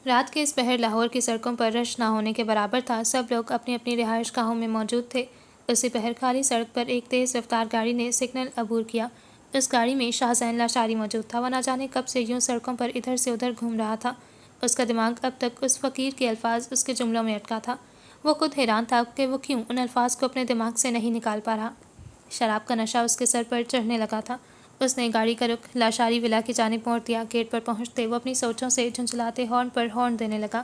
رات کے اس پہر لاہور کی سڑکوں پر رش نہ ہونے کے برابر تھا۔ سب لوگ اپنی اپنی رہائش گاہوں میں موجود تھے۔ اسی پہر خالی سڑک پر ایک تیز رفتار گاڑی نے سگنل عبور کیا۔ اس گاڑی میں شاہ زین لاشاری موجود تھا۔ وہ نہ جانے کب سے یوں سڑکوں پر ادھر سے ادھر گھوم رہا تھا۔ اس کا دماغ اب تک اس فقیر کے الفاظ اس کے جملوں میں اٹکا تھا۔ وہ خود حیران تھا کہ وہ کیوں ان الفاظ کو اپنے دماغ سے نہیں نکال پا رہا۔ شراب کا نشہ اس کے سر پر چڑھنے لگا تھا۔ اس نے گاڑی کا رخ لاشاری ولا کی جانب موڑ دیا۔ گیٹ پر پہنچتے وہ اپنی سوچوں سے جھنجھلاتے ہارن پر ہارن دینے لگا۔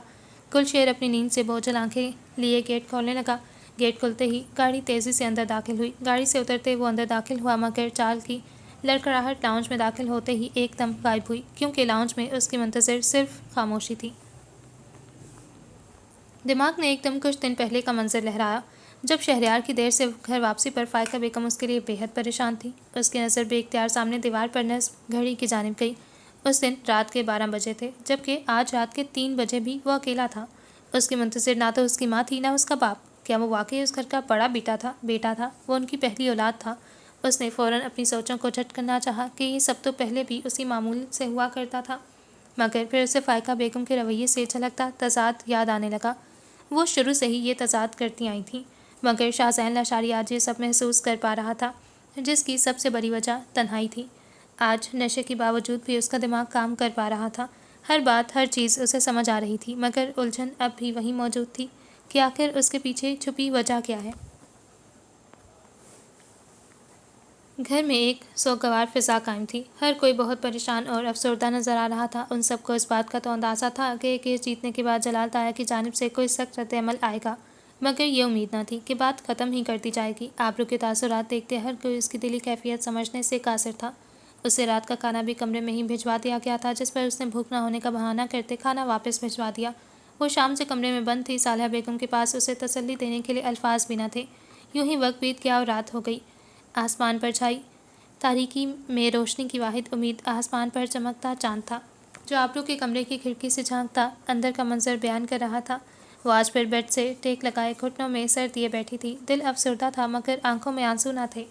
گلشیر اپنی نیند سے بوجھل آنکھیں لیے گیٹ کھولنے لگا۔ گیٹ کھلتے ہی گاڑی تیزی سے اندر داخل ہوئی۔ گاڑی سے اترتے وہ اندر داخل ہوا، مگر چال کی لڑکھڑاہٹ لاؤنج میں داخل ہوتے ہی ایک دم غائب ہوئی، کیونکہ لاؤنج میں اس کی منتظر صرف خاموشی تھی۔ دماغ نے ایک دم کچھ دن پہلے کا منظر لہرایا، جب شہریار کی دیر سے گھر واپسی پر فائقہ بیگم اس کے لیے بے حد پریشان تھی۔ اس کی نظر بے اختیار سامنے دیوار پر نصب گھڑی کی جانب گئی۔ اس دن رات کے 12 بجے تھے، جبکہ آج رات کے 3 بجے بھی وہ اکیلا تھا۔ اس کی منتظر نہ تو اس کی ماں تھی، نہ اس کا باپ۔ کیا وہ واقعی اس گھر کا بڑا بیٹا تھا؟ وہ ان کی پہلی اولاد تھا۔ اس نے فوراً اپنی سوچوں کو جھٹ کرنا چاہا کہ یہ سب تو پہلے بھی اسی معمول سے ہوا کرتا تھا، مگر پھر اسے فائقہ بیگم کے رویے سے جھلکتا تضاد یاد آنے لگا۔ وہ شروع سے ہی یہ تضاد کرتی آئی تھیں، مگر شاہ زین لاشاری آج یہ سب محسوس کر پا رہا تھا، جس کی سب سے بڑی وجہ تنہائی تھی۔ آج نشے کے باوجود بھی اس کا دماغ کام کر پا رہا تھا۔ ہر بات، ہر چیز اسے سمجھ آ رہی تھی، مگر الجھن اب بھی وہیں موجود تھی کہ آخر اس کے پیچھے چھپی وجہ کیا ہے۔ گھر میں ایک سوگوار فضا قائم تھی۔ ہر کوئی بہت پریشان اور افسردہ نظر آ رہا تھا۔ ان سب کو اس بات کا تو اندازہ تھا کہ یہ کیس جیتنے کے بعد جلال تایا کی جانب سے کوئی سخت رد عمل آئے گا، مگر یہ امید نہ تھی کہ بات ختم ہی کر دی جائے گی۔ آبرو کے تاثرات دیکھتے ہر کوئی اس کی دلی کیفیت سمجھنے سے قاصر تھا۔ اسے رات کا کھانا بھی کمرے میں ہی بھجوا دیا گیا تھا، جس پر اس نے بھوک نہ ہونے کا بہانہ کرتے کھانا واپس بھجوا دیا۔ وہ شام سے کمرے میں بند تھی۔ صالحہ بیگم کے پاس اسے تسلی دینے کے لیے الفاظ بھی نہ تھے۔ یوں ہی وقت بیت گیا اور رات ہو گئی۔ آسمان پر چھائی تاریکی میں روشنی کی واحد امید آسمان پر چمکتا چاند تھا، جو آبرو کے کمرے کی کھڑکی سے جھانکتا اندر کا منظر بیان کر رہا تھا۔ وہ آج پھر بیڈ سے ٹیک لگائے گھٹنوں میں سر دیے بیٹھی تھی۔ دل افسردہ تھا، مگر آنکھوں میں آنسو نہ تھے۔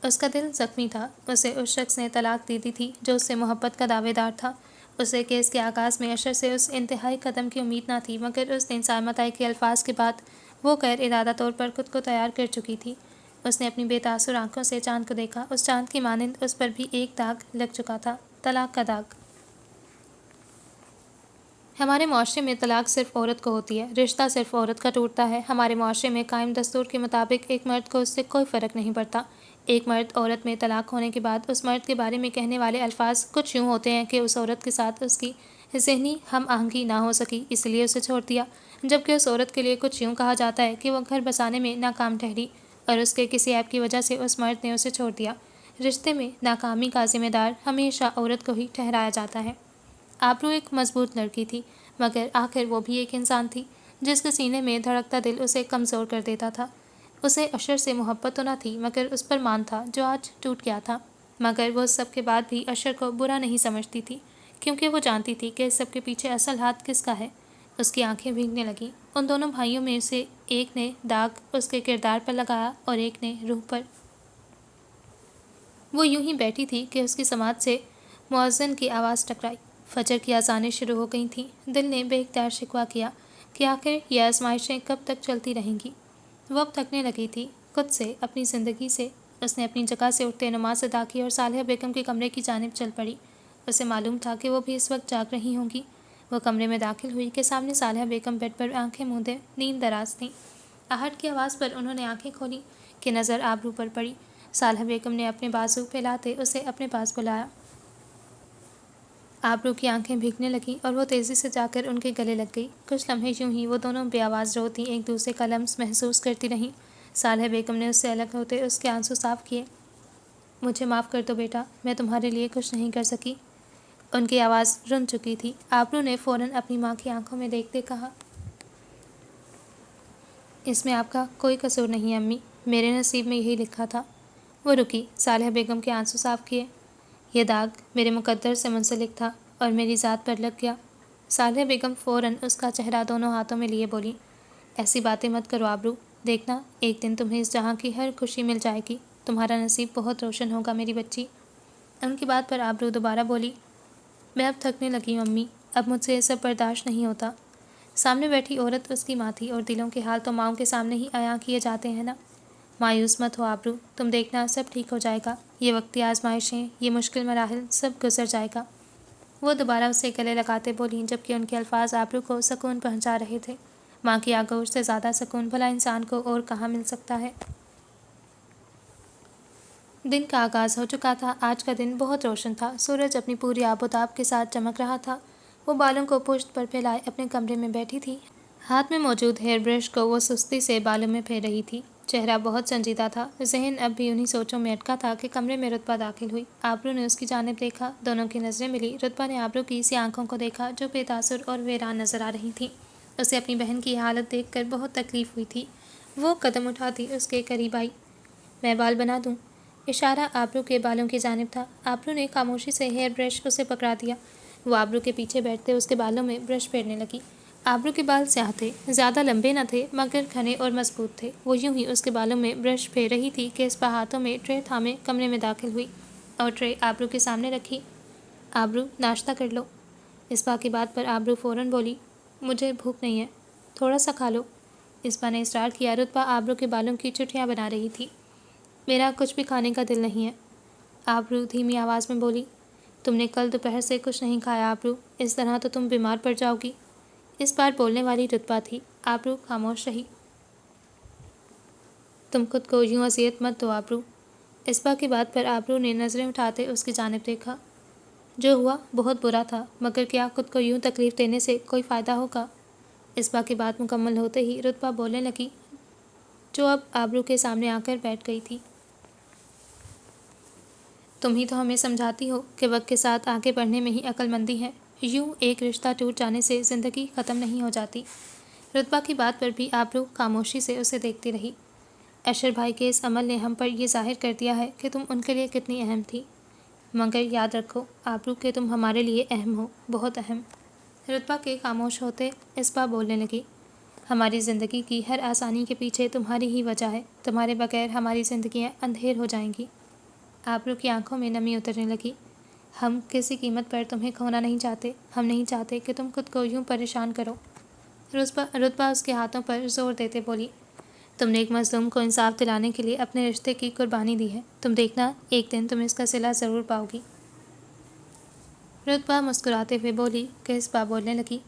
اس کا دل زخمی تھا۔ اسے اس شخص نے طلاق دی دی تھی جو اس سے محبت کا دعوے دار تھا۔ اسے کیس کے آغاز میں اشر سے اس انتہائی قدم کی امید نہ تھی، مگر اس دن سائمہ تائی کے الفاظ کے بعد وہ غیر ارادہ طور پر خود کو تیار کر چکی تھی۔ اس نے اپنی بے تاثر آنکھوں سے چاند کو دیکھا۔ اس چاند کی مانند اس پر بھی ایک داغ لگ چکا تھا، طلاق کا داغ۔ ہمارے معاشرے میں طلاق صرف عورت کو ہوتی ہے، رشتہ صرف عورت کا ٹوٹتا ہے۔ ہمارے معاشرے میں قائم دستور کے مطابق ایک مرد کو اس سے کوئی فرق نہیں پڑتا۔ ایک مرد عورت میں طلاق ہونے کے بعد اس مرد کے بارے میں کہنے والے الفاظ کچھ یوں ہوتے ہیں کہ اس عورت کے ساتھ اس کی ذہنی ہم آہنگی نہ ہو سکی، اس لیے اسے چھوڑ دیا، جبکہ اس عورت کے لیے کچھ یوں کہا جاتا ہے کہ وہ گھر بسانے میں ناکام ٹھہری اور اس کے کسی عیب کی وجہ سے اس مرد نے اسے چھوڑ دیا۔ رشتے میں ناکامی کا ذمہ دار ہمیشہ عورت کو ہی ٹھہرایا جاتا ہے۔ آبرو ایک مضبوط لڑکی تھی، مگر آخر وہ بھی ایک انسان تھی، جس کے سینے میں دھڑکتا دل اسے کمزور کر دیتا تھا۔ اسے اشر سے محبت تو نہ تھی، مگر اس پر مان تھا جو آج ٹوٹ گیا تھا۔ مگر وہ سب کے بعد بھی اشر کو برا نہیں سمجھتی تھی، کیونکہ وہ جانتی تھی کہ اس سب کے پیچھے اصل ہاتھ کس کا ہے۔ اس کی آنکھیں بھیگنے لگیں۔ ان دونوں بھائیوں میں سے ایک نے داغ اس کے کردار پر لگایا اور ایک نے روح پر۔ وہ یوں ہی بیٹھی تھی کہ اس کی سماعت سے مؤذن کی آواز ٹکرائی۔ فجر کی اذانیں شروع ہو گئی تھیں۔ دل نے بے اختیار شکوہ کیا کہ آخر یہ آزمائشیں کب تک چلتی رہیں گی۔ وہ اب تھکنے لگی تھی، خود سے، اپنی زندگی سے۔ اس نے اپنی جگہ سے اٹھتے نماز ادا کی اور صالحہ بیگم کے کمرے کی جانب چل پڑی۔ اسے معلوم تھا کہ وہ بھی اس وقت جاگ رہی ہوں گی۔ وہ کمرے میں داخل ہوئی کہ سامنے صالحہ بیگم بیڈ پر آنکھیں موندے نیند دراز تھیں۔ آہٹ کی آواز پر انہوں نے آنکھیں کھولیں کہ نظر آبرو پر پڑی۔ صالحہ بیگم نے اپنے بازو پھیلاتے اسے اپنے پاس بلایا۔ آبرو کی آنکھیں بھیگنے لگیں اور وہ تیزی سے جا کر ان کے گلے لگ گئی۔ کچھ لمحے یوں ہی وہ دونوں بے آواز روتی ایک دوسرے کا لمس محسوس کرتی رہیں۔ صالحہ بیگم نے اس سے الگ ہوتے اس کے آنسو صاف کیے۔ مجھے معاف کر دو بیٹا، میں تمہارے لیے کچھ نہیں کر سکی۔ ان کی آواز رن چکی تھی۔ آبرو نے فوراً اپنی ماں کی آنکھوں میں دیکھتے کہا، اس میں آپ کا کوئی قصور نہیں امی، میرے نصیب میں یہی لکھا تھا۔ وہ رکی۔ صالحہ بیگم کے آنسو صاف کیے۔ یہ داغ میرے مقدر سے منسلک تھا اور میری ذات پر لگ گیا۔ صالحہ بیگم فوراً اس کا چہرہ دونوں ہاتھوں میں لیے بولی، ایسی باتیں مت کرو آبرو، دیکھنا ایک دن تمہیں اس جہاں کی ہر خوشی مل جائے گی، تمہارا نصیب بہت روشن ہوگا میری بچی۔ ان کی بات پر آبرو دوبارہ بولی، میں اب تھکنے لگی ہوں امی، اب مجھ سے یہ سب برداشت نہیں ہوتا۔ سامنے بیٹھی عورت اس کی ماں تھی اور دلوں کے حال تو ماؤں کے سامنے ہی عیاں کیے جاتے ہیں نا۔ مایوس مت ہو آبرو، تم دیکھنا سب ٹھیک ہو جائے گا، یہ وقتی آزمائشیں، یہ مشکل مراحل سب گزر جائے گا۔ وہ دوبارہ اسے گلے لگاتے بولیں جبکہ ان کے الفاظ آبرو کو سکون پہنچا رہے تھے۔ ماں کی آغوش سے زیادہ سکون بھلا انسان کو اور کہاں مل سکتا ہے۔ دن کا آغاز ہو چکا تھا۔ آج کا دن بہت روشن تھا، سورج اپنی پوری آب و تاب کے ساتھ چمک رہا تھا۔ وہ بالوں کو پشت پر پھیلائے اپنے کمرے میں بیٹھی تھی، ہاتھ میں موجود ہیئر برش کو وہ سستی سے بالوں میں پھیر رہی تھی۔ چہرہ بہت سنجیدہ تھا، ذہن اب بھی انہی سوچوں میں اٹکا تھا کہ کمرے میں رتبہ داخل ہوئی۔ آبرو نے اس کی جانب دیکھا، دونوں کی نظریں ملی۔ رتبہ نے آبرو کی اسی آنکھوں کو دیکھا جو بے تاثر اور ویران نظر آ رہی تھیں۔ اسے اپنی بہن کی حالت دیکھ کر بہت تکلیف ہوئی تھی۔ وہ قدم اٹھاتی اس کے قریب آئی۔ میں بال بنا دوں؟ اشارہ آبرو کے بالوں کی جانب تھا۔ آبرو نے خاموشی سے ہیئر برش اسے پکڑا دیا۔ وہ آبرو کے پیچھے بیٹھتے اس کے بالوں میں برش پھیرنے لگی۔ آبرو کے بال سیاہ تھے، زیادہ لمبے نہ تھے مگر گھنے اور مضبوط تھے۔ وہ یوں ہی اس کے بالوں میں برش پھیر رہی تھی کہ اسپا ہاتھوں میں ٹرے تھامے کمرے میں داخل ہوئی اور ٹرے آبرو کے سامنے رکھی۔ آبرو ناشتہ کر لو۔ اسپا کی بات پر آبرو فوراً بولی، مجھے بھوک نہیں ہے، تھوڑا سا کھا لو۔ اسپا نے اصرار کیا۔ رتبہ آبرو کے بالوں کی چٹیاں بنا رہی تھی۔ میرا کچھ بھی کھانے کا دل نہیں ہے، آبرو دھیمی آواز میں بولی۔ تم نے کل دوپہر سے کچھ نہیں کھایا آبرو، اس طرح تو تم بیمار پڑ جاؤ گی۔ اس بار بولنے والی رتبہ تھی۔ آبرو خاموش رہی۔ تم خود کو یوں اذیت مت دو آبرو۔ اسپا کی بات پر آبرو نے نظریں اٹھاتے اس کی جانب دیکھا۔ جو ہوا بہت برا تھا مگر کیا خود کو یوں تکلیف دینے سے کوئی فائدہ ہوگا؟ اسپا کی بات مکمل ہوتے ہی رتبہ بولنے لگی جو اب آبرو کے سامنے آ کر بیٹھ گئی تھی۔ تم ہی تو ہمیں سمجھاتی ہو کہ وقت کے ساتھ آگے بڑھنے میں ہی عقل مندی ہے، یوں ایک رشتہ ٹوٹ جانے سے زندگی ختم نہیں ہو جاتی۔ رتبہ کی بات پر بھی آبرو خاموشی سے اسے دیکھتی رہی۔ اشر بھائی کے اس عمل نے ہم پر یہ ظاہر کر دیا ہے کہ تم ان کے لیے کتنی اہم تھی، مگر یاد رکھو آبرو کہ تم ہمارے لیے اہم ہو، بہت اہم۔ رتبہ کے خاموش ہوتے اسپا بولنے لگی، ہماری زندگی کی ہر آسانی کے پیچھے تمہاری ہی وجہ ہے، تمہارے بغیر ہماری زندگیاں اندھیر ہو جائیں گی۔ آبرو کی آنکھوں میں نمی اترنے لگی۔ ہم کسی قیمت پر تمہیں کھونا نہیں چاہتے، ہم نہیں چاہتے کہ تم خود کو یوں پریشان کرو۔ رتبہ اس کے ہاتھوں پر زور دیتے بولی، تم نے ایک مظلوم کو انصاف دلانے کے لیے اپنے رشتے کی قربانی دی ہے، تم دیکھنا ایک دن تم اس کا صلہ ضرور پاؤ گی۔ رتبہ مسکراتے ہوئے بولی کہ اسپا بولنے لگی،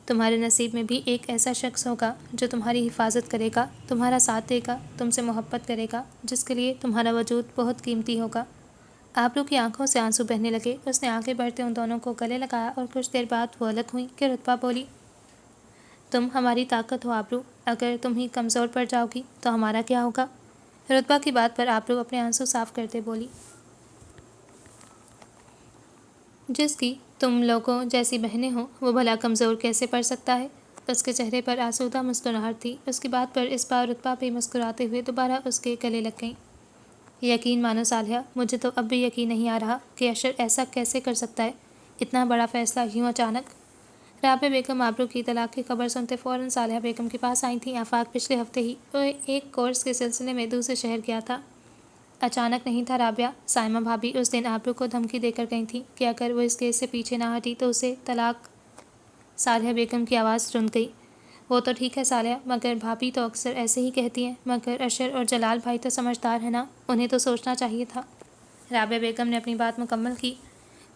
تمہارے نصیب میں بھی ایک ایسا شخص ہوگا جو تمہاری حفاظت کرے گا، تمہارا ساتھ دے گا، تم سے محبت کرے گا، جس کے لیے تمہارا وجود بہت قیمتی ہوگا۔ آبرو کی آنکھوں سے آنسو بہنے لگے۔ اس نے آگے بڑھتے ان دونوں کو گلے لگایا اور کچھ دیر بعد وہ الگ ہوئیں کہ رتبہ بولی، تم ہماری طاقت ہو آبرو، اگر تم ہی کمزور پڑ جاؤ گی تو ہمارا کیا ہوگا؟ رتبہ کی بات پر آبرو اپنے آنسو صاف کرتے بولی، جس کی تم لوگوں جیسی بہنیں ہوں وہ بھلا کمزور کیسے پڑ سکتا ہے؟ اس کے چہرے پر آسودہ مسکراہٹ تھی۔ اس کی بات پر اسپا اور رتبہ بھی مسکراتے ہوئے دوبارہ اس کے گلے لگ گئیں۔ یقین مانو صالحہ، مجھے تو اب بھی یقین نہیں آ رہا کہ اشر ایسا کیسے کر سکتا ہے، اتنا بڑا فیصلہ یوں اچانک۔ رابعہ بیگم آبرو کی طلاق کی خبر سنتے فوراً صالحہ بیگم کے پاس آئی تھیں۔ آفاق پچھلے ہفتے ہی ایک کورس کے سلسلے میں دوسرے شہر گیا تھا۔ اچانک نہیں تھا رابعہ، سائمہ بھابھی اس دن آبرو کو دھمکی دے کر گئی تھیں کہ اگر وہ اس کیس سے پیچھے نہ ہٹی تو اسے طلاق۔ صالحہ بیگم کی آواز رند گئی۔ وہ تو ٹھیک ہے صالحہ، مگر بھابھی تو اکثر ایسے ہی کہتی ہیں، مگر اشر اور جلال بھائی تو سمجھدار ہیں نا، انہیں تو سوچنا چاہیے تھا۔ رابعہ بیگم نے اپنی بات مکمل کی،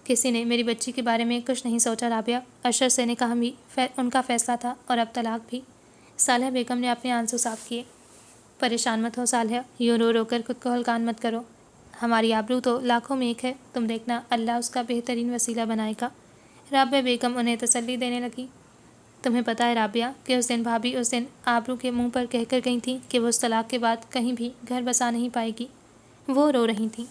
کسی نے میری بچی کے بارے میں کچھ نہیں سوچا رابعہ، اشر سے نکاح بھی ان کا فیصلہ تھا اور اب طلاق بھی۔ صالحہ بیگم نے اپنے آنسو صاف کیے، پریشان مت ہو صالحہ، یوں رو رو کر خود کو ہلکان مت کرو، ہماری آبرو تو لاکھوں میں ایک ہے، تم دیکھنا اللہ اس کا بہترین وسیلہ بنائے گا۔ رابعہ بیگم انہیں تسلی دینے لگی، تمہیں پتہ ہے رابعہ کہ اس دن بھابھی اس دن آبرو کے منہ پر کہہ کر گئی تھیں کہ وہ اس طلاق کے بعد کہیں بھی گھر بسا نہیں پائے گی، وہ رو رہی تھیں۔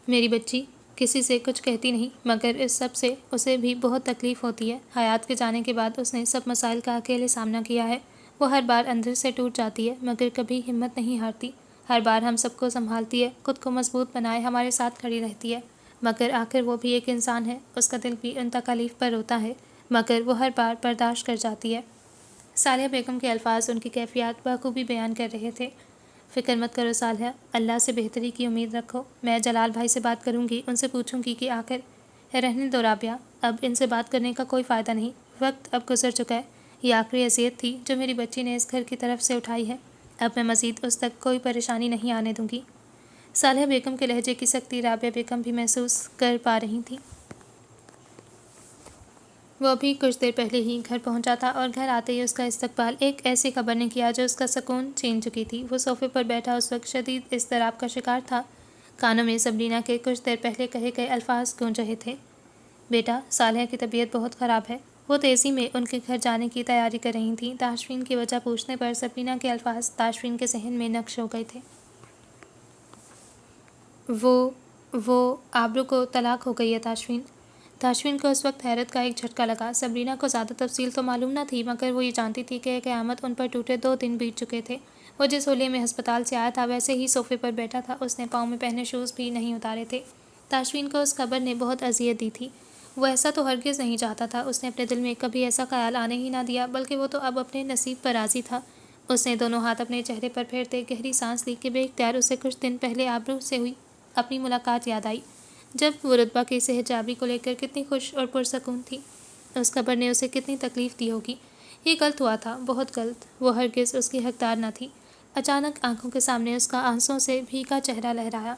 میری بچی کسی سے کچھ کہتی نہیں، مگر اس سب سے اسے بھی بہت تکلیف ہوتی ہے، حیات کے جانے کے بعد اس نے سب مسائل کا اکیلے سامنا کیا ہے، وہ ہر بار اندر سے ٹوٹ جاتی ہے مگر کبھی ہمت نہیں ہارتی، ہر بار ہم سب کو سنبھالتی ہے، خود کو مضبوط بنائے ہمارے ساتھ کھڑی رہتی ہے، مگر آخر وہ بھی ایک انسان ہے، اس کا دل بھی ان تکالیف پر روتا ہے، مگر وہ ہر بار برداشت کر جاتی ہے۔ صالحہ بیگم کے الفاظ ان کی کیفیات بخوبی بیان کر رہے تھے۔ فکر مت کرو صالحہ، اللہ سے بہتری کی امید رکھو۔ میں جلال بھائی سے بات کروں گی، ان سے پوچھوں گی کہ آخر رہنے دو رابعہ، اب ان سے بات کرنے کا کوئی فائدہ نہیں، وقت اب گزر چکا ہے۔ یہ آخری اذیت تھی جو میری بچی نے اس گھر کی طرف سے اٹھائی ہے، اب میں مزید اس تک کوئی پریشانی نہیں آنے دوں گی۔ صالحہ بیگم کے لہجے کی سختی رابعہ بیگم بھی محسوس کر پا رہی تھی۔ وہ ابھی کچھ دیر پہلے ہی گھر پہنچا تھا اور گھر آتے ہی اس کا استقبال ایک ایسی خبر نے کیا جو اس کا سکون چھین چکی تھی۔ وہ صوفے پر بیٹھا اس وقت شدید اضطراب کا شکار تھا۔ کانوں میں سبرینا کے کچھ دیر پہلے کہے گئے الفاظ گونج رہے تھے۔ بیٹا، صالحہ کی طبیعت بہت خراب ہے۔ وہ تیزی میں ان کے گھر جانے کی تیاری کر رہی تھیں۔ تاشفین کی وجہ پوچھنے پر سبرینا کے الفاظ تاشفین کے ذہن میں نقش ہو گئے تھے۔ وہ آبرو کو طلاق ہو گئی ہے تاشفین۔ تاشفین کو اس وقت حیرت کا ایک جھٹکا لگا۔ سبرینا کو زیادہ تفصیل تو معلوم نہ تھی، مگر وہ یہ جانتی تھی کہ قیامت ان پر ٹوٹے 2 دن بیت چکے تھے۔ وہ جس حلیے میں ہسپتال سے آیا تھا ویسے ہی صوفے پر بیٹھا تھا، اس نے پاؤں میں پہنے شوز بھی نہیں اتارے تھے۔ تاشفین کو اس خبر نے بہت اذیت دی تھی۔ وہ ایسا تو ہرگز نہیں چاہتا تھا، اس نے اپنے دل میں کبھی ایسا خیال آنے ہی نہ دیا، بلکہ وہ تو اب اپنے نصیب پر راضی تھا۔ اس نے دونوں ہاتھ اپنے چہرے پر پھیرتے گہری سانس لی کہ بے اختیار اسے کچھ دن پہلے آبرو سے ہوئی اپنی ملاقات یاد آئی، جب وہ رتبہ کی صحت یابی کو لے کر کتنی خوش اور پرسکون تھی۔ اس خبر نے اسے کتنی تکلیف دی ہوگی۔ یہ غلط ہوا تھا، بہت غلط۔ وہ ہرگز اس کی حقدار نہ تھی۔ اچانک آنکھوں کے سامنے اس کا آنسوں سے بھیگا چہرہ لہرایا۔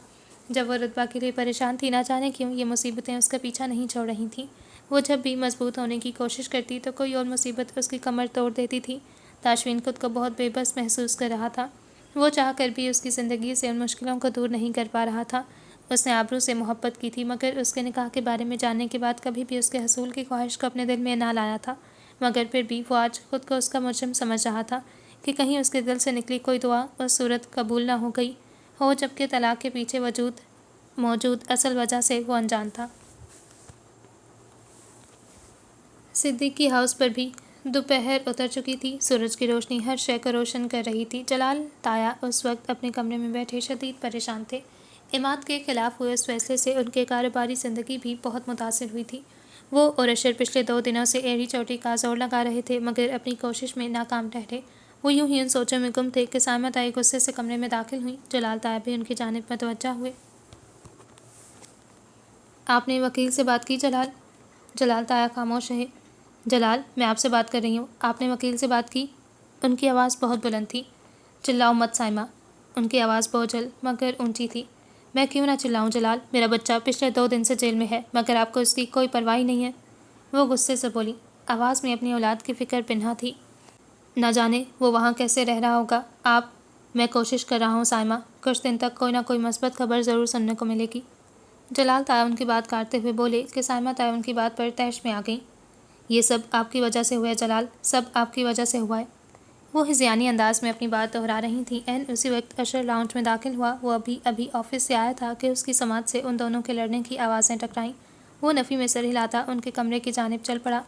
جب وہ رتبہ کے لیے پریشان تھی، نہ جانے کیوں یہ مصیبتیں اس کا پیچھا نہیں چھوڑ رہی تھیں۔ وہ جب بھی مضبوط ہونے کی کوشش کرتی تو کوئی اور مصیبت اس کی کمر توڑ دیتی تھی۔ تاشفین خود کو بہت بے بس محسوس کر رہا تھا۔ وہ چاہ کر بھی اس کی زندگی سے ان مشکلوں کو دور نہیں کر پا رہا تھا۔ اس نے آبرو سے محبت کی تھی، مگر اس کے نکاح کے بارے میں جاننے کے بعد کبھی بھی اس کے حصول کی خواہش کو اپنے دل میں نہ لایا تھا، مگر پھر بھی وہ آج خود کو اس کا مجرم سمجھ رہا تھا کہ کہیں اس کے دل سے نکلی کوئی دعا اس صورت قبول نہ ہو گئی ہو جبکہ طلاق کے پیچھے موجود اصل وجہ سے وہ انجان تھا۔ صدیقی ہاؤس پر بھی دوپہر اتر چکی تھی۔ سورج کی روشنی ہر شے کو روشن کر رہی تھی۔ جلال تایا اس وقت اپنے کمرے میں بیٹھے شدید پریشان تھے۔ عماد کے خلاف ہوئے اس فیصلے سے ان کے کاروباری زندگی بھی بہت متاثر ہوئی تھی۔ وہ اور اشر پچھلے 2 دنوں سے ایڑی چوٹی کا زور لگا رہے تھے، مگر اپنی کوشش میں ناکام ٹھہرے۔ وہ یوں ہی ان سوچوں میں گم تھے کہ سائمہ تائی غصے سے کمرے میں داخل ہوئیں۔ جلال تایا بھی ان کی جانب متوجہ ہوئے۔ آپ نے وکیل سے بات کی جلال؟ جلال تایا خاموش رہے۔ جلال، میں آپ سے بات کر رہی ہوں۔ آپ نے وکیل سے بات کی؟ ان کی آواز بہت بلند تھی۔ چلاؤ مت سائمہ۔ ان کی آواز بوجھل مگر اونچی تھی۔ میں کیوں نہ چلاؤں جلال؟ میرا بچہ پچھلے 2 دن سے جیل میں ہے، مگر آپ کو اس کی کوئی پرواہ نہیں ہے۔ وہ غصے سے بولی، آواز میں اپنی اولاد کی فکر پنہاں تھی۔ نہ جانے وہ وہاں کیسے رہ رہا ہوگا۔ میں کوشش کر رہا ہوں سائمہ، کچھ دن تک کوئی نہ کوئی مثبت خبر ضرور سننے کو ملے گی۔ جلال تایا ان کی بات کاٹتے ہوئے بولے کہ سائمہ تایا ان کی بات پر طیش میں آ گئیں۔ یہ سب آپ کی وجہ سے ہوا ہے جلال، سب آپ کی وجہ سے ہوا ہے۔ وہ ہذیانی انداز میں اپنی بات دہرا رہی تھیں۔ عین اسی وقت اشر لاؤنج میں داخل ہوا۔ وہ ابھی آفس سے آیا تھا کہ اس کی سماعت سے ان دونوں کے لڑنے کی آوازیں ٹکرائیں۔ وہ نفی میں سر ہلاتا ان کے کمرے کی جانب چل پڑا۔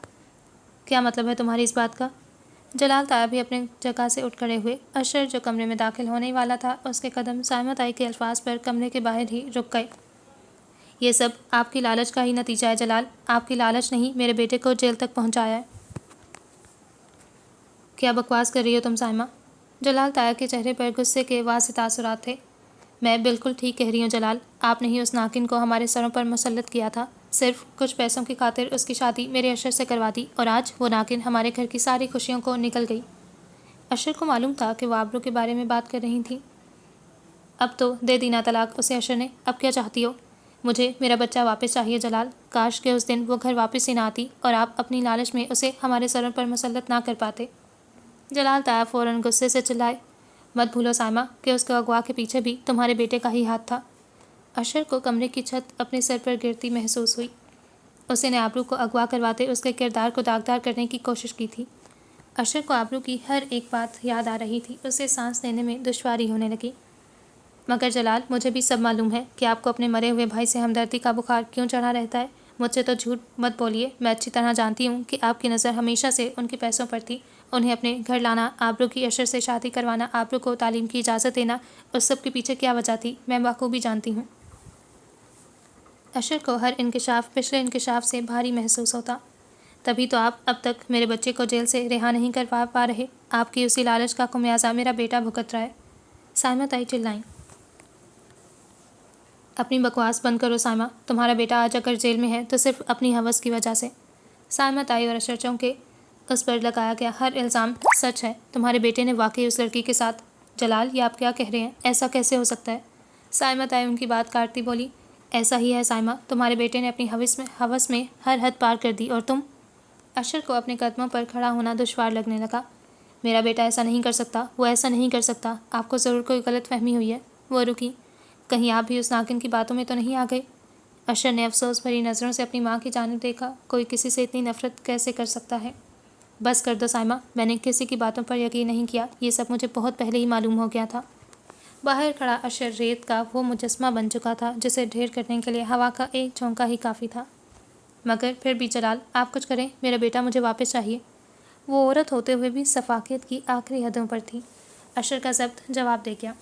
کیا مطلب ہے تمہاری اس بات کا؟ جلال تایا بھی اپنے جگہ سے اٹھ کھڑے ہوئے۔ اشر جو کمرے میں داخل ہونے والا تھا، اس کے قدم سائمہ تائی کے الفاظ پر کمرے کے باہر ہی رک گئے۔ یہ سب آپ کی لالچ کا ہی نتیجہ ہے جلال، آپ کی لالچ نے ہی میرے بیٹے کو جیل تک پہنچایا ہے۔ کیا بکواس کر رہی ہو تم سائمہ؟ جلال تایا کے چہرے پر غصے کے واضح تاثرات تھے۔ میں بالکل ٹھیک کہہ رہی ہوں جلال، آپ نے ہی اس ناکن کو ہمارے سروں پر مسلط کیا تھا، صرف کچھ پیسوں کی خاطر اس کی شادی میرے اشر سے کروا دی، اور آج وہ ناکن ہمارے گھر کی ساری خوشیوں کو نکل گئی۔ اشر کو معلوم تھا کہ وہ آبرو کے بارے میں بات کر رہی تھیں۔ اب تو دے دی نا طلاق اسے اشر نے، اب کیا چاہتی ہو؟ مجھے میرا بچہ واپس چاہیے جلال، کاش کہ اس دن وہ گھر واپس ہی نہ آتی اور آپ اپنی لالچ میں اسے ہمارے سروں پر مسلط نہ کر پاتے۔ جلال تایا فوراً غصے سے چلائے، مت بھولو سائمہ کہ اس کو اغوا کے پیچھے بھی تمہارے بیٹے کا ہی ہاتھ تھا۔ اشر کو کمرے کی چھت اپنے سر پر گرتی محسوس ہوئی۔ اسے نے آبرو کو اغوا کرواتے اس کے کردار کو داغدار کرنے کی کوشش کی تھی۔ اشر کو آبرو کی ہر ایک بات یاد آ رہی تھی، اسے سانس لینے میں دشواری ہونے لگی۔ مگر جلال، مجھے بھی سب معلوم ہے کہ آپ کو اپنے مرے ہوئے بھائی سے ہمدردی کا بخار کیوں چڑھا رہتا ہے۔ مجھ سے تو جھوٹ مت بولیے، میں اچھی طرح جانتی ہوں کہ آپ کی نظر ہمیشہ سے ان کے پیسوں پر تھی انہیں اپنے گھر لانا، آبرو کی اشر سے شادی کروانا، آبرو کو تعلیم کی اجازت دینا، اس سب کے پیچھے کیا وجہ تھی میں بخوبی جانتی ہوں۔ اشر کو ہر انکشاف پچھلے انکشاف سے بھاری محسوس ہوتا۔ تبھی تو آپ اب تک میرے بچے کو جیل سے رہا نہیں کروا پا رہے۔ آپ کی اسی لالچ کا خمیازہ میرا بیٹا بھگت رہا ہے۔ سائمہ تائی چلائیں۔ اپنی بکواس بند کرو سائمہ، تمہارا بیٹا آج اگر جیل میں ہے تو صرف اپنی ہوس کی وجہ سے۔ سائمہ تائی اور اشر چونکے اس پر لگایا گیا ہر الزام سچ ہے۔ تمہارے بیٹے نے واقعی اس لڑکی کے ساتھ جلال، یہ آپ کیا کہہ رہے ہیں؟ ایسا کیسے ہو سکتا ہے؟ سائمہ تائی ان کی بات کاٹتی بولی، ایسا ہی ہے سائمہ، تمہارے بیٹے نے اپنی ہوس میں ہر حد پار کر دی اور تم۔ اشر کو اپنے قدموں پر کھڑا ہونا دشوار لگنے لگا۔ میرا بیٹا ایسا نہیں کر سکتا، وہ ایسا نہیں کر سکتا، آپ کو ضرور کوئی غلط فہمی ہوئی ہے۔ وہ رکی، کہیں آپ بھی اس ناگن کی باتوں میں تو نہیں آ گئے؟ اشر نے افسوس بھری نظروں سے اپنی ماں کی جانب دیکھا، کوئی کسی سے اتنی نفرت کیسے کر سکتا ہے؟ بس کر دو سائمہ، میں نے کسی کی باتوں پر یقین نہیں کیا، یہ سب مجھے بہت پہلے ہی معلوم ہو گیا تھا۔ باہر کھڑا اشر ریت کا وہ مجسمہ بن چکا تھا جسے ڈھیر کرنے کے لیے ہوا کا ایک جھونکا ہی کافی تھا۔ مگر پھر بھی جلال، آپ کچھ کریں، میرا بیٹا مجھے واپس چاہیے۔ وہ عورت ہوتے ہوئے بھی سفاکیت کی آخری حدوں پر تھی۔ اشر کا ضبط جواب دے گیا۔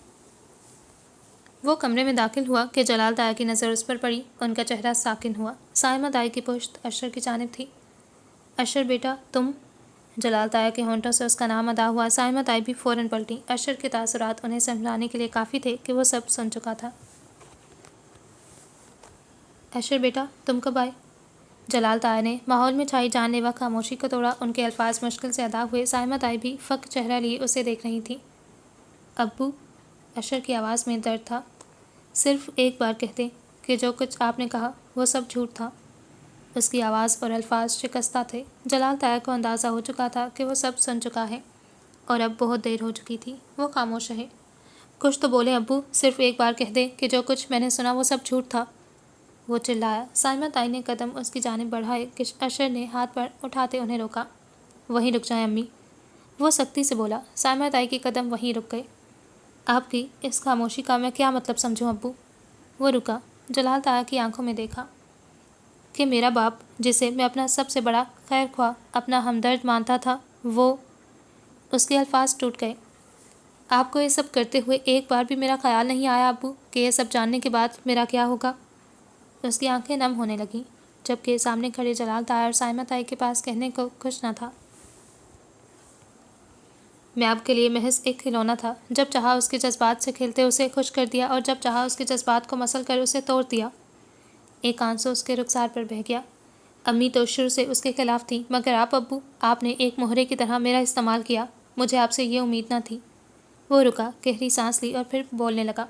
وہ کمرے میں داخل ہوا کہ جلال تایا کی نظر اس پر پڑی، ان کا چہرہ ساکن ہوا۔ سائمہ تائی کی پشت اشر کی جانب تھی۔ اشر بیٹا تم۔ جلال تایا کے ہونٹوں سے اس کا نام ادا ہوا۔ سائمہ تائی بھی فوراً پلٹی۔ اشر کے تاثرات انہیں سمجھانے کے لیے کافی تھے کہ وہ سب سن چکا تھا۔ اشر بیٹا تم کب آئے؟ جلال تایا نے ماحول میں چھائی جان لیوا خاموشی کو توڑا۔ ان کے الفاظ مشکل سے ادا ہوئے۔ سائمہ تائی بھی فک چہرہ لیے اسے دیکھ رہی تھی۔ ابو، اشر کی آواز میں درد تھا، صرف ایک بار کہتے کہ جو کچھ آپ نے کہا وہ سب جھوٹ تھا۔ اس کی آواز اور الفاظ شکستہ تھے۔ جلال تایا کو اندازہ ہو چکا تھا کہ وہ سب سن چکا ہے اور اب بہت دیر ہو چکی تھی۔ وہ خاموش رہے۔ کچھ تو بولے ابو، صرف ایک بار کہہ دے کہ جو کچھ میں نے سنا وہ سب جھوٹ تھا، وہ چلایا۔ سائمہ تائی نے قدم اس کی جانب بڑھائے کہ اشر نے ہاتھ پر اٹھاتے انہیں روکا۔ وہیں رک جائیں امی، وہ سختی سے بولا۔ سائمہ تائی کے قدم وہیں رک گئے۔ آپ کی اس خاموشی کا میں کیا مطلب سمجھوں ابو؟ وہ رکا۔ جلال تایا کی آنکھوں میں دیکھا کہ میرا باپ، جسے میں اپنا سب سے بڑا خیر خواہ، اپنا ہمدرد مانتا تھا، وہ… اس کے الفاظ ٹوٹ گئے۔ آپ کو یہ سب کرتے ہوئے ایک بار بھی میرا خیال نہیں آیا ابو کہ یہ سب جاننے کے بعد میرا کیا ہوگا؟ اس کی آنکھیں نم ہونے لگیں، جبکہ سامنے کھڑے جلال تایا اور سائمہ تائی کے پاس کہنے کو کچھ نہ تھا۔ میں آپ کے لیے محض ایک کھلونا تھا، جب چاہا اس کے جذبات سے کھیلتے اسے خوش کر دیا اور جب چاہا اس کے جذبات کو مسل کر اسے توڑ دیا۔ ایک آنسو اس کے رخسار پر بہہ گیا۔ امی تو شروع سے اس کے خلاف تھی، مگر آپ ابو، آپ نے ایک مہرے کی طرح میرا استعمال کیا، مجھے آپ سے یہ امید نہ تھی۔ وہ رکا، گہری سانس لی اور پھر بولنے لگا۔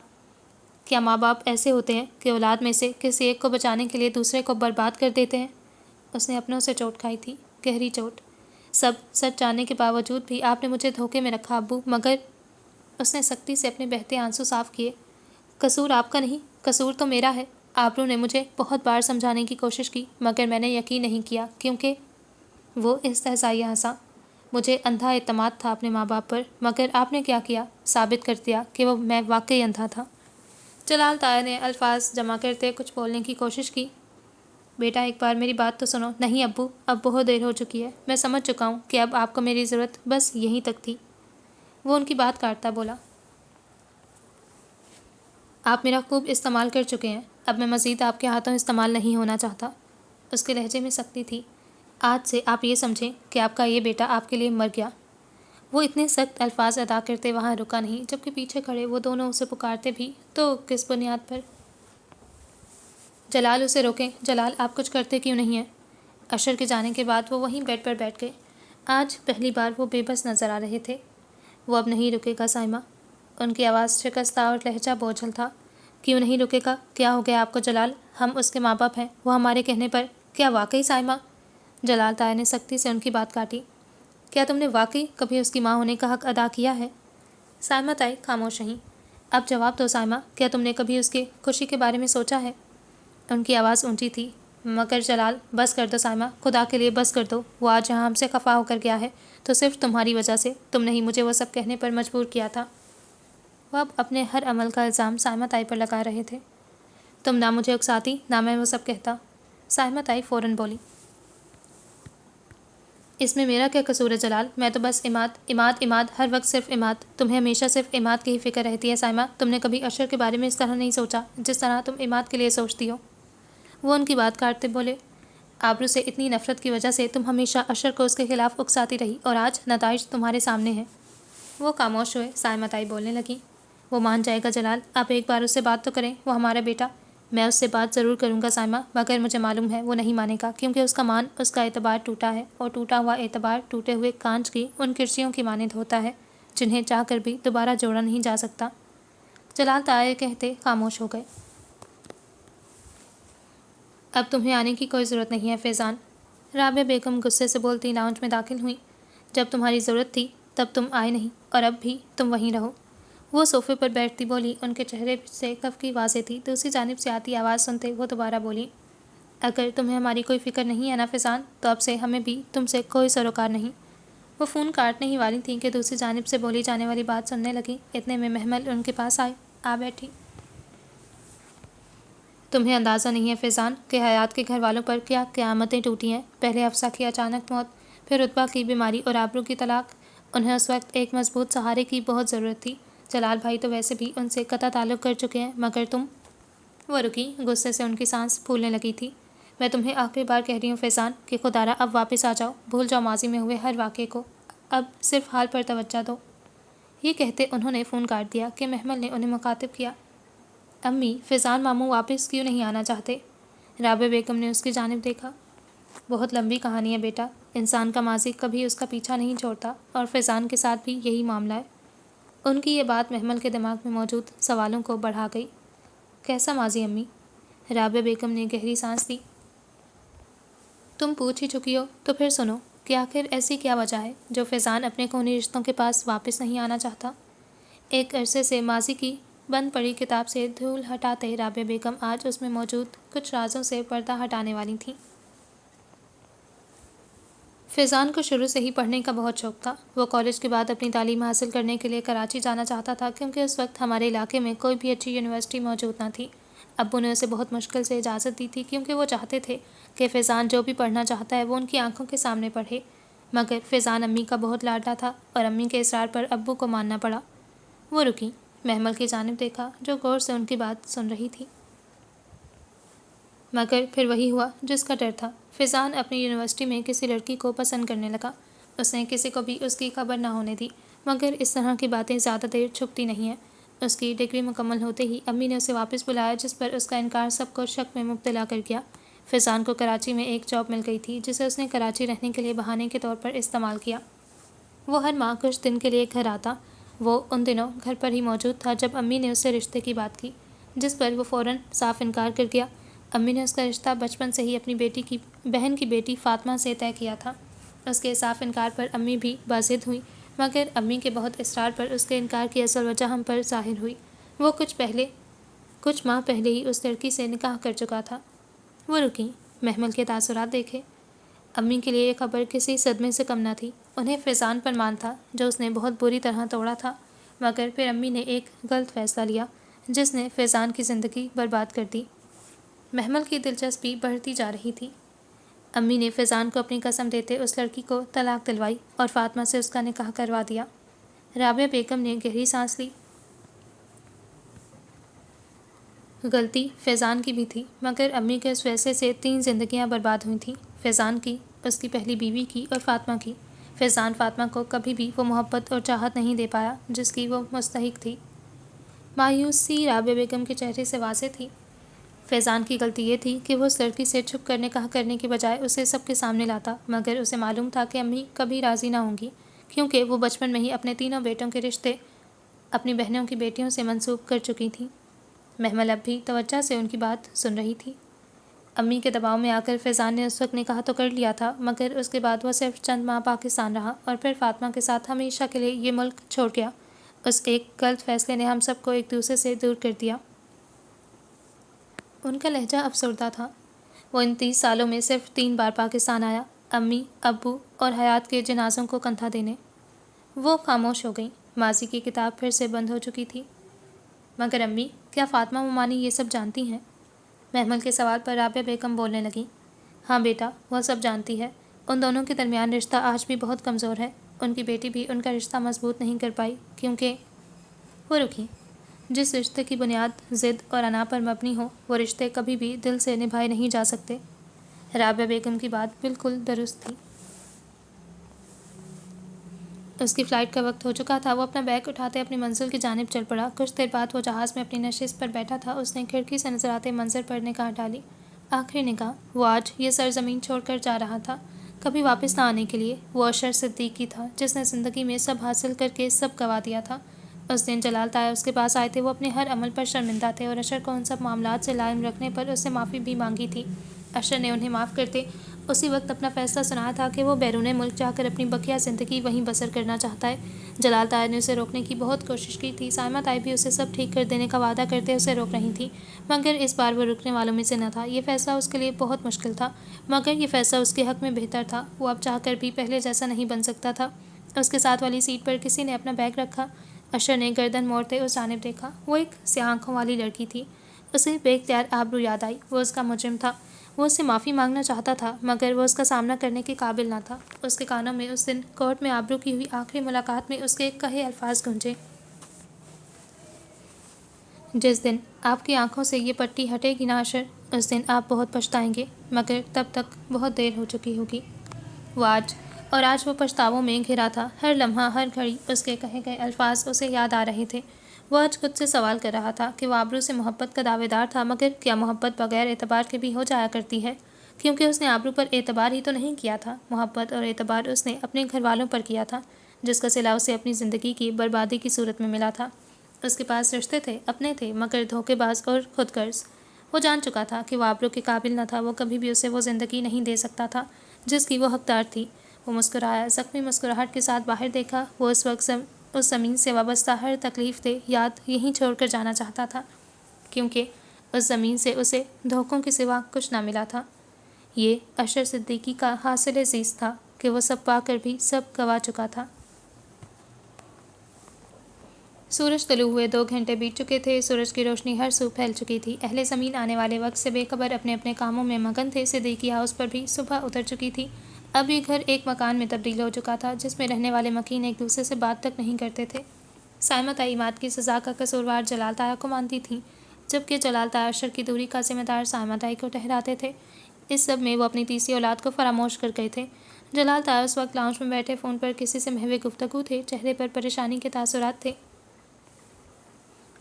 کیا ماں باپ ایسے ہوتے ہیں کہ اولاد میں سے کسی ایک کو بچانے کے لیے دوسرے کو برباد کر دیتے ہیں؟ اس نے اپنوں سے چوٹ کھائی تھی، گہری چوٹ۔ سب سچ جاننے کے باوجود بھی آپ نے مجھے دھوکے میں رکھا ابو، مگر… اس نے سختی سے اپنے بہتے آنسو صاف کیے۔ قصور آپ کا نہیں، قصور تو میرا ہے۔ آبرو نے مجھے بہت بار سمجھانے کی کوشش کی، مگر میں نے یقین نہیں کیا، کیونکہ… وہ استہزائیہ ہنسا۔ مجھے اندھا اعتماد تھا اپنے ماں باپ پر، مگر آپ نے کیا کیا؟ ثابت کر دیا کہ وہ میں واقعی اندھا تھا۔ جلال تایا نے الفاظ جمع کرتے کچھ بولنے کی کوشش کی۔ بیٹا ایک بار میری بات تو سنو۔ نہیں ابو، اب بہت دیر ہو چکی ہے، میں سمجھ چکا ہوں کہ اب آپ کو میری ضرورت بس یہیں تک تھی۔ وہ ان کی بات کاٹتا بولا، آپ میرا خوب استعمال کر چکے ہیں، اب میں مزید آپ کے ہاتھوں استعمال نہیں ہونا چاہتا۔ اس کے لہجے میں سختی تھی۔ آج سے آپ یہ سمجھیں کہ آپ کا یہ بیٹا آپ کے لیے مر گیا۔ وہ اتنے سخت الفاظ ادا کرتے وہاں رکا نہیں، جبکہ پیچھے کھڑے وہ دونوں اسے پکارتے بھی تو کس بنیاد پر؟ جلال اسے روکیں، جلال آپ کچھ کرتے کیوں نہیں ہیں؟ اشر کے جانے کے بعد وہ وہیں بیڈ پر بیٹھ گئے۔ آج پہلی بار وہ بے بس نظر آ رہے تھے۔ وہ اب نہیں رکے گا سائمہ۔ ان کی آواز شکستہ اور لہجہ بوجھل تھا۔ کیوں نہیں رکے گا؟ کیا ہو گیا آپ کو جلال؟ ہم اس کے ماں باپ ہیں، وہ ہمارے کہنے پر… کیا واقعی سائمہ؟ جلال تایا نے سختی سے ان کی بات کاٹی۔ کیا تم نے واقعی کبھی اس کی ماں ہونے کا حق ادا کیا ہے؟ سائمہ تائی خاموش رہیں۔ اب جواب دو سائمہ، کیا تم نے کبھی اس کی خوشی کے بارے میں سوچا ہے؟ ان کی آواز اونچی تھی۔ مگر جلال، بس کر دو سائمہ، خدا کے لیے بس کر دو۔ وہ آج یہاں ہم سے خفا ہو کر گیا ہے تو صرف تمہاری وجہ سے، تم نے ہی مجھے وہ سب کہنے پر مجبور کیا تھا۔ وہ اب اپنے ہر عمل کا الزام سائمہ تائی پر لگا رہے تھے۔ تم نہ مجھے اکساتی، نہ میں وہ سب کہتا۔ سائمہ تائی فوراً بولی، اس میں میرا کیا قصور ہے جلال؟ میں تو بس عماد، ہر وقت صرف عماد۔ تمہیں ہمیشہ صرف عماد کی ہی فکر رہتی ہے سائمہ۔ تم نے کبھی اشر کے بارے میں اس طرح نہیں سوچا جس طرح تم عماد کے لیے سوچتی ہو۔ وہ ان کی بات کاٹتے بولے، آبرو سے اتنی نفرت کی وجہ سے تم ہمیشہ اشر کو اس کے خلاف اکساتی رہی اور آج نتائج تمہارے سامنے ہیں۔ وہ خاموش ہوئے۔ سائمہ تائی بولنے لگی، وہ مان جائے گا جلال، آپ ایک بار اس سے بات تو کریں، وہ ہمارا بیٹا۔ میں اس سے بات ضرور کروں گا سائمہ، مگر مجھے معلوم ہے وہ نہیں مانے گا، کیونکہ اس کا اعتبار ٹوٹا ہے، اور ٹوٹا ہوا اعتبار ٹوٹے ہوئے کانچ کی ان کرسیوں کی مانند ہوتا ہے جنہیں چاہ کر بھی دوبارہ جوڑا نہیں جا سکتا۔ جلال تائے کہتے خاموش ہو گئے۔ اب تمہیں آنے کی کوئی ضرورت نہیں ہے فیضان، رابعہ بیگم غصے سے بولتی لاؤنج میں داخل ہوئیں۔ جب تمہاری ضرورت تھی تب تم آئے نہیں، اور اب بھی تم وہیں رہو۔ وہ صوفے پر بیٹھتی بولی، ان کے چہرے سے کف کی واضح تھی۔ دوسری جانب سے آتی آواز سنتے وہ دوبارہ بولی، اگر تمہیں ہماری کوئی فکر نہیں ہے نا فیضان، تو اب سے ہمیں بھی تم سے کوئی سروکار نہیں۔ وہ فون کاٹنے ہی والی تھیں کہ دوسری جانب سے بولی جانے والی بات سننے لگی۔ اتنے میں محمل ان کے پاس آ بیٹھی۔ تمہیں اندازہ نہیں ہے فیضان کہ حیات کے گھر والوں پر کیا قیامتیں ٹوٹی ہیں۔ پہلے حفصہ کی اچانک موت، پھر رتبہ کی بیماری اور آبرو کی طلاق۔ انہیں اس وقت ایک مضبوط سہارے کی بہت ضرورت تھی۔ جلال بھائی تو ویسے بھی ان سے قطع تعلق کر چکے ہیں، مگر تم۔ وہ رکی، غصے سے ان کی سانس پھولنے لگی تھی۔ میں تمہیں آخری بار کہہ رہی ہوں فیضان کہ خدارا اب واپس آ جاؤ، بھول جاؤ ماضی میں ہوئے ہر واقعے کو، اب صرف حال پر توجہ دو۔ یہ کہتے انہوں نے فون کاٹ دیا کہ محمل نے انہیں مخاطب کیا، امی فیضان ماموں واپس کیوں نہیں آنا چاہتے؟ رابعہ بیگم نے اس کی جانب دیکھا۔ بہت لمبی کہانی ہے بیٹا، انسان کا ماضی کبھی اس کا پیچھا نہیں چھوڑتا، اور فیضان کے ساتھ بھی یہی معاملہ ہے۔ ان کی یہ بات محمل کے دماغ میں موجود سوالوں کو بڑھا گئی۔ کیسا ماضی امی؟ رابعہ بیگم نے گہری سانس لی۔ تم پوچھ ہی چکی ہو تو پھر سنو کہ آخر ایسی کیا وجہ ہے جو فیضان اپنے خونی رشتوں کے پاس واپس نہیں آنا چاہتا۔ ایک عرصے سے ماضی کی بند پڑی کتاب سے دھول ہٹاتے رابعہ بیگم آج اس میں موجود کچھ رازوں سے پردہ ہٹانے والی تھیں۔ فیضان کو شروع سے ہی پڑھنے کا بہت شوق تھا۔ وہ کالج کے بعد اپنی تعلیم حاصل کرنے کے لیے کراچی جانا چاہتا تھا، کیونکہ اس وقت ہمارے علاقے میں کوئی بھی اچھی یونیورسٹی موجود نہ تھی۔ ابو نے اسے بہت مشکل سے اجازت دی تھی، کیونکہ وہ چاہتے تھے کہ فیضان جو بھی پڑھنا چاہتا ہے وہ ان کی آنکھوں کے سامنے پڑھے، مگر فیضان امی کا بہت لاڈلا تھا اور امی کے اصرار پر ابو کو ماننا پڑا۔ وہ رکی، محمل کی جانب دیکھا جو غور سے ان کی بات سن رہی تھی۔ مگر پھر وہی ہوا جس کا ڈر تھا۔ فیضان اپنی یونیورسٹی میں کسی لڑکی کو پسند کرنے لگا۔ اس نے کسی کو بھی اس کی خبر نہ ہونے دی، مگر اس طرح کی باتیں زیادہ دیر چھپتی نہیں ہیں۔ اس کی ڈگری مکمل ہوتے ہی امی نے اسے واپس بلایا، جس پر اس کا انکار سب کو شک میں مبتلا کر گیا۔ فیضان کو کراچی میں ایک جاب مل گئی تھی، جسے اس نے کراچی رہنے کے لیے بہانے کے طور پر استعمال کیا۔ وہ ہر ماہ کچھ دن کے لیے گھر آتا۔ وہ ان دنوں گھر پر ہی موجود تھا جب امی نے اس سے رشتے کی بات کی، جس پر وہ فوراً صاف انکار کر گیا۔ امی نے اس کا رشتہ بچپن سے ہی اپنی بہن کی بیٹی فاطمہ سے طے کیا تھا۔ اس کے صاف انکار پر امی بھی باضد ہوئی، مگر امی کے بہت اصرار پر اس کے انکار کی اصل وجہ ہم پر ظاہر ہوئی۔ وہ کچھ ماہ پہلے ہی اس لڑکی سے نکاح کر چکا تھا۔ وہ رکی، محمل کے تاثرات دیکھے۔ امی کے لیے یہ خبر کسی صدمے سے کم نہ تھی۔ انہیں فیضان پر مان تھا جو اس نے بہت بری طرح توڑا تھا، مگر پھر امی نے ایک غلط فیصلہ لیا جس نے فیضان کی زندگی برباد کر دی۔ محمل کی دلچسپی بڑھتی جا رہی تھی۔ امی نے فیضان کو اپنی قسم دیتے اس لڑکی کو طلاق دلوائی اور فاطمہ سے اس کا نکاح کروا دیا۔ رابعہ بیگم نے گہری سانس لی۔ غلطی فیضان کی بھی تھی، مگر امی کے اس فیصلے سے 3 زندگیاں برباد ہوئی تھیں، فیضان کی، اس کی پہلی بیوی کی اور فاطمہ کی۔ فیضان فاطمہ کو کبھی بھی وہ محبت اور چاہت نہیں دے پایا جس کی وہ مستحق تھی۔ مایوسی رابعہ بیگم کے چہرے سے واضح تھی۔ فیضان کی غلطی یہ تھی کہ وہ اس لڑکی سے چھپ کر نکاح کرنے کے بجائے اسے سب کے سامنے لاتا، مگر اسے معلوم تھا کہ امی کبھی راضی نہ ہوں گی، کیونکہ وہ بچپن میں ہی اپنے تینوں بیٹوں کے رشتے اپنی بہنوں کی بیٹیوں سے منسوب کر چکی تھیں۔ محمل اب بھی توجہ سے ان کی بات سن رہی تھی۔ امی کے دباؤ میں آ کر فیضان نے اس وقت نکاح تو کر لیا تھا، مگر اس کے بعد وہ صرف چند ماہ پاکستان رہا اور پھر فاطمہ کے ساتھ ہمیشہ کے لیے یہ ملک چھوڑ گیا۔ اس ایک غلط فیصلے نے ہم سب کو ایک دوسرے سے دور کر دیا۔ ان کا لہجہ افسردہ تھا۔ وہ ان 30 سالوں میں صرف 3 بار پاکستان آیا، امی، ابو اور حیات کے جنازوں کو کندھا دینے۔ وہ خاموش ہو گئیں۔ ماضی کی کتاب پھر سے بند ہو چکی تھی۔ مگر امی، کیا فاطمہ ممانی یہ سب جانتی ہیں؟ محمل کے سوال پر رابعہ بیگم بولنے لگیں۔ ہاں بیٹا، وہ سب جانتی ہے، ان دونوں کے درمیان رشتہ آج بھی بہت کمزور ہے۔ ان کی بیٹی بھی ان کا رشتہ مضبوط نہیں کر پائی کیونکہ وہ رکی۔ جس رشتے کی بنیاد ضد اور انا پر مبنی ہو وہ رشتے کبھی بھی دل سے نبھائے نہیں جا سکتے۔ رابعہ بیگم کی بات بالکل درست تھی۔ اس کی فلائٹ کا وقت ہو چکا تھا۔ وہ اپنا بیگ اٹھاتے اپنی منزل کی جانب چل پڑا۔ کچھ دیر بعد وہ جہاز میں اپنی نشست پر بیٹھا تھا۔ اس نے کھڑکی سے نظر آتے منظر پر نگاہ ڈالی۔ آخری نگاہ۔ وہ آج یہ سرزمین چھوڑ کر جا رہا تھا، کبھی واپس نہ آنے کے لیے۔ وہ اشر صدیقی تھا جس نے زندگی میں سب حاصل کر کے سب گنوا دیا تھا۔ اس دن جلال طاہر اس کے پاس آئے تھے۔ وہ اپنے ہر عمل پر شرمندہ تھے اور اشر کو ان سب معاملات سے لاعلم رکھنے پر اس سے معافی بھی مانگی تھی۔ اشر نے انہیں معاف کرتے اسی وقت اپنا فیصلہ سنایا تھا کہ وہ بیرون ملک جا کر اپنی بقیہ زندگی وہیں بسر کرنا چاہتا ہے۔ جلال طاہر نے اسے روکنے کی بہت کوشش کی تھی۔ سائمہ طائی بھی اسے سب ٹھیک کر دینے کا وعدہ کرتے اسے روک رہی تھی، مگر اس بار وہ رکنے والوں میں سے نہ تھا۔ یہ فیصلہ اس کے لیے بہت مشکل تھا، مگر یہ فیصلہ اس کے حق میں بہتر تھا۔ وہ اب چاہ کر بھی پہلے جیسا نہیں بن سکتا تھا۔ اس کے ساتھ والی سیٹ پر کسی نے اپنا بیگ رکھا۔ اشر نے گردن موڑتے اس جانب دیکھا۔ وہ ایک سیاہ آنکھوں والی لڑکی تھی۔ اسے بے اختیار آبرو یاد آئی۔ وہ اس کا مجرم تھا۔ وہ اس سے معافی مانگنا چاہتا تھا، مگر وہ اس کا سامنا کرنے کے قابل نہ تھا۔ اس کے کانوں میں اس دن کورٹ میں آبرو کی ہوئی آخری ملاقات میں اس کے کہے الفاظ گونجے۔ جس دن آپ کی آنکھوں سے یہ پٹی ہٹے گی نا اشر، اس دن آپ بہت پچھتائیں گے، مگر تب تک بہت دیر ہو چکی ہوگی۔ وہ آج وہ پچھتاووں میں گھرا تھا۔ ہر لمحہ، ہر گھڑی اس کے کہے گئے الفاظ اسے یاد آ رہے تھے۔ وہ آج خود سے سوال کر رہا تھا کہ وہ آبرو سے محبت کا دعوے دار تھا، مگر کیا محبت بغیر اعتبار کے بھی ہو جایا کرتی ہے؟ کیونکہ اس نے آبرو پر اعتبار ہی تو نہیں کیا تھا۔ محبت اور اعتبار اس نے اپنے گھر والوں پر کیا تھا، جس کا صلہ اسے اپنی زندگی کی بربادی کی صورت میں ملا تھا۔ اس کے پاس رشتے تھے، اپنے تھے، مگر دھوکے باز اور خود غرض۔ وہ جان چکا تھا کہ وہ آبرو کے قابل نہ تھا۔ وہ کبھی بھی اسے وہ زندگی نہیں دے سکتا تھا جس کی وہ حقدار تھی۔ وہ مسکرایا، زخمی مسکراہٹ کے ساتھ باہر دیکھا۔ وہ اس وقت اس زمین سے وابستہ ہر تکلیف دہ یاد یہیں چھوڑ کر جانا چاہتا تھا، کیونکہ اس زمین سے اسے دھوکوں کے سوا کچھ نہ ملا تھا۔ یہ اشر صدیقی کا حاصل زیست تھا کہ وہ سب پا کر بھی سب گنوا چکا تھا۔ سورج طلوع ہوئے 2 گھنٹے بیت چکے تھے۔ سورج کی روشنی ہر سو پھیل چکی تھی۔ اہل زمین آنے والے وقت سے بے خبر اپنے اپنے کاموں میں مگن تھے۔ صدیقی ہاؤس پر بھی صبح اتر چکی تھی۔ اب یہ گھر ایک مکان میں تبدیل ہو چکا تھا جس میں رہنے والے مکین ایک دوسرے سے بات تک نہیں کرتے تھے۔ سائمہ طائی عماد کی سزا کا قصوروار جلال طاہر کو مانتی تھیں، جبکہ جلال طاہر اشر کی دوری کا ذمہ دار سائمہ طائی کو ٹھہراتے تھے۔ اس سب میں وہ اپنی تیسری اولاد کو فراموش کر گئے تھے۔ جلال طاہر اس وقت لاؤنج میں بیٹھے فون پر کسی سے محو گفتگو تھے۔ چہرے پر پریشانی کے تاثرات تھے۔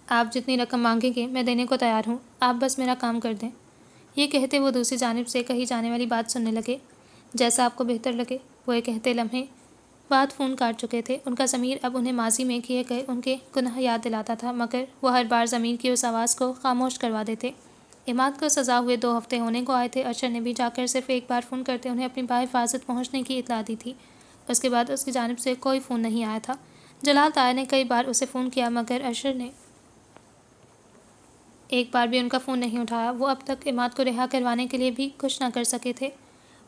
آپ جتنی رقم مانگیں گے میں دینے کو تیار ہوں، آپ بس میرا کام کر دیں۔ یہ کہتے وہ دوسری جانب سے کہی جانے والی بات سننے لگے۔ جیسا آپ کو بہتر لگے، وہ یہ کہتے لمحے بعد فون کاٹ چکے تھے۔ ان کا ضمیر اب انہیں ماضی میں کیے گئے ان کے گناہ یاد دلاتا تھا، مگر وہ ہر بار ضمیر کی اس آواز کو خاموش کروا دیتے۔ عماد کو سزا ہوئے 2 ہفتے ہونے کو آئے تھے۔ اشر نے بھی جا کر صرف ایک بار فون کرتے انہیں اپنی بحفاظت پہنچنے کی اطلاع دی تھی۔ اس کے بعد اس کی جانب سے کوئی فون نہیں آیا تھا۔ جلال طاہر نے کئی بار اسے فون کیا، مگر اشر نے ایک بار بھی ان کا فون نہیں اٹھایا۔ وہ اب تک عماد کو رہا کروانے کے لیے بھی کچھ نہ کر سکے تھے۔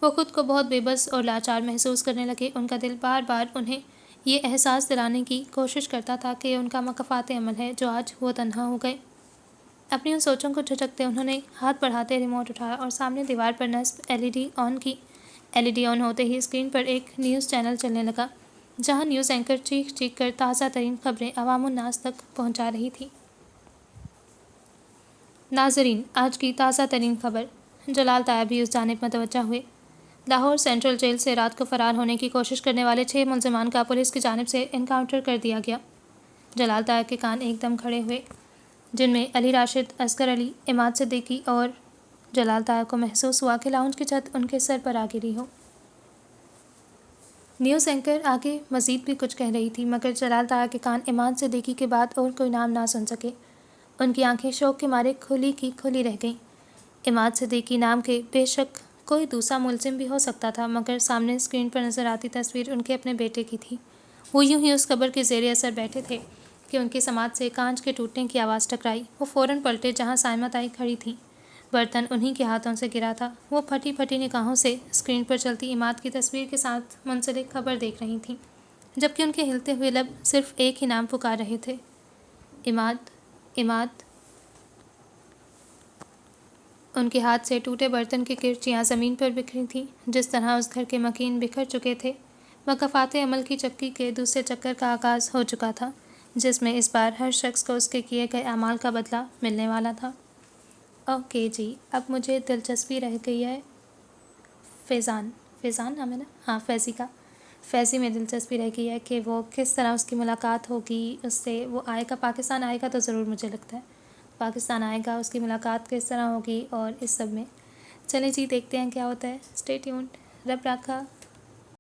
وہ خود کو بہت بے بس اور لاچار محسوس کرنے لگے۔ ان کا دل بار بار انہیں یہ احساس دلانے کی کوشش کرتا تھا کہ یہ ان کا مکافات عمل ہے جو آج وہ تنہا ہو گئے۔ اپنی ان سوچوں کو جھٹکتے انہوں نے ہاتھ بڑھاتے ریموٹ اٹھایا اور سامنے دیوار پر نصب LED آن کی۔ LED آن ہوتے ہی اسکرین پر ایک نیوز چینل چلنے لگا، جہاں نیوز اینکر چیخ چیخ کر تازہ ترین خبریں عوام الناس تک پہنچا رہی تھی۔ ناظرین، آج کی تازہ ترین خبر۔ جلال طاہر بھی اس جانب متوجہ ہوئے۔ لاہور سینٹرل جیل سے رات کو فرار ہونے کی کوشش کرنے والے 6 ملزمان کا پولیس کی جانب سے انکاؤنٹر کر دیا گیا۔ جلال طاہر کے کان ایک دم کھڑے ہوئے، جن میں علی راشد، اصغر علی، عماد صدیقی اور جلال طاہر کو محسوس ہوا کہ لاؤنج کی چھت ان کے سر پر آ گری ہو۔ نیوز اینکر آگے مزید بھی کچھ کہہ رہی تھی، مگر جلال طاہر کے کان عماد صدیقی کے بعد اور کوئی نام نہ سن سکے۔ ان کی آنکھیں شوق کے مارے کھلی کی کھلی رہ گئیں۔ عماد صدیقی نام کے بے شک کوئی دوسرا ملزم بھی ہو سکتا تھا، مگر سامنے اسکرین پر نظر آتی تصویر ان کے اپنے بیٹے کی تھی۔ وہ یوں ہی اس خبر کے زیر اثر بیٹھے تھے کہ ان کی سماعت سے کانچ کے ٹوٹنے کی آواز ٹکرائی۔ وہ فوراً پلٹے جہاں سائمہ طائی کھڑی تھیں۔ برتن انہی کے ہاتھوں سے گرا تھا۔ وہ پھٹی پھٹی نگاہوں سے اسکرین پر چلتی عماد کی تصویر کے ساتھ منسلک خبر دیکھ رہی تھیں، جبکہ ان کے ہلتے ہوئے لب صرف ایک ہی نام پکار رہے تھے، عماد، عماد۔ ان کے ہاتھ سے ٹوٹے برتن کی کرچیاں زمین پر بکھری تھیں، جس طرح اس گھر کے مکین بکھر چکے تھے۔ مقافات عمل کی چکی کے دوسرے چکر کا آغاز ہو چکا تھا، جس میں اس بار ہر شخص کو اس کے کیے گئے اعمال کا بدلہ ملنے والا تھا۔ اوکے جی، اب مجھے دلچسپی رہ گئی ہے فیضان نام ہے نا؟ ہاں، فیضی میں دلچسپی رہ گئی ہے کہ وہ کس طرح اس کی ملاقات ہوگی اس سے۔ وہ آئے گا، پاکستان آئے گا تو ضرور، مجھے لگتا ہے پاکستان آئے گا، اس کی ملاقات کس طرح ہوگی اور اس سب میں۔ چلیں جی، دیکھتے ہیں کیا ہوتا ہے۔ اسٹے ٹیونڈ، رب راکھا۔